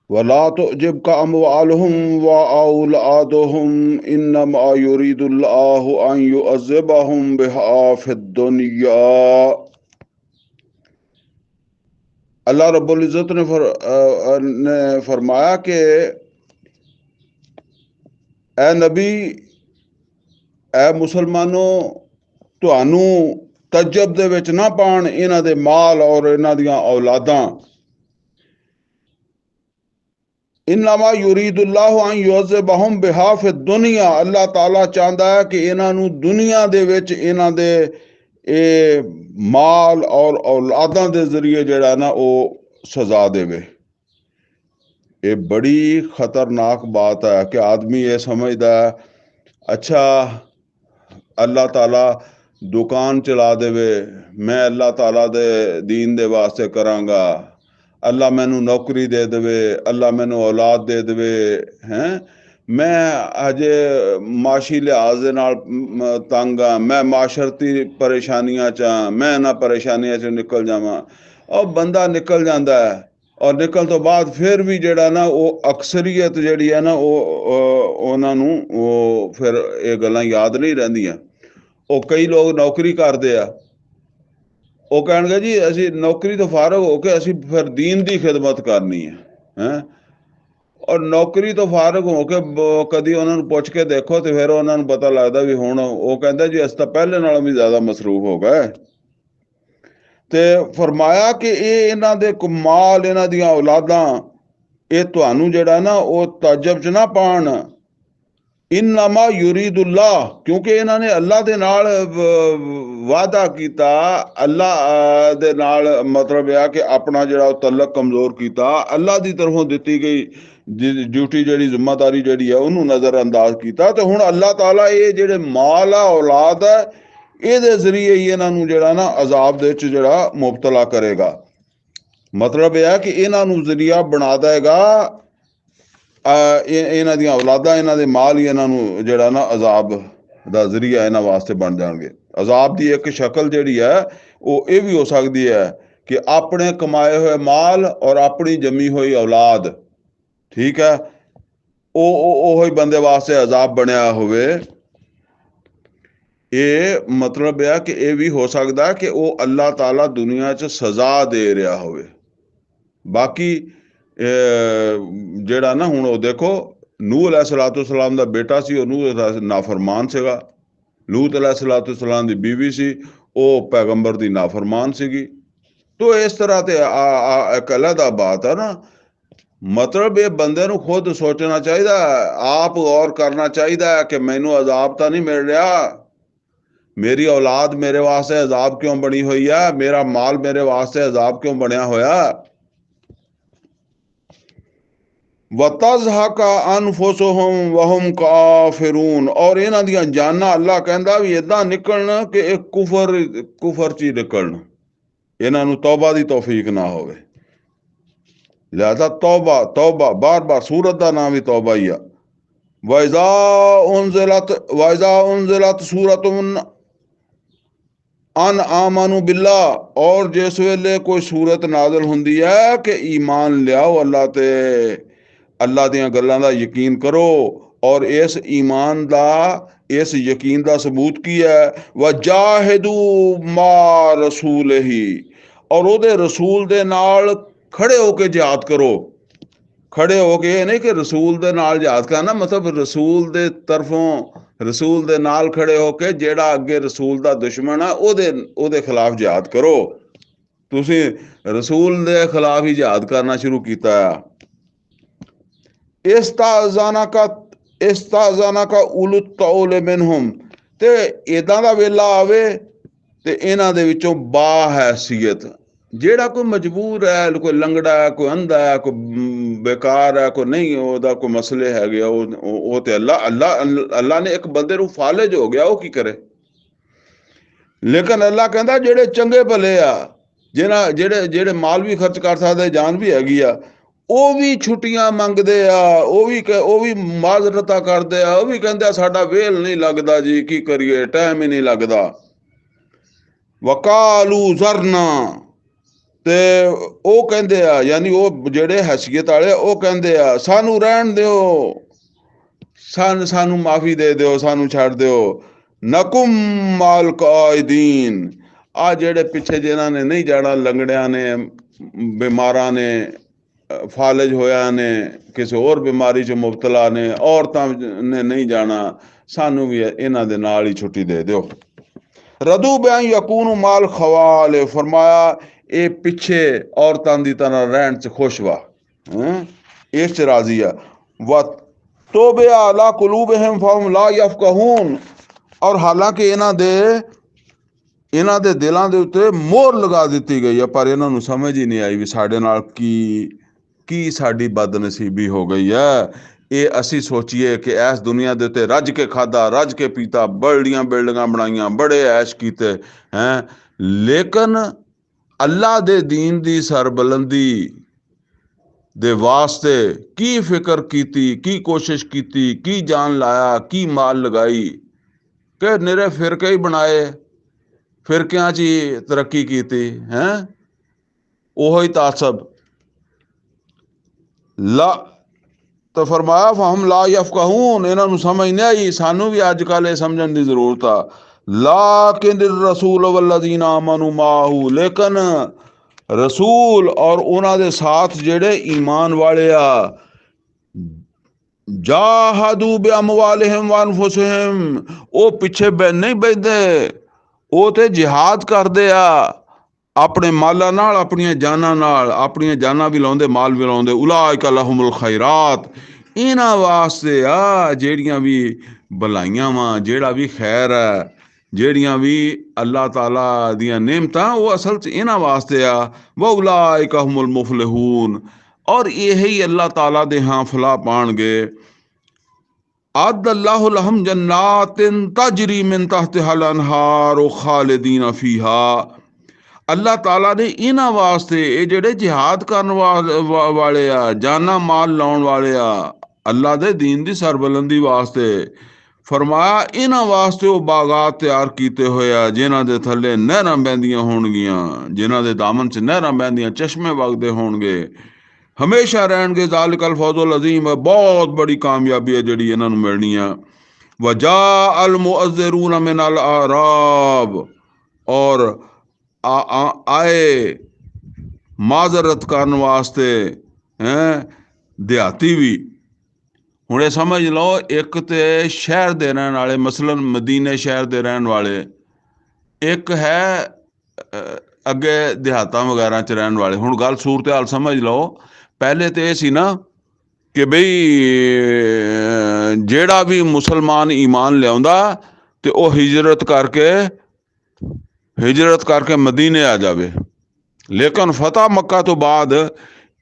वला तुअजिबका अमवालुहुम व औलादुहुम इन्नमा युरीदुल्लाहु अन युअज़्ज़िबहुम बिहा फिद्दुनिया। अल्लाह रब्बुल इज़्ज़त ने फरमाया कि ए नबी, ए मुसलमानों, ਤੁਹਾਨੂੰ ਤਜਬ ਦੇ ਵਿੱਚ ਨਾ ਪਾਣ ਇਹਨਾਂ ਦੇ ਮਾਲ ਔਰ ਇਹਨਾਂ ਦੀਆਂ ਔਲਾਦਾਂ। ਇਨਮਾ ਯੁਰੀਦੁल्लाहु अन युअज़्ज़िबहुम बिहा फिद्दुनिया। अल्लाह ताला ਚਾਹੁੰਦਾ ਹੈ ਕਿ ਇਹਨਾਂ ਨੂੰ ਦੁਨੀਆ ਦੇ ਵਿੱਚ ਇਹਨਾਂ ਦੇ ਇਹ ਮਾਲ ਔਰ ਔਲਾਦਾਂ ਦੇ ਜ਼ਰੀਏ ਜਿਹੜਾ ਨਾ ਉਹ ਸਜ਼ਾ ਦੇਵੇ। ਇਹ ਬੜੀ ਖਤਰਨਾਕ ਬਾਤ ਹੈ ਕਿ ਆਦਮੀ ਇਹ ਸਮਝਦਾ ਹੈ ਅੱਛਾ अल्लाह ताला दुकान चला देवे, मैं अल्लाह ताला दे दीन दे वास्ते करांगा, अल्लाह मैनू नौकरी दे देवे, अल्लाह मैनू औलाद दे देवे हैं, मैं अजे माशी लिहाज दे नाल तंग हाँ, मैं माशरती परेशानियां च हाँ, मैं इन्हां परेशानियां च निकल जावां। और बंदा निकल जाता है और निकल तो बाद फिर भी जिहड़ा ना वो अक्सरीयत जिहड़ी है ना उन्हां नूं वो फिर ये गल्लां याद नहीं रहिंदियां। ਉਹ ਕਈ ਲੋਕ ਨੌਕਰੀ ਕਰਦੇ ਆ, ਉਹ ਕਹਿਣਗੇ ਜੀ ਅਸੀਂ ਨੌਕਰੀ ਤੋਂ ਫਾਰਗ ਹੋ ਕੇ ਅਸੀਂ ਫਿਰ ਦੀਨ ਦੀ ਖਿਦਮਤ ਕਰਨੀ ਹੈ। ਔਰ ਨੌਕਰੀ ਤੋਂ ਫਾਰਗ ਹੋ ਕੇ ਕਦੀ ਉਹਨਾਂ ਨੂੰ ਪੁੱਛ ਕੇ ਦੇਖੋ ਤੇ ਫਿਰ ਉਹਨਾਂ ਨੂੰ ਪਤਾ ਲੱਗਦਾ ਵੀ ਹੁਣ ਉਹ ਕਹਿੰਦਾ ਜੀ ਅਸੀਂ ਤਾਂ ਪਹਿਲੇ ਨਾਲੋਂ ਵੀ ਜ਼ਿਆਦਾ ਮਸਰੂਫ ਹੋ ਗਏ। ਤੇ ਫਰਮਾਇਆ ਕਿ ਇਹ ਇਹਨਾਂ ਦੇ ਕਮਾਲ, ਇਹਨਾਂ ਦੀਆਂ ਔਲਾਦਾਂ, ਇਹ ਤੁਹਾਨੂੰ ਜਿਹੜਾ ਨਾ ਉਹ ਤਾਜਬ ਚ ਨਾ ਪਾਣ। ਇਨਮਾ ਯੁਰੀਦੁल्लाह, ਕਿਉਂਕਿ ਇਹਨਾਂ ਨੇ ਅੱਲਾ ਦੇ ਨਾਲ ਵਾਅਦਾ ਕੀਤਾ, ਅੱਲਾ ਦੇ ਨਾਲ ਮਤਲਬ ਇਹ ਆ ਕਿ ਆਪਣਾ ਜਿਹੜਾ ਉਹ ਤਲਕ ਕਮਜ਼ੋਰ ਕੀਤਾ, ਅੱਲਾ ਦੀ ਤਰਫੋਂ ਦਿੱਤੀ ਗਈ ਡਿਊਟੀ ਜਿਹੜੀ ਜ਼ਿੰਮੇਦਾਰੀ ਜਿਹੜੀ ਹੈ ਉਹਨੂੰ ਨਜ਼ਰ ਅੰਦਾਜ਼ ਕੀਤਾ। ਤੇ ਹੁਣ ਅੱਲਾ ਤਾਲਾ ਇਹ ਜਿਹੜੇ ਮਾਲ ਆ ਔਲਾਦ ਹੈ ਇਹਦੇ ਜ਼ਰੀਏ ਹੀ ਇਹਨਾਂ ਨੂੰ ਜਿਹੜਾ ਨਾ ਅਜ਼ਾਬ ਦੇ ਵਿੱਚ ਜਿਹੜਾ ਮੁਬਤਲਾ ਕਰੇਗਾ। ਮਤਲਬ ਇਹ ਹੈ ਕਿ ਇਹਨਾਂ ਨੂੰ ਜ਼ਰੀਆ ਬਣਾ ਦੇਗਾ, ਇਹਨਾਂ ਦੀਆਂ ਔਲਾਦਾਂ, ਇਹਨਾਂ ਦੇ ਮਾਲ ਹੀ ਇਹਨਾਂ ਨੂੰ ਜਿਹੜਾ ਨਾ ਅਜ਼ਾਬ ਦਾ ਜ਼ਰੀਆ ਇਹਨਾਂ ਵਾਸਤੇ ਬਣ ਜਾਣਗੇ। ਅਜ਼ਾਬ ਦੀ ਇੱਕ ਸ਼ਕਲ ਜਿਹੜੀ ਹੈ ਉਹ ਇਹ ਵੀ ਹੋ ਸਕਦੀ ਹੈ ਕਿ ਆਪਣੇ ਕਮਾਏ ਹੋਏ ਮਾਲ ਔਰ ਆਪਣੀ ਜੰਮੀ ਹੋਈ ਔਲਾਦ, ਠੀਕ ਹੈ, ਉਹ ਹੀ ਬੰਦੇ ਵਾਸਤੇ ਅਜ਼ਾਬ ਬਣਿਆ ਹੋਵੇ। ਇਹ ਮਤਲਬ ਇਹ ਕਿ ਇਹ ਵੀ ਹੋ ਸਕਦਾ ਕਿ ਉਹ ਅੱਲਾਹ ਤਾਲਾ ਦੁਨੀਆ 'ਚ ਸਜ਼ਾ ਦੇ ਰਿਹਾ ਹੋਵੇ। ਬਾਕੀ ਜਿਹੜਾ ਨਾ ਹੁਣ ਉਹ ਦੇਖੋ ਨੂਹ अलैहिस्सलाम ਦਾ ਬੇਟਾ ਸੀ, ਉਹ ਨੂਹ ਦਾ ਨਾਫਰਮਾਨ ਸੀਗਾ। ਲੂਤ अलैहिस्सलाम ਦੀ ਬੀਵੀ ਸੀ, ਉਹ ਪੈਗੰਬਰ ਦੀ ਨਾਫਰਮਾਨ ਸੀਗੀ। ਤੋ ਇਸ ਤਰ੍ਹਾਂ ਤੇ ਇੱਕ ਅਲੱਗਾ ਬਾਤ ਹੈ ਨਾ। ਮਤਲਬ ਇਹ ਬੰਦੇ ਨੂੰ ਖੁਦ ਸੋਚਣਾ ਚਾਹੀਦਾ, ਆਪ ਗੌਰ ਕਰਨਾ ਚਾਹੀਦਾ ਕਿ ਮੈਨੂੰ ਅਜ਼ਾਬ ਤਾਂ ਨਹੀਂ ਮਿਲ ਰਿਹਾ, ਮੇਰੀ ਔਲਾਦ ਮੇਰੇ ਵਾਸਤੇ ਅਜ਼ਾਬ ਕਿਉਂ ਬਣੀ ਹੋਈ ਹੈ, ਮੇਰਾ ਮਾਲ ਮੇਰੇ ਵਾਸਤੇ ਅਜ਼ਾਬ ਕਿਉਂ ਬਣਿਆ ਹੋਇਆ। वतज़हक़ अनफुसुहुम वहुम काफ़िरून, और ਇਹਨਾਂ ਦੀਆਂ ਜਾਨਾਂ ਅੱਲਾ ਕਹਿੰਦਾ ਵੀ ਇਦਾਂ ਨਿਕਲਣ ਕਿ ਇਹ ਕੁਫਰ ਚ ਹੀ ਨਿਕਲਣ, ਇਹਨਾਂ ਨੂੰ ਤੌਬਾ ਦੀ ਤੌਫੀਕ ਨਾ ਹੋਵੇ। ਲਿਹਾਜ਼ਾ ਤੌਬਾ ਬਾਰ ਸੂਰਤ ਦਾ ਨਾਮ ਵੀ ਤੌਬਾ ਹੀ ਆ। ਵਇਜ਼ਾ उनज़िलत सूरतुन अन आमनु बिल्ला, और जिस वेले कोई सूरत नाज़िल हुंदी है कि ईमान लियाओ अल्लाह ते, अल्लाह दियां गल्लां दा यकीन करो। और इस ईमान दा, इस यकीन दा सबूत की है, वजाहिदू मा रसूल ही, और ओदे रसूल दे नाल खड़े होके जिहाद करो। खड़े होके नहीं कि रसूल दे नाल जिहाद करना, मतलब रसूल दे तरफों, रसूल दे नाल खड़े होके जेड़ा अगे रसूल दा दुश्मन है ओदे खिलाफ जिहाद करो। तुसी रसूल दे खिलाफ ही जिहाद करना शुरू किया है। इस्ताज़ानका उलुत तौल मिनहुम, ते इदां दा वेला आवे ते इन्हां दे विचों बाहैसियत, जेड़ा कोई मजबूर है, कोई लंगड़ा है, कोई अंधा है, कोई बेकार है, कोई नहीं, ओदा कोई मसले है गया, वो ते अल्लाह ने एक बंदे नूं फालिज हो गया, वो की करे। लेकिन अल्लाह कहंदा जेड़े चंगे भले आ, जेड़े माल भी खर्च कर सकदे, जान भी हैगी आ, ਉਹ ਵੀ ਛੁੱਟੀਆਂ ਮੰਗਦੇ ਆ, ਉਹ ਵੀ ਮਾਜ਼ਰਤਾਂ ਕਰਦੇ ਆ, ਉਹ ਵੀ ਕਹਿੰਦੇ ਸਾਡਾ ਵੇਲ ਨਹੀਂ ਲੱਗਦਾ ਜੀ, ਕੀ ਕਰੀਏ, ਟਾਈਮ ਹੀ ਨਹੀਂ ਲੱਗਦਾ। ਵਕਾਲੂ ਜ਼ਰਨਾ, ਤੇ ਉਹ ਕਹਿੰਦੇ ਆ, ਯਾਨੀ ਉਹ ਜਿਹੜੇ ਹੈਸੀਅਤ ਵਾਲੇ ਉਹ ਕਹਿੰਦੇ ਆ ਸਾਨੂੰ ਰਹਿਣ ਦਿਓ, ਸਾਨੂੰ ਮਾਫੀ ਦੇ ਦਿਓ, ਸਾਨੂੰ ਛੱਡ ਦਿਓ। ਨਕੁਮ ਮਾਲ ਕਾਇਦੀਨ, ਆ ਜਿਹੜੇ ਪਿੱਛੇ ਜਿਨ੍ਹਾਂ ਨੇ ਨਹੀਂ ਜਾਣਾ, ਲੰਗੜਿਆਂ ਨੇ, ਬਿਮਾਰਾਂ ਨੇ, ਫਾਲਜ ਹੋਇਆ ਨੇ, ਕਿਸੇ ਹੋਰ ਬਿਮਾਰੀ 'ਚ ਮੁਬਤਲਾ ਨੇ, ਔਰਤਾਂ ਨੇ ਨਹੀਂ ਜਾਣਾ, ਸਾਨੂੰ ਵੀ ਇਹਨਾਂ ਦੇ ਨਾਲ ਹੀ ਛੁੱਟੀ ਦੇ ਦਿਓ। ਰਦੂ ਬਿਆਨ ਯਕੂਨ ਮਾਲ ਖਵਾਲ, ਫਰਮਾਇਆ ਇਹ ਪਿੱਛੇ ਔਰਤਾਂ ਦੀ ਤਰ੍ਹਾਂ ਰਹਿਣ 'ਚ ਖੁਸ਼ ਵਾ, ਇਸ 'ਚ ਰਾਜ਼ੀ ਆ। व ਤੋਬੇ ਅਲਾ ਕੁਲੂਬਹਿਮ ਫਹਮ ਲਾ ਯਫਕਹੂਨ, ਔਰ ਹਾਲਾਂਕਿ ਇਹਨਾਂ ਦੇ ਦਿਲਾਂ ਦੇ ਉੱਤੇ ਮੋਹਰ ਲਗਾ ਦਿੱਤੀ ਗਈ ਹੈ, ਪਰ ਇਹਨਾਂ ਨੂੰ ਸਮਝ ਹੀ ਨਹੀਂ ਆਈ ਵੀ ਸਾਡੇ ਨਾਲ ਕੀ ਸਾਡੀ ਬਦਨਸੀਬੀ ਹੋ ਗਈ ਹੈ। ਇਹ ਅਸੀਂ ਸੋਚੀਏ ਕਿ ਇਸ ਦੁਨੀਆ ਦੇ ਉੱਤੇ ਰੱਜ ਕੇ ਖਾਧਾ, ਰੱਜ ਕੇ ਪੀਤਾ, ਬੜੀਆਂ ਬਿਲਡਿੰਗਾਂ ਬਣਾਈਆਂ, ਬੜੇ ਐਸ਼ ਕੀਤੇ ਹੈਂ, ਲੇਕਿਨ ਅੱਲਾ ਦੇ ਦੀਨ ਦੀ ਸਰਬੁਲੰਦੀ ਦੇ ਵਾਸਤੇ ਕੀ ਫਿਕਰ ਕੀਤੀ, ਕੀ ਕੋਸ਼ਿਸ਼ ਕੀਤੀ, ਕੀ ਜਾਨ ਲਾਇਆ, ਕੀ ਮਾਲ ਲਗਾਈ, ਕਿ ਨਿਰੇ ਫਿਰਕੇ ਹੀ ਬਣਾਏ, ਫਿਰਕਿਆਂ 'ਚ ਹੀ ਤਰੱਕੀ ਕੀਤੀ ਹੈਂ, ਉਹੋ ਹੀ ਤਾਸਬ ਲਾ। ਤਾਂ ਫਰਮਾਇਆ ਫਹਮ ਲਾ ਯਫਕਹੂਨ, ਇਹਨਾਂ ਨੂੰ ਸਮਝ ਨਹੀਂ ਆਈ। ਸਾਨੂੰ ਵੀ ਅੱਜ ਕੱਲ੍ਹ ਇਹ ਸਮਝਣ ਦੀ ਜ਼ਰੂਰਤ ਆ। ਲਾਕਿਨ ਰਸੂਲ ਵल्लज़ीना आमनू माहू, ਲੇਕਿਨ ਰਸੂਲ ਔਰ ਉਹਨਾਂ ਦੇ ਸਾਥ ਜਿਹੜੇ ਈਮਾਨ ਵਾਲੇ ਆ, ਜਾਹਦੂ ਬਿਅਮਵਾਲਿਹਿਮ व अनफुसिहिम, ਉਹ ਪਿੱਛੇ ਨਹੀਂ ਬੈਠਦੇ, ਉਹ ਤੇ ਜਿਹਾਦ ਕਰਦੇ ਆ ਆਪਣੇ ਮਾਲਾਂ ਨਾਲ, ਆਪਣੀਆਂ ਜਾਨਾਂ ਨਾਲ, ਆਪਣੀਆਂ ਜਾਨਾਂ ਵੀ ਲਾਉਂਦੇ, ਮਾਲ ਵੀ ਲਾਉਂਦੇ। ਉਲਾਇਕਾ ਲਹੁਮੁਲ ਖੈਰਾਤ, ਇਹਨਾਂ ਵਾਸਤੇ ਆ ਜਿਹੜੀਆਂ ਵੀ ਭਲਾਈਆਂ ਵਾ, ਜਿਹੜਾ ਵੀ ਖੈਰ ਹੈ, ਜਿਹੜੀਆਂ ਵੀ ਅੱਲਾਹ ਤਾਲਾ ਦੀਆਂ ਨਿਮਤਾਂ, ਉਹ ਅਸਲ 'ਚ ਇਹਨਾਂ ਵਾਸਤੇ ਆ। व उलाइका हुमुल मुफलिहून, ਔਰ ਇਹੀ ਅੱਲਾਹ ਤਾਲਾ ਦੇ ਹਾਂ ਫਲਾਹ ਪਾਉਣਗੇ। अद अल्लाहु लहुम जन्नातिन तजरी मिन तहतिहल अनहार खालिदीन फीहा, ਅੱਲਾਹ ਤਾਲਾ ਨੇ ਇਹਨਾਂ ਵਾਸਤੇ, ਇਹ ਜਿਹੜੇ ਜਿਹਾਦ ਕਰਨ ਵਾਲੇ ਆ, ਜਾਨਾਂ ਮਾਲ ਲਾਉਣ ਵਾਲੇ ਆ ਅੱਲਾਹ ਦੇ ਦੀਨ ਦੀ ਸਰਬੁਲੰਦੀ ਵਾਸਤੇ, ਫਰਮਾਇਆ ਇਹਨਾਂ ਵਾਸਤੇ ਉਹ ਬਾਗਾਤ ਤਿਆਰ ਕੀਤੇ ਹੋਏ ਆ ਜਿਨ੍ਹਾਂ ਦੇ ਥੱਲੇ ਨਹਿਰਾਂ ਬਹਿੰਦੀਆਂ ਹੋਣਗੀਆਂ, ਜਿਨ੍ਹਾਂ ਦੇ ਦਾਮਨ 'ਚ ਨਹਿਰਾਂ ਬਹਿੰਦੀਆਂ, ਚਸ਼ਮੇ ਵਗਦੇ ਹੋਣਗੇ, ਹਮੇਸ਼ਾ ਰਹਿਣਗੇ। ਜ਼ਾਲਿਕਲ ਫੌਜ਼ੁਲ ਅਜ਼ੀਮ, ਬਹੁਤ ਬੜੀ ਕਾਮਯਾਬੀ ਹੈ ਜਿਹੜੀ ਇਹਨਾਂ ਨੂੰ ਮਿਲਣੀ ਆ। ਵਜਾਅਲ ਮੁਅੱਜ਼ਿरून ਮਿਨਲ ਆਰਾਬ, ਔਰ ਆਏ ਮਾਜ਼ਰਤ ਕਰਨ ਵਾਸਤੇ ਦਿਹਾਤੀ ਵੀ। ਹੁਣ ਇਹ ਸਮਝ ਲਓ, ਇੱਕ ਤੇ ਸ਼ਹਿਰ ਦੇ ਰਹਿਣ ਵਾਲੇ, ਮਸਲਨ ਮਦੀਨੇ ਸ਼ਹਿਰ ਦੇ ਰਹਿਣ ਵਾਲੇ, ਇੱਕ ਹੈ ਅੱਗੇ ਦਿਹਾਤਾਂ ਵਗੈਰਾ 'ਚ ਰਹਿਣ ਵਾਲੇ। ਹੁਣ ਗੱਲ ਸੂਰਤ ਹਾਲ ਸਮਝ ਲਓ। ਪਹਿਲੇ ਤੇ ਇਹ ਸੀ ਨਾ ਕਿ ਬਈ ਜਿਹੜਾ ਵੀ ਮੁਸਲਮਾਨ ਈਮਾਨ ਲਿਆਉਂਦਾ ਤੇ ਉਹ ਹਿਜਰਤ ਕਰਕੇ ਮਦੀਨੇ ਆ ਜਾਵੇ। ਲੇਕਿਨ ਫਤਹ ਮੱਕਾ ਤੋਂ ਬਾਅਦ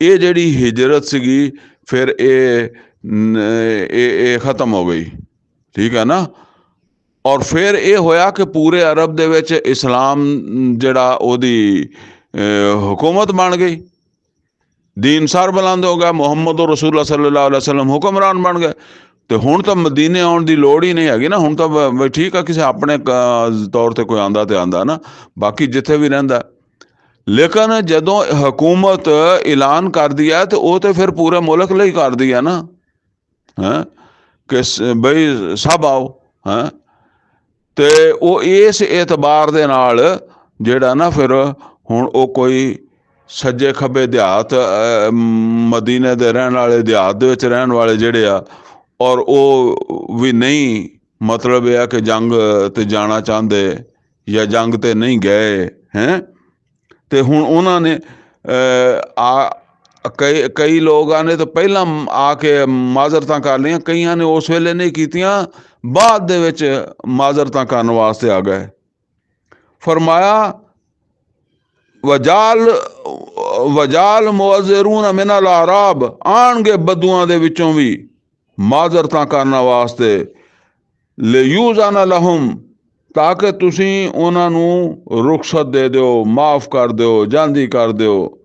ਇਹ ਜਿਹੜੀ ਹਿਜਰਤ ਸੀਗੀ, ਫਿਰ ਇਹ ਖਤਮ ਹੋ ਗਈ, ਠੀਕ ਹੈ ਨਾ। ਔਰ ਫਿਰ ਇਹ ਹੋਇਆ ਕਿ ਪੂਰੇ ਅਰਬ ਦੇ ਵਿੱਚ ਇਸਲਾਮ ਜਿਹੜਾ ਉਹਦੀ ਹੁਕੂਮਤ ਬਣ ਗਈ, ਦੀਨ ਸਰਬੁਲੰਦ ਹੋ ਗਿਆ, ਮੁਹੰਮਦ ਰਸੂਲੁल्लाह सल्लल्लाहु अलैहि वसल्लम ਹੁਕਮਰਾਨ ਬਣ ਗਏ। ਤੇ ਹੁਣ ਤਾਂ ਮਦੀਨੇ ਆਉਣ ਦੀ ਲੋੜ ਹੀ ਨਹੀਂ ਹੈਗੀ ਨਾ। ਹੁਣ ਤਾਂ ਠੀਕ ਆ, ਕਿਸੇ ਆਪਣੇ ਤੌਰ ਤੇ ਕੋਈ ਆਂਦਾ ਤੇ ਆਂਦਾ ਨਾ, ਬਾਕੀ ਜਿੱਥੇ ਵੀ ਰਹਿੰਦਾ। ਲੇਕਿਨ ਜਦੋਂ ਹਕੂਮਤ ਐਲਾਨ ਕਰਦੀ ਹੈ ਤੇ ਉਹ ਤੇ ਫਿਰ ਪੂਰੇ ਮੁਲਕ ਲਈ ਕਰਦੀ ਹੈ ਨਾ, ਕਿ ਬਈ ਸਭ ਆਓ। ਤੇ ਉਹ ਇਸ ਇਤਬਾਰ ਦੇ ਨਾਲ ਜਿਹੜਾ ਨਾ, ਫਿਰ ਹੁਣ ਉਹ ਕੋਈ ਸੱਜੇ ਖੱਬੇ ਦਿਹਾਤ, ਮਦੀਨੇ ਦੇ ਰਹਿਣ ਵਾਲੇ, ਦਿਹਾਤ ਦੇ ਵਿੱਚ ਰਹਿਣ ਵਾਲੇ ਜਿਹੜੇ ਆ, ਔਰ ਉਹ ਵੀ ਨਹੀਂ, ਮਤਲਬ ਇਹ ਆ ਕਿ ਜੰਗ ਤੇ ਜਾਣਾ ਚਾਹੁੰਦੇ ਜਾਂ ਜੰਗ ਤੇ ਨਹੀਂ ਗਏ ਤੇ ਹੁਣ ਉਹਨਾਂ ਨੇ ਕਈ ਲੋਕਾਂ ਨੇ ਤਾਂ ਪਹਿਲਾਂ ਆ ਕੇ ਮਾਜ਼ਰਤਾਂ ਕਰ ਲਈਆਂ, ਕਈਆਂ ਨੇ ਉਸ ਵੇਲੇ ਨਹੀਂ ਕੀਤੀਆਂ, ਬਾਅਦ ਦੇ ਵਿੱਚ ਮਾਜ਼ਰਤਾਂ ਕਰਨ ਵਾਸਤੇ ਆ ਗਏ। ਫਰਮਾਇਆ ਵਜਾਲ ਮੁਅੱਜ਼ਿरून ਮਿਨਲ ਆਰਾਬ, ਆਣਗੇ ਬਦੂਆਂ ਦੇ ਵਿੱਚੋਂ ਵੀ ਮਾਜ਼ਰਤਾਂ ਕਰਨ ਵਾਸਤੇ, ਲਿਯੂਜ਼ਨ ਲਹੁਮ, ਤਾਂ ਕਿ ਤੁਸੀਂ ਉਹਨਾਂ ਨੂੰ ਰੁਖਸਤ ਦੇ ਦਿਓ, ਮਾਫ ਕਰ ਦਿਓ, ਜਾਂਦੀ ਕਰ ਦਿਓ।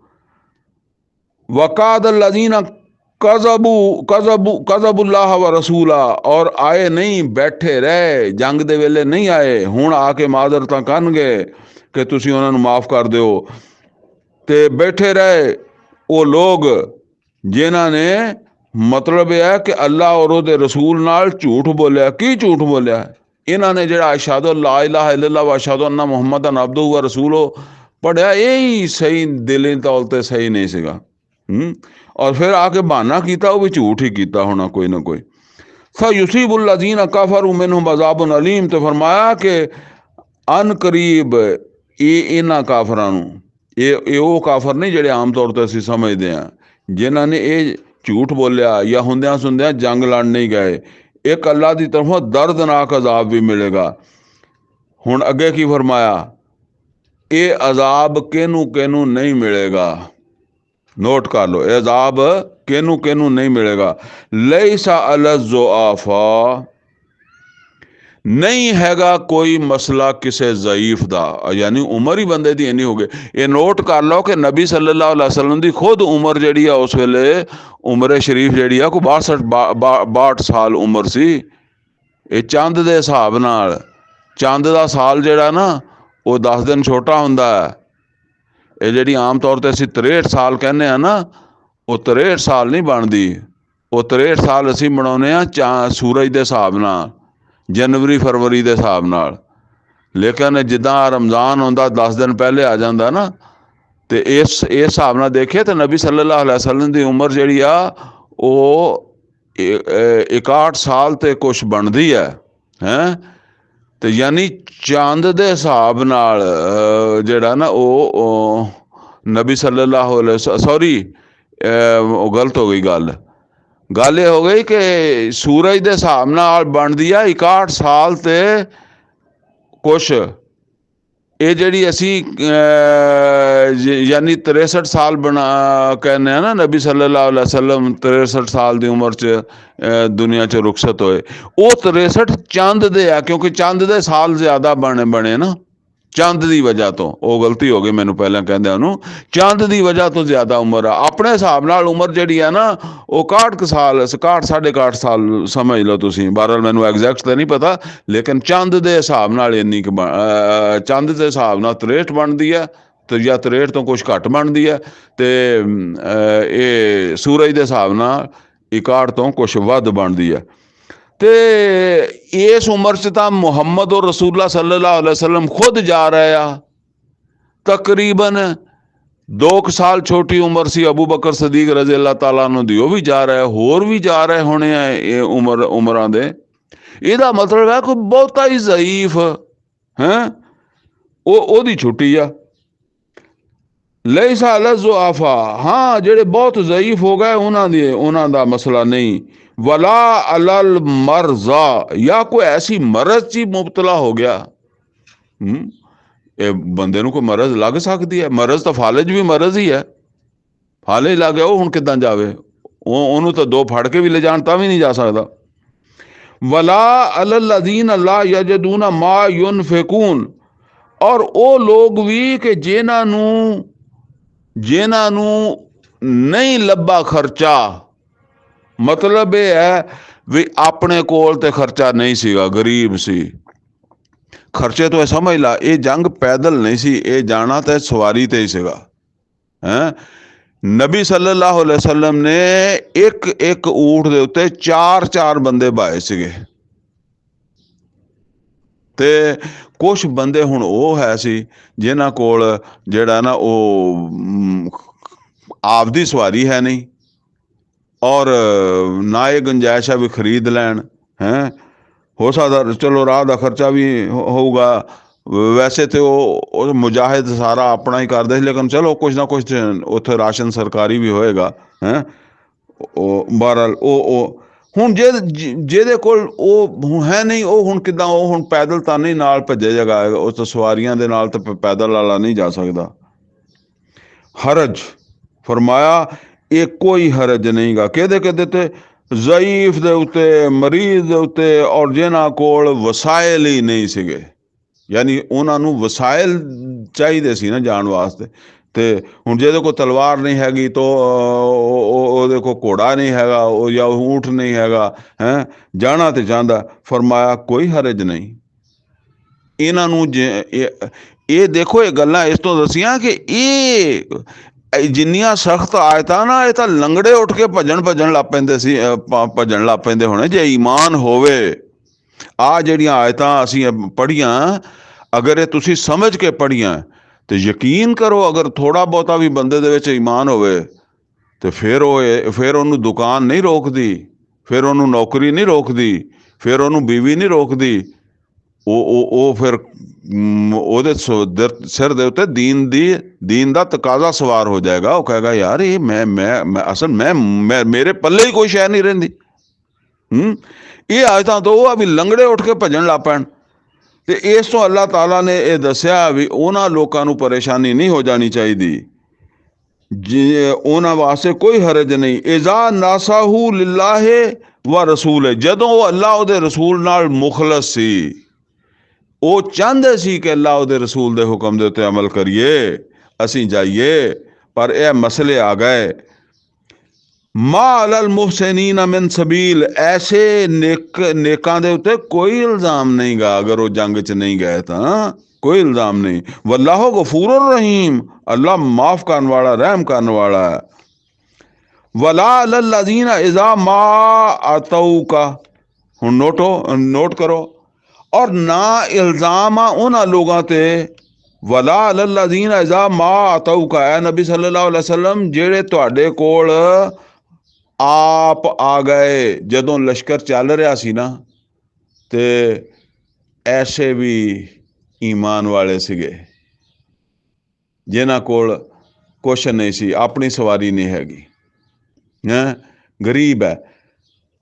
ਵਕਾਦ ਅਲਜ਼ੀਨਾ ਕਜ਼ਬੁल्लाह व रसूला, ਔਰ ਆਏ ਨਹੀਂ, ਬੈਠੇ ਰਹੇ, ਜੰਗ ਦੇ ਵੇਲੇ ਨਹੀਂ ਆਏ, ਹੁਣ ਆ ਕੇ ਮਾਜ਼ਰਤਾਂ ਕਰਨਗੇ ਕਿ ਤੁਸੀਂ ਉਹਨਾਂ ਨੂੰ ਮਾਫ ਕਰ ਦਿਓ। ਤੇ ਬੈਠੇ ਰਹੇ ਉਹ ਲੋਕ ਜਿਨ੍ਹਾਂ ਨੇ ਮਤਲਬ ਇਹ ਹੈ ਕਿ ਅੱਲਾ ਔਰ ਉਹਦੇ ਰਸੂਲ ਨਾਲ ਝੂਠ ਬੋਲਿਆ। ਕੀ ਝੂਠ ਬੋਲਿਆ? ਇਹਨਾਂ ਨੇ ਜਿਹੜਾ ਅਸ਼ਹਦੁ ਲਾ ਇਲਾਹਾ ਇल्लल्लाह व ਅਸ਼ਹਦੁ ਅੰਨਾ ਮੁਹੰਮਦਨ ਅਬਦੁਹੂ व ਰਸੂਲੁਹੂ ਪੜਿਆ, ਇਹ ਹੀ ਸਹੀ ਦਿਲੀ ਤੌਰ ਤੇ ਸਹੀ ਨਹੀਂ ਸੀਗਾ। ਔਰ ਫਿਰ ਆ ਕੇ ਬਹਾਨਾ ਕੀਤਾ, ਉਹ ਵੀ ਝੂਠ ਹੀ ਕੀਤਾ ਹੋਣਾ ਕੋਈ ਨਾ ਕੋਈ। ਸਯੁਸੀਬੁਲ ਲਜ਼ੀਨਾ ਕਫਰੂ ਮਿਨਹੁਮ ਅਜ਼ਾਬੁਨ ਅਲੀਮ, ਤੇ ਫਰਮਾਇਆ ਕਿ ਅਨ ਕਰੀਬ ਇਹਨਾਂ ਕਾਫਰਾਂ ਨੂੰ, ਇਹ ਉਹ ਕਾਫਰ ਨਹੀਂ ਜਿਹੜੇ ਆਮ ਤੌਰ ਤੇ ਅਸੀਂ ਸਮਝਦੇ ਹਾਂ, ਜਿਨ੍ਹਾਂ ਨੇ ਇਹ ਝੂਠ ਬੋਲਿਆ ਜਾਂ ਹੁੰਦਿਆਂ ਸੁਣਦਿਆਂ ਜੰਗ ਲੜ ਨਹੀਂ ਗਏ, ਇੱਕ ਅੱਲਾ ਦੀ ਤਰਫੋਂ ਦਰਦਨਾਕ ਅਜ਼ਾਬ ਵੀ ਮਿਲੇਗਾ। ਹੁਣ ਅੱਗੇ ਕੀ ਫਰਮਾਇਆ? ਇਹ ਅਜ਼ਾਬ ਕਿਹਨੂੰ ਕਿਹਨੂੰ ਨਹੀਂ ਮਿਲੇਗਾ? ਨੋਟ ਕਰ ਲਓ, ਇਹ ਅਜ਼ਾਬ ਕਿਹਨੂੰ ਕਿਹਨੂੰ ਨਹੀਂ ਮਿਲੇਗਾ। ਲੈਸਾ ਅਲਾ ਜ਼ੁਆਫਾ, ਨਹੀਂ ਹੈਗਾ ਕੋਈ ਮਸਲਾ ਕਿਸੇ ਜ਼ਈਫ ਦਾ, ਯਾਨੀ ਉਮਰ ਹੀ ਬੰਦੇ ਦੀ ਇੰਨੀ ਹੋ ਗਈ। ਇਹ ਨੋਟ ਕਰ ਲਓ ਕਿ ਨਬੀ ਸੱਲੱਲਾਹੁ ਅਲੈहि ਵਸੱਲਮ ਦੀ ਖੁਦ ਉਮਰ ਜਿਹੜੀ ਆ ਉਸ ਵੇਲੇ ਉਮਰ ਸ਼ਰੀਫ ਜਿਹੜੀ ਆ ਕੋਈ 62 ਸਾਲ ਉਮਰ ਸੀ। ਇਹ ਚੰਦ ਦੇ ਹਿਸਾਬ ਨਾਲ, ਚੰਦ ਦਾ ਸਾਲ ਜਿਹੜਾ ਨਾ ਉਹ 10 ਦਿਨ ਛੋਟਾ ਹੁੰਦਾ ਹੈ। ਇਹ ਜਿਹੜੀ ਆਮ ਤੌਰ ਤੇ ਅਸੀਂ 63 ਸਾਲ ਕਹਿੰਦੇ ਆ ਨਾ, ਉਹ 63 ਸਾਲ ਨਹੀਂ ਬਣਦੀ। ਉਹ 63 ਸਾਲ ਅਸੀਂ ਮਨਾਉਂਦੇ ਹਾਂ ਸੂਰਜ ਦੇ ਹਿਸਾਬ ਨਾਲ, ਜਨਵਰੀ ਫਰਵਰੀ ਦੇ ਹਿਸਾਬ ਨਾਲ। ਲੇਕਿਨ ਜਿੱਦਾਂ ਰਮਜ਼ਾਨ ਆਉਂਦਾ 10 ਦਿਨ ਪਹਿਲੇ ਆ ਜਾਂਦਾ ਨਾ, ਤੇ ਇਸ ਹਿਸਾਬ ਨਾਲ ਦੇਖੀਏ ਤਾਂ ਨਬੀ ਸੱਲੱਲਾਹੁ ਅਲੈहि ਵਸੱਲਮ ਦੀ ਉਮਰ ਜਿਹੜੀ ਆ ਉਹ 61 ਸਾਲ ਤੇ ਕੁਛ ਬਣਦੀ ਹੈ। ਤੇ ਯਾਨੀ ਚੰਦ ਦੇ ਹਿਸਾਬ ਨਾਲ ਜਿਹੜਾ ਨਾ ਉਹ ਨਬੀ ਸੱਲੱਲਾਹੁ ਅਲੈहि ਸੌਰੀ ਉਹ ਗਲਤ ਹੋ ਗਈ ਗੱਲ ਇਹ ਹੋ ਗਈ ਕਿ ਸੂਰਜ ਦੇ ਹਿਸਾਬ ਨਾਲ ਬਣਦੀ ਆ 61 ਸਾਲ ਤੇ ਕੁਛ। ਇਹ ਜਿਹੜੀ ਅਸੀਂ ਯਾਨੀ 63 ਸਾਲ ਕਹਿੰਦੇ ਆ ਨਾ, ਨਬੀ ਸੱਲੱਲਾਹੁ ਅਲੈहि ਵਸੱਲਮ 63 ਸਾਲ ਦੀ ਉਮਰ 'ਚ ਦੁਨੀਆ 'ਚ ਰੁਖਸਤ ਹੋਏ, ਉਹ 63 ਚੰਦ ਦੇ ਆ, ਕਿਉਂਕਿ ਚੰਦ ਦੇ ਸਾਲ ਜ਼ਿਆਦਾ ਬਣੇ ਨਾ, ਚੰਦ ਦੀ ਵਜ੍ਹਾ ਤੋਂ। ਉਹ ਗਲਤੀ ਹੋ ਗਈ ਮੈਨੂੰ ਪਹਿਲਾਂ ਕਹਿੰਦਿਆਂ ਉਹਨੂੰ, ਚੰਦ ਦੀ ਵਜ੍ਹਾ ਤੋਂ ਜ਼ਿਆਦਾ ਉਮਰ ਆ। ਆਪਣੇ ਹਿਸਾਬ ਨਾਲ ਉਮਰ ਜਿਹੜੀ ਆ ਨਾ ਉਹ 61 ਸਾਲ 61 ਸਾਲ ਸਮਝ ਲਓ ਤੁਸੀਂ। ਬਹਰਹਾਲ ਮੈਨੂੰ ਐਗਜ਼ੈਕਟ ਤਾਂ ਨਹੀਂ ਪਤਾ, ਲੇਕਿਨ ਚੰਦ ਦੇ ਹਿਸਾਬ ਨਾਲ ਇੰਨੀ ਕੁ ਚੰਦ ਦੇ ਹਿਸਾਬ ਨਾਲ 63 ਬਣਦੀ ਹੈ ਤੇ ਜਾਂ 63 ਤੋਂ ਕੁਛ ਘੱਟ ਬਣਦੀ ਹੈ, ਤੇ ਇਹ ਸੂਰਜ ਦੇ ਹਿਸਾਬ ਨਾਲ 61 ਤੋਂ ਕੁਛ ਵੱਧ ਬਣਦੀ ਹੈ। ਤੇ ਇਸ ਉਮਰ 'ਚ ਤਾਂ ਮੁਹੰਮਦ ਔਰ ਰਸੂਲullah ਸੱਲੱਲਾਹੁ ਅਲੈहि ਵਸੱਲਮ ਖੁਦ ਜਾ ਰਹੇ ਆ। ਤਕਰੀਬਨ 2 ਸਾਲ ਛੋਟੀ ਉਮਰ ਸੀ ਅਬੂ ਬਕਰ ਸਦੀਕ ਰਜ਼ੀ ਅੱਲਾਹ ਤਾਲਾ ਨੂੰ ਦੀ, ਉਹ ਵੀ ਜਾ ਰਿਹਾ, ਹੋਰ ਵੀ ਜਾ ਰਹੇ ਹੋਣੇ ਆ ਇਹ ਉਮਰਾਂ ਦੇ। ਇਹਦਾ ਮਤਲਬ ਹੈ ਕੋਈ ਬਹੁਤਾ ਹੀ ਜ਼ਈਫ ਹੈ ਉਹਦੀ ਛੁੱਟੀ ਆ। ਲੈਸਾ ਅਲਾ ਜ਼ੁਆਫਾ, ਹਾਂ ਜਿਹੜੇ ਬਹੁਤ ਜ਼ਈਫ ਹੋ ਗਏ ਉਹਨਾਂ ਦਾ ਮਸਲਾ ਨਹੀਂ। ਵਲਾ ਅਲਲ ਮਰਜ਼ਾ, ਜਾਂ ਕੋਈ ਐਸੀ ਮਰਜ਼ 'ਚ ਮੁਬਤਲਾ ਹੋ ਗਿਆ। ਇਹ ਬੰਦੇ ਨੂੰ ਕੋਈ ਮਰਜ਼ ਲੱਗ ਸਕਦੀ ਹੈ। ਮਰਜ਼ ਤਾਂ ਫਾਲਜ ਵੀ ਮਰਜ਼ ਹੀ ਹੈ, ਫਾਲਜ ਲੱਗ ਗਿਆ, ਉਹ ਹੁਣ ਕਿੱਦਾਂ ਜਾਵੇ? ਉਹਨੂੰ ਤਾਂ 2 ਫੜ ਕੇ ਵੀ ਲੈ ਜਾਣ ਤਾਂ ਵੀ ਨਹੀਂ ਜਾ ਸਕਦਾ। ਵਲਾ ਅਲੱਲਜ਼ੀਨ ਲਾ ਯਜਦੂਨ ਮਾ ਯੁਨਫਿਕੂਨ, ਔਰ ਉਹ ਲੋਕ ਵੀ ਕਿ ਜਿਨ੍ਹਾਂ ਨੂੰ ਨਹੀਂ ਲੱਭਾ ਖਰਚਾ। ਮਤਲਬ ਇਹ ਹੈ ਵੀ ਆਪਣੇ ਕੋਲ ਤੇ ਖਰਚਾ ਨਹੀਂ ਸੀਗਾ, ਗਰੀਬ ਸੀ। ਖਰਚੇ ਤੋਂ ਇਹ ਸਮਝ ਲਾ, ਇਹ ਜੰਗ ਪੈਦਲ ਨਹੀਂ ਸੀ, ਇਹ ਜਾਣਾ ਤੇ ਸਵਾਰੀ ਤੇ ਹੀ ਸੀਗਾ। ਨਬੀ ਸੱਲੱਲਾਹੁ ਅਲੈहि ਵਸੱਲਮ ਨੇ ਇੱਕ ਊਠ ਦੇ ਉੱਤੇ 4 ਬੰਦੇ ਬਾਏ ਸੀਗੇ। ਤੇ ਕੁਛ ਬੰਦੇ ਹੁਣ ਉਹ ਹੈ ਸੀ ਜਿਨ੍ਹਾਂ ਕੋਲ ਜਿਹੜਾ ਨਾ ਉਹ ਆਪਦੀ ਸਵਾਰੀ ਹੈ ਨਹੀਂ, ਔਰ ਨਾ ਇਹ ਗੁੰਜਾਇਸ਼ ਹੈ ਵੀ ਖਰੀਦ ਲੈਣ। ਹੋ ਸਕਦਾ ਚਲੋ ਰਾਹ ਦਾ ਖਰਚਾ ਵੀ ਹੋਊਗਾ। ਵੈਸੇ ਤੇ ਉਹ ਮੁਜਾਹਿਦ ਸਾਰਾ ਆਪਣਾ ਹੀ ਕਰਦੇ ਸੀ, ਲੇਕਿਨ ਚਲੋ ਕੁਛ ਨਾ ਕੁਛ ਉੱਥੇ ਰਾਸ਼ਨ ਸਰਕਾਰੀ ਵੀ ਹੋਏਗਾ। ਉਹ ਬਹਰਹਾਲ ਉਹ ਹੁਣ ਜਿਹਦੇ ਕੋਲ ਉਹ ਹੈ ਨਹੀਂ, ਉਹ ਹੁਣ ਕਿੱਦਾਂ, ਉਹ ਹੁਣ ਪੈਦਲ ਤਾਂ ਨਹੀਂ ਨਾਲ ਭੱਜੇ ਜਗਾ, ਉਹ ਤਾਂ ਸਵਾਰੀਆਂ ਦੇ ਨਾਲ ਤਾਂ ਪੈਦਲ ਵਾਲਾ ਨਹੀਂ ਜਾ ਸਕਦਾ। ਹਰਜ ਫਰਮਾਇਆ ਇਹ ਕੋਈ ਹਰਜ ਨਹੀਂ ਗਾ ਕਿਹਦੇ ਤੇ? ਜ਼ਈਫ ਦੇ ਉੱਤੇ, ਮਰੀਜ਼ ਦੇ ਉੱਤੇ, ਔਰ ਜਿਨ੍ਹਾਂ ਕੋਲ ਵਸਾਇਲ ਹੀ ਨਹੀਂ ਸੀਗੇ, ਯਾਨੀ ਉਹਨਾਂ ਨੂੰ ਵਸਾਇਲ ਚਾਹੀਦੇ ਸੀ ਨਾ ਜਾਣ ਵਾਸਤੇ। ਤੇ ਹੁਣ ਜਿਹਦੇ ਕੋਲ ਤਲਵਾਰ ਨਹੀਂ ਹੈਗੀ ਤਾਂ ਉਹਦੇ ਕੋਲ ਘੋੜਾ ਨਹੀਂ ਹੈਗਾ, ਉਹ ਜਾਂ ਊਂਠ ਨਹੀਂ ਹੈਗਾ, ਜਾਣਾ ਤੇ ਚਾਹੁੰਦਾ। ਫਰਮਾਇਆ ਕੋਈ ਹਰਜ ਨਹੀਂ ਇਹਨਾਂ ਨੂੰ। ਇਹ ਦੇਖੋ, ਇਹ ਗੱਲਾਂ ਇਸ ਤੋਂ ਦਸੀਆਂ ਕਿ ਇਹ ਜਿੰਨੀਆਂ ਸਖਤ ਆਇਤਾਂ ਨਾ, ਇਹ ਤਾਂ ਲੰਗੜੇ ਉੱਠ ਕੇ ਭੱਜਣ ਲੱਗ ਪੈਂਦੇ ਸੀ, ਭੱਜਣ ਲੱਗ ਪੈਂਦੇ ਹੋਣੇ ਜੇ ਈਮਾਨ ਹੋਵੇ। ਆ ਜਿਹੜੀਆਂ ਆਇਤਾਂ ਅਸੀਂ ਪੜ੍ਹੀਆਂ, ਅਗਰ ਇਹ ਤੁਸੀਂ ਸਮਝ ਕੇ ਪੜ੍ਹੀਆਂ ਤੇ ਯਕੀਨ ਕਰੋ, ਅਗਰ ਥੋੜਾ ਬਹੁਤਾ ਵੀ ਬੰਦੇ ਦੇ ਵਿੱਚ ਈਮਾਨ ਹੋਵੇ ਤੇ ਫਿਰ ਉਹਨੂੰ ਦੁਕਾਨ ਨਹੀਂ ਰੋਕਦੀ, ਫਿਰ ਉਹਨੂੰ ਨੌਕਰੀ ਨਹੀਂ ਰੋਕਦੀ, ਫਿਰ ਉਹਨੂੰ ਬੀਵੀ ਨਹੀਂ ਰੋਕਦੀ। ਉਹ ਫਿਰ ਉਹਦੇ ਸਿਰ ਦੇ ਉੱਤੇ ਦੀਨ ਦਾ ਤਕਾਜ਼ਾ ਸਵਾਰ ਹੋ ਜਾਏਗਾ। ਉਹ ਕਹੇਗਾ ਯਾਰ ਇਹ ਮੈਂ ਅਸਲ ਮੇਰੇ ਪੱਲੇ ਹੀ ਕੋਈ ਸ਼ੈ ਨਹੀਂ ਰਹਿੰਦੀ। ਇਹ ਆਇਤਾਂ ਤੋਂ ਉਹ ਆ ਵੀ ਲੰਗੜੇ ਉੱਠ ਕੇ ਭੱਜਣ ਲੱਗ ਪੈਣ। ਤੇ ਇਸ ਤੋਂ ਅੱਲਾਹ ਤਾਲਾ ਨੇ ਇਹ ਦੱਸਿਆ ਵੀ ਉਹਨਾਂ ਲੋਕਾਂ ਨੂੰ ਪਰੇਸ਼ਾਨੀ ਨਹੀਂ ਹੋ ਜਾਣੀ ਚਾਹੀਦੀ, ਜੇ ਉਹਨਾਂ ਵਾਸਤੇ ਕੋਈ ਹਰਜ ਨਹੀਂ। ਇਜ਼ਾ ਨਾਸਾਹੂ ਲਿਲਾਹਿ व ਰਸੂਲ, ਜਦੋਂ ਉਹ ਅੱਲਾਹ ਉਹਦੇ ਰਸੂਲ ਨਾਲ ਮੁਖਲਸ ਸੀ, ਉਹ ਚਾਹੁੰਦੇ ਸੀ ਕਿ ਅੱਲਾਹ ਉਹਦੇ ਰਸੂਲ ਦੇ ਹੁਕਮ ਦੇ ਉੱਤੇ ਅਮਲ ਕਰੀਏ, ਅਸੀਂ ਜਾਈਏ, ਪਰ ਇਹ ਮਸਲੇ ਆ ਗਏ। ਮਾ ਅਲਲ ਮੁਹਸਿਨੀਨ ਮਿਨ ਸਬੀਲ, ਐਸੇ ਨੇਕਾਂ ਦੇ ਉੱਤੇ ਕੋਈ ਇਲਜ਼ਾਮ ਨਹੀਂ ਗਾ, ਅਗਰ ਉਹ ਜੰਗ 'ਚ ਨਹੀਂ ਗਏ ਤਾਂ ਕੋਈ ਇਲਜ਼ਾਮ ਨਹੀਂ। ਵੱਲਾਹੁ ਗਫੂਰ ਰਹੀਮ, ਅੱਲਾਹ ਮਾਫ ਕਰਨ ਵਾਲਾ, ਰਹਿਮ ਕਰਨ ਵਾਲਾ ਹੈ। ਵਲਾ ਅਲੱਲਜ਼ੀਨ ਇਜ਼ਾ ਮਾ ਅਤਊਕਾ, ਹੁਣ ਨੋਟ ਕਰੋ, ਔਰ ਨਾ ਇਲਜ਼ਾਮ ਆ ਉਹਨਾਂ ਲੋਕਾਂ ਤੇ, ਵਲਾ ਅਲੱਲਜ਼ੀਨ ਇਜ਼ਾ ਮਾ ਅਤਊਕਾ, ਐ ਨਬੀ ਸੱਲੱਲਾਹੁ ਅਲੈहि ਵਸੱਲਮ ਜਿਹੜੇ ਤੁਹਾਡੇ ਕੋਲ ਆਪ ਆ ਗਏ ਜਦੋਂ ਲਸ਼ਕਰ ਚੱਲ ਰਿਹਾ ਸੀ ਨਾ, ਤੇ ਐਸੇ ਵੀ ਈਮਾਨ ਵਾਲੇ ਸੀਗੇ ਜਿਨ੍ਹਾਂ ਕੋਲ ਕੁਛ ਨਹੀਂ ਸੀ, ਆਪਣੀ ਸਵਾਰੀ ਨਹੀਂ ਹੈਗੀ, ਗਰੀਬ ਹੈ।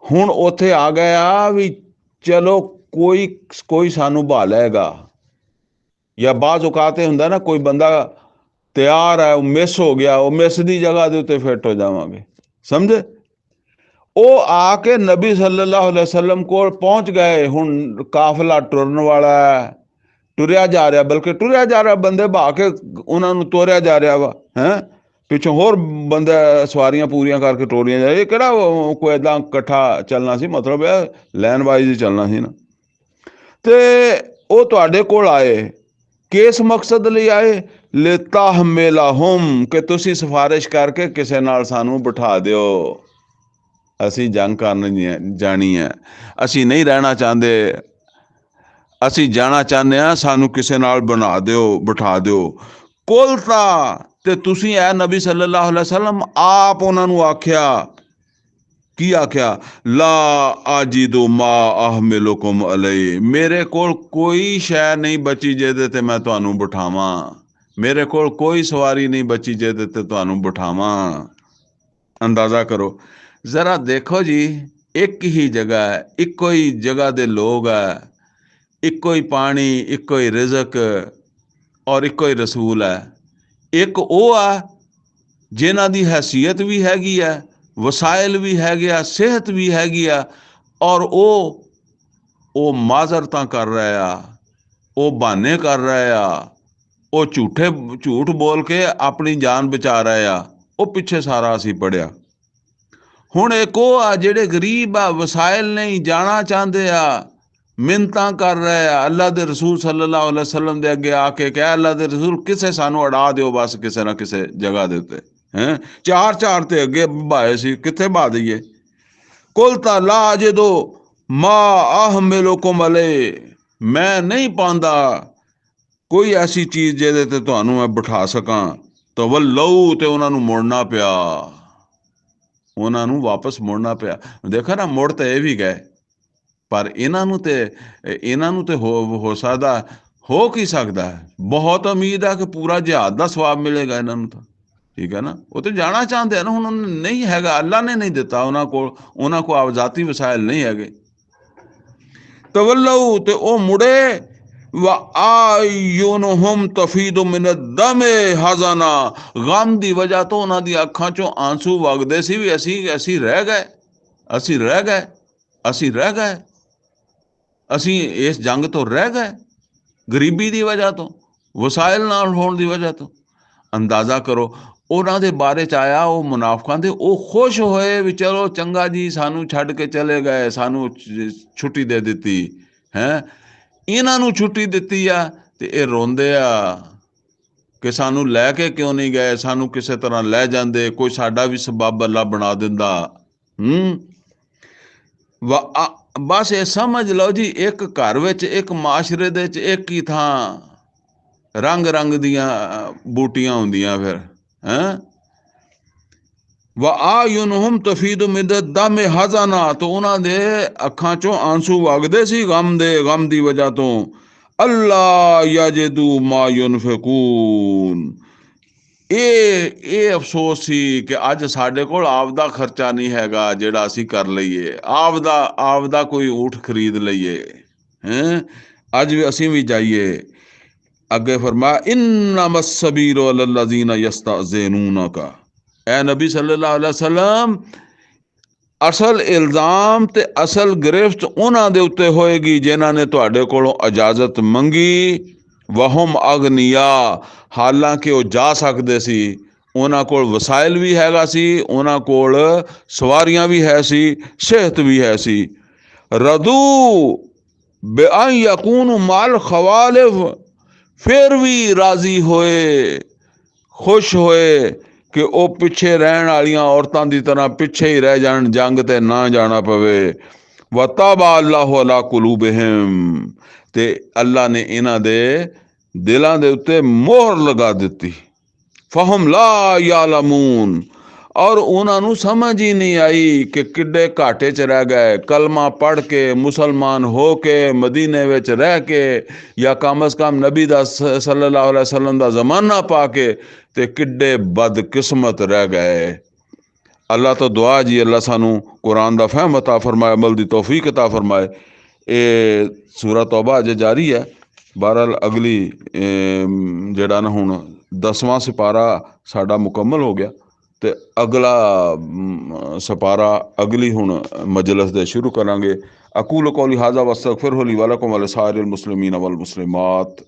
ਹੁਣ ਉੱਥੇ ਆ ਗਿਆ ਵੀ ਚਲੋ ਕੋਈ ਸਾਨੂੰ ਬਹਾ ਲਏਗਾ, ਜਾਂ ਬਾਜ਼ ਔਕਾਤ ਹੁੰਦਾ ਨਾ, ਕੋਈ ਬੰਦਾ ਤਿਆਰ ਹੈ, ਉਹ ਮਿਸ ਹੋ ਗਿਆ, ਉਹ ਮਿਸ ਦੀ ਜਗ੍ਹਾ ਦੇ ਉੱਤੇ ਫਿੱਟ ਹੋ ਜਾਵਾਂਗੇ, ਸਮਝੇ। ਉਹ ਆ ਕੇ ਨਬੀ ਸੱਲੱਲਾਹੁ ਅਲੈहि ਵਸੱਲਮ ਕੋਲ ਪਹੁੰਚ ਗਏ। ਹੁਣ ਕਾਫਲਾ ਟੁਰਨ ਵਾਲਾ, ਤੁਰਿਆ ਜਾ ਰਿਹਾ, ਬਲਕਿ ਤੁਰਿਆ ਜਾ ਰਿਹਾ, ਬੰਦੇ ਬਹਾ ਕੇ ਉਹਨਾਂ ਨੂੰ ਤੋਰਿਆ ਜਾ ਰਿਹਾ ਵਾ, ਪਿੱਛੋਂ ਹੋਰ ਬੰਦੇ ਸਵਾਰੀਆਂ ਪੂਰੀਆਂ ਕਰਕੇ ਟੋਰੀਆਂ ਜਾ, ਇਹ ਕਿਹੜਾ ਕੋਈ ਏਦਾਂ ਇਕੱਠਾ ਚੱਲਣਾ ਸੀ, ਮਤਲਬ ਲਾਈਨ ਵਾਈਜ਼ ਹੀ ਚੱਲਣਾ ਸੀ ਨਾ। ਤੇ ਉਹ ਤੁਹਾਡੇ ਕੋਲ ਆਏ, ਕਿਸ ਮਕਸਦ ਲਈ ਆਏ? ਲਿਤਾਹਮਿਲਹੁਮ, ਕਿ ਤੁਸੀਂ ਸਿਫਾਰਿਸ਼ ਕਰਕੇ ਕਿਸੇ ਨਾਲ ਸਾਨੂੰ ਬਿਠਾ ਦਿਓ, ਅਸੀਂ ਜੰਗ ਕਰਨ ਜਾਣੀ ਹੈ, ਅਸੀਂ ਨਹੀਂ ਰਹਿਣਾ ਚਾਹੁੰਦੇ, ਅਸੀਂ ਜਾਣਾ ਚਾਹੁੰਦੇ ਹਾਂ, ਸਾਨੂੰ ਕਿਸੇ ਨਾਲ ਬਿਠਾ ਦਿਓ। ਕੁਲ ਤਾਂ, ਤੇ ਤੁਸੀਂ ਐ ਨਬੀ ਸੱਲੱਲਾਹੁ ਅਲੈहि ਵਸੱਲਮ ਆਪ ਉਹਨਾਂ ਨੂੰ ਆਖਿਆ, ਕੀ ਆਖਿਆ? ਲਾ ਆਜਿਦੁ ਮਾ ਅਹਮਿਲੁਕੁਮ ਅਲੈਹ, ਮੇਰੇ ਕੋਲ ਕੋਈ ਸ਼ੈ ਨਹੀਂ ਬਚੀ ਜਿਹਦੇ ਤੇ ਮੈਂ ਤੁਹਾਨੂੰ ਬਿਠਾਵਾਂ, ਮੇਰੇ ਕੋਲ ਕੋਈ ਸਵਾਰੀ ਨਹੀਂ ਬਚੀ ਜਿਹਦੇ ਤੇ ਤੁਹਾਨੂੰ ਬਿਠਾਵਾਂ। ਅੰਦਾਜ਼ਾ ਕਰੋ ਜ਼ਰਾ, ਦੇਖੋ ਜੀ, ਇੱਕ ਹੀ ਜਗ੍ਹਾ ਹੈ, ਇੱਕੋ ਹੀ ਜਗ੍ਹਾ ਦੇ ਲੋਕ ਹੈ, ਇੱਕੋ ਹੀ ਪਾਣੀ, ਇੱਕੋ ਹੀ ਰਿਜ਼ਕ ਔਰ ਇੱਕੋ ਹੀ ਰਸੂਲ ਹੈ। ਇੱਕ ਉਹ ਆ ਜਿਨ੍ਹਾਂ ਦੀ ਹੈਸੀਅਤ ਵੀ ਹੈਗੀ ਆ, ਵਸਾਇਲ ਵੀ ਹੈਗੇ ਆ, ਸਿਹਤ ਵੀ ਹੈਗੀ ਆ, ਔਰ ਉਹ ਮਾਜ਼ਰਤਾਂ ਕਰ ਰਹੇ ਆ, ਉਹ ਬਹਾਨੇ ਕਰ ਰਹੇ ਆ, ਉਹ ਝੂਠ ਬੋਲ ਕੇ ਆਪਣੀ ਜਾਨ ਬਚਾ ਰਹੇ ਆ। ਉਹ ਪਿੱਛੇ ਸਾਰਾ ਅਸੀਂ ਪੜ੍ਹਿਆ। ਹੁਣ ਇੱਕ ਉਹ ਆ ਜਿਹੜੇ ਗਰੀਬ ਆ, ਵਸਾਇਲ ਨਹੀਂ, ਜਾਣਾ ਚਾਹੁੰਦੇ ਆ, ਮਿੰਨਤਾਂ ਕਰ ਰਹੇ ਆ ਅੱਲਾਹ ਦੇ ਰਸੂਲ ਸੱਲੱਲਾਹੁ ਅਲੈहि ਵਸੱਲਮ ਦੇ ਅੱਗੇ ਆ ਕੇ, ਕਹਿ ਅੱਲਾਹ ਦੇ ਰਸੂਲ ਕਿਸੇ ਸਾਨੂੰ ਅੜਾ ਦਿਓ ਬਸ, ਕਿਸੇ ਨਾ ਕਿਸੇ ਜਗ੍ਹਾ ਦੇ ਉੱਤੇ। ਚਾਰ ਤੇ ਅੱਗੇ ਬਹਾਏ ਸੀ, ਕਿੱਥੇ ਬਹਾ ਦਈਏ? ਕੁਲ ਤਾਂ ਲਾ ਅਜਿਦੁ ਮਾ ਅਹਮਿਲੁਕੁਮ ਅਲੈਹ, ਮੈਂ ਨਹੀਂ ਪਾਉਂਦਾ ਕੋਈ ਐਸੀ ਚੀਜ਼ ਜਿਹਦੇ ਤੇ ਤੁਹਾਨੂੰ ਮੈਂ ਬਿਠਾ ਸਕਾਂ। ਤਵੱਲਊ, ਤੇ ਉਹਨਾਂ ਨੂੰ ਮੁੜਨਾ ਪਿਆ, ਉਹਨਾਂ ਨੂੰ ਵਾਪਸ ਮੁੜਨਾ ਪਿਆ। ਦੇਖੋ ਨਾ, ਮੁੜ ਤਾਂ ਇਹ ਵੀ ਗਏ, ਪਰ ਇਹਨਾਂ ਨੂੰ ਤੇ ਹੋ ਸਕਦਾ, ਹੋ ਕੀ ਸਕਦਾ, ਬਹੁਤ ਉਮੀਦ ਹੈ ਕਿ ਪੂਰਾ ਜਿਹਾਦ ਦਾ ਸਵਾਬ ਮਿਲੇਗਾ ਇਹਨਾਂ ਨੂੰ ਤਾਂ, ਠੀਕ ਹੈ ਨਾ। ਉਹ ਤੇ ਜਾਣਾ ਚਾਹੁੰਦੇ ਆ ਨਾ, ਹੁਣ ਨਹੀਂ ਹੈਗਾ, ਅੱਲਾ ਨੇ ਨਹੀਂ ਦਿੱਤਾ ਉਹਨਾਂ ਕੋਲ ਆਜ਼ਾਤੀ ਵਸਾਇਲ ਨਹੀਂ ਹੈਗੇ। ਤਵੱਲਊ, ਤੇ ਉਹ ਮੁੜੇ, व आयुनहुम तफीदु मिन दम हज़ना, गम ਦੀ ਵਜ੍ਹਾ ਤੋਂ ਉਹਨਾਂ ਦੀ ਅੱਖਾਂ ਚੋਂ ਆਂਸੂ ਵਗਦੇ ਸੀ ਵੀ ਅਸੀਂ ਰਹਿ ਗਏ, ਅਸੀਂ ਇਸ ਜੰਗ ਤੋਂ ਰਹਿ ਗਏ, ਗਰੀਬੀ ਦੀ ਵਜ੍ਹਾ ਤੋਂ, ਵਸਾਇਲ ਨਾਲ ਹੋਣ ਦੀ ਵਜ੍ਹਾ ਤੋਂ। ਅੰਦਾਜ਼ਾ ਕਰੋ, ਉਹਨਾਂ ਦੇ ਬਾਰੇ 'ਚ ਆਇਆ, ਉਹ ਮੁਨਾਫਿਕਾਂ ਦੇ, ਉਹ ਖੁਸ਼ ਹੋਏ ਵੀ ਚਲੋ ਚੰਗਾ ਜੀ, ਸਾਨੂੰ ਛੱਡ ਕੇ ਚਲੇ ਗਏ, ਸਾਨੂੰ ਛੁੱਟੀ ਦੇ ਦਿੱਤੀ ਹੈ। ਇਹਨਾਂ ਨੂੰ ਛੁੱਟੀ ਦਿੱਤੀ ਆ ਤੇ ਇਹ ਰੋਂਦੇ ਆ ਕਿ ਸਾਨੂੰ ਲੈ ਕੇ ਕਿਉਂ ਨਹੀਂ ਗਏ, ਸਾਨੂੰ ਕਿਸੇ ਤਰ੍ਹਾਂ ਲੈ ਜਾਂਦੇ, ਕੋਈ ਸਾਡਾ ਵੀ ਸਬੱਬ ਅੱਲਾ ਬਣਾ ਦਿੰਦਾ। ਬਸ ਇਹ ਸਮਝ ਲਓ ਜੀ, ਇੱਕ ਘਰ ਵਿੱਚ, ਇੱਕ ਮਾਸ਼ਰੇ ਦੇ ਵਿੱਚ ਇੱਕ ਹੀ ਥਾਂ ਰੰਗ ਰੰਗ ਦੀਆਂ ਬੂਟੀਆਂ ਹੁੰਦੀਆਂ ਫਿਰ ਹੈਂ। ਵਅਯੁਨਹੁਮ ਤਫੀਦੁ ਮਿਨ ਦਮ ਹਜ਼ਨਾ, तो ਉਹਨਾਂ ਦੇ ਅੱਖਾਂ ਚੋਂ ਆਂਸੂ ਵਗਦੇ ਸੀ ਗਮ ਦੀ ਵਜ੍ਹਾ ਤੋਂ। ਅੱਲਾ ਯਜਦੂ ਮਾ ਯੁਨਫਿਕੂਨ, ਇਹ ਅਫਸੋਸ ਸੀ ਕਿ ਅੱਜ ਸਾਡੇ ਕੋਲ ਆਪਦਾ ਖਰਚਾ ਨਹੀਂ ਹੈਗਾ ਜਿਹੜਾ ਅਸੀਂ ਕਰ ਲਈਏ, ਆਪਦਾ ਕੋਈ ਊਠ ਖਰੀਦ ਲਈਏ ਹੈਂ, ਅੱਜ ਵੀ ਅਸੀਂ ਵੀ ਜਾਈਏ। ਅੱਗੇ ਫਰਮਾਇਆ ਇੰਨਮਾ ਸਬੀਲੁ ਅਲੱਜ਼ੀਨਾ ਯਸਤਅਜ਼ਿਨੂਨਕ, ਐ ਨਬੀ सल्लल्लाहु अलैहि वसल्लम ਅਸਲ ਇਲਜ਼ਾਮ ਤੇ ਅਸਲ ਗ੍ਰਿਫਤ ਉਹਨਾਂ ਦੇ ਉੱਤੇ ਹੋਏਗੀ ਜਿਨ੍ਹਾਂ ਨੇ ਤੁਹਾਡੇ ਕੋਲੋਂ ਇਜਾਜ਼ਤ ਮੰਗੀ। ਵਹਮ ਅਗਨੀਆ, ਹਾਲਾਂਕਿ ਉਹ ਜਾ ਸਕਦੇ ਸੀ, ਉਹਨਾਂ ਕੋਲ ਵਸਾਇਲ ਵੀ ਹੈਗਾ ਸੀ, ਉਹਨਾਂ ਕੋਲ ਸਵਾਰੀਆਂ ਵੀ ਹੈ ਸੀ, ਸਿਹਤ ਵੀ ਹੈ ਸੀ। ਰਦੂ ਬਿਅਨ ਯਕੂਨੂ ਮਾਲ ਖਵਾਲਿਫ, ਫਿਰ ਵੀ ਰਾਜ਼ੀ ਹੋਏ, ਖੁਸ਼ ਹੋਏ ਕਿ ਉਹ ਪਿੱਛੇ ਰਹਿਣ ਵਾਲੀਆਂ ਔਰਤਾਂ ਦੀ ਤਰ੍ਹਾਂ ਪਿੱਛੇ ਹੀ ਰਹਿ ਜਾਣ, ਜੰਗ ਤੇ ਨਾ ਜਾਣਾ ਪਵੇ। ਵਤਬਾ ਅੱਲਾਹੁ ਅਲਾ ਕੁਲੂਬਿਹਿਮ, ਤੇ ਅੱਲਾ ਨੇ ਇਹਨਾਂ ਦੇ ਦਿਲਾਂ ਦੇ ਉੱਤੇ ਮੋਹਰ ਲਗਾ ਦਿੱਤੀ। ਫਹਮ ਲਾ ਯਅਲਮੂਨ, ਔਰ ਉਹਨਾਂ ਨੂੰ ਸਮਝ ਹੀ ਨਹੀਂ ਆਈ ਕਿ ਕਿੱਡੇ ਘਾਟੇ 'ਚ ਰਹਿ ਗਏ। ਕਲਮਾ ਪੜ੍ਹ ਕੇ, ਮੁਸਲਮਾਨ ਹੋ ਕੇ, ਮਦੀਨੇ ਵਿੱਚ ਰਹਿ ਕੇ, ਜਾਂ ਕਮ ਅਜ਼ ਕਮ ਨਬੀ ਦਾ ਸੱਲੱਲਾਹੁ ਅਲੈहि ਵਸੱਲਮ ਦਾ ਜ਼ਮਾਨਾ ਪਾ ਕੇ, ਤੇ ਕਿੱਡੇ ਬਦਕਿਸਮਤ ਰਹਿ ਗਏ। अल्लाह तो दुआ जी, अल्लाह सानू कुरान दा फहम अता फरमाए, अमल दी तौफीक अता फरमाए। ये सूरा तौबा अजे जारी है। बहरहाल अगली जेड़ा ना हुण 10वां सिपारा साडा मुकम्मल हो गया, तो अगला सिपारा अगली हुण मजलिस दे शुरू करांगे। अकूल कौली हाज़ा वस्तगफिरुहु ली व लकुम व लिसाइरिल मुस्लिमीन वल मुस्लिमात।